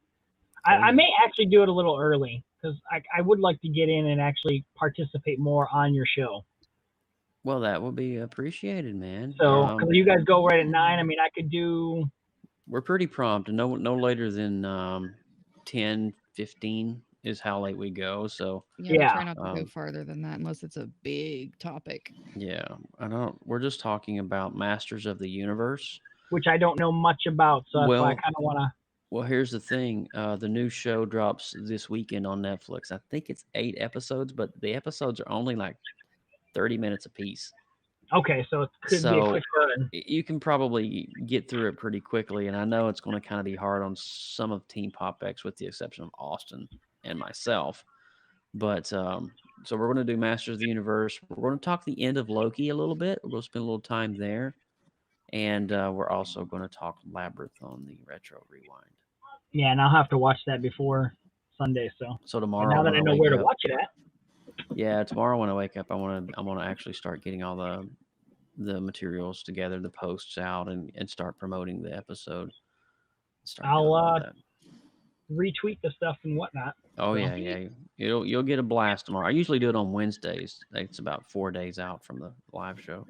I may actually do it a little early because I would like to get in and actually participate more on your show. Well, that will be appreciated, man. So, because you guys go right at 9, I mean, I could do. We're pretty prompt, and no later than 10, 15 is how late we go. So Yeah, we Yeah. try not to go farther than that unless it's a big topic. yeah, we're just talking about Masters of the Universe. Which I don't know much about, so that's why I Well- kind of want to. Well, here's the thing. The new show drops this weekend on Netflix. I think it's 8 episodes, but the episodes are only like 30 minutes apiece. Okay, so it could be a So quick run. you can probably get through it pretty quickly. And I know it's going to kind of be hard on some of Team Pop X, with the exception of Austin and myself. But so we're going to do Masters of the Universe. We're going to talk the end of Loki a little bit. We'll spend a little time there. And we're also going to talk Labyrinth on the Retro Rewind. Yeah, and I'll have to watch that before Sunday. So So but tomorrow, now that when I I know wake where to up, watch it at. yeah, tomorrow when I wake up, I want to actually start getting all the materials together, the posts out, and start promoting the episode. Start doing all that. Retweet the stuff and whatnot. Oh So- yeah. You'll get a blast tomorrow. I usually do it on Wednesdays. It's about 4 days out from the live show.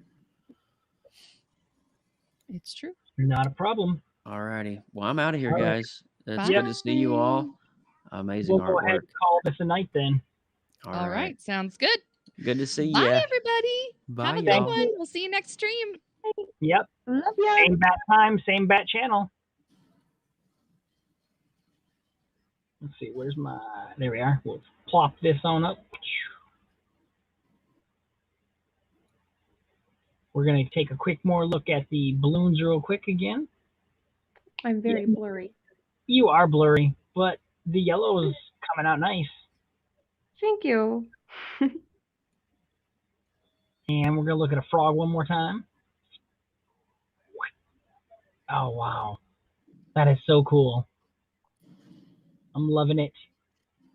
It's true. Not a problem. All righty. Well, I'm out of here, All right. guys. It's Bye. good to see you all. Amazing We'll go ahead artwork. and call this a night then. All right. Sounds good. Good to see Bye, you. everybody. Bye, Have a y'all. good one. We'll see you next stream. Yep. Love ya. Same bat time, same bat channel. Let's see, where's my... There we are. We'll plop this on up. We're going to take a quick more look at the balloons real quick again. I'm very blurry. You are blurry, but the yellow is coming out nice. Thank you. And we're going to look at a frog one more time. Oh, wow. That is so cool. I'm loving it.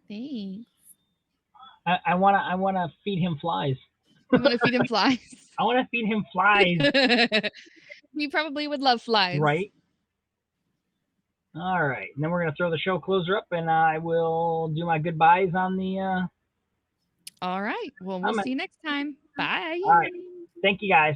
Thanks. I wanna feed him flies. You want to feed him flies? I want to feed him flies, You probably would love flies. right? All right. And then we're going to throw the show closer up, and I will do my goodbyes on the... All right. Well, we'll I'm- see you next time. Bye. All right. Thank you, guys.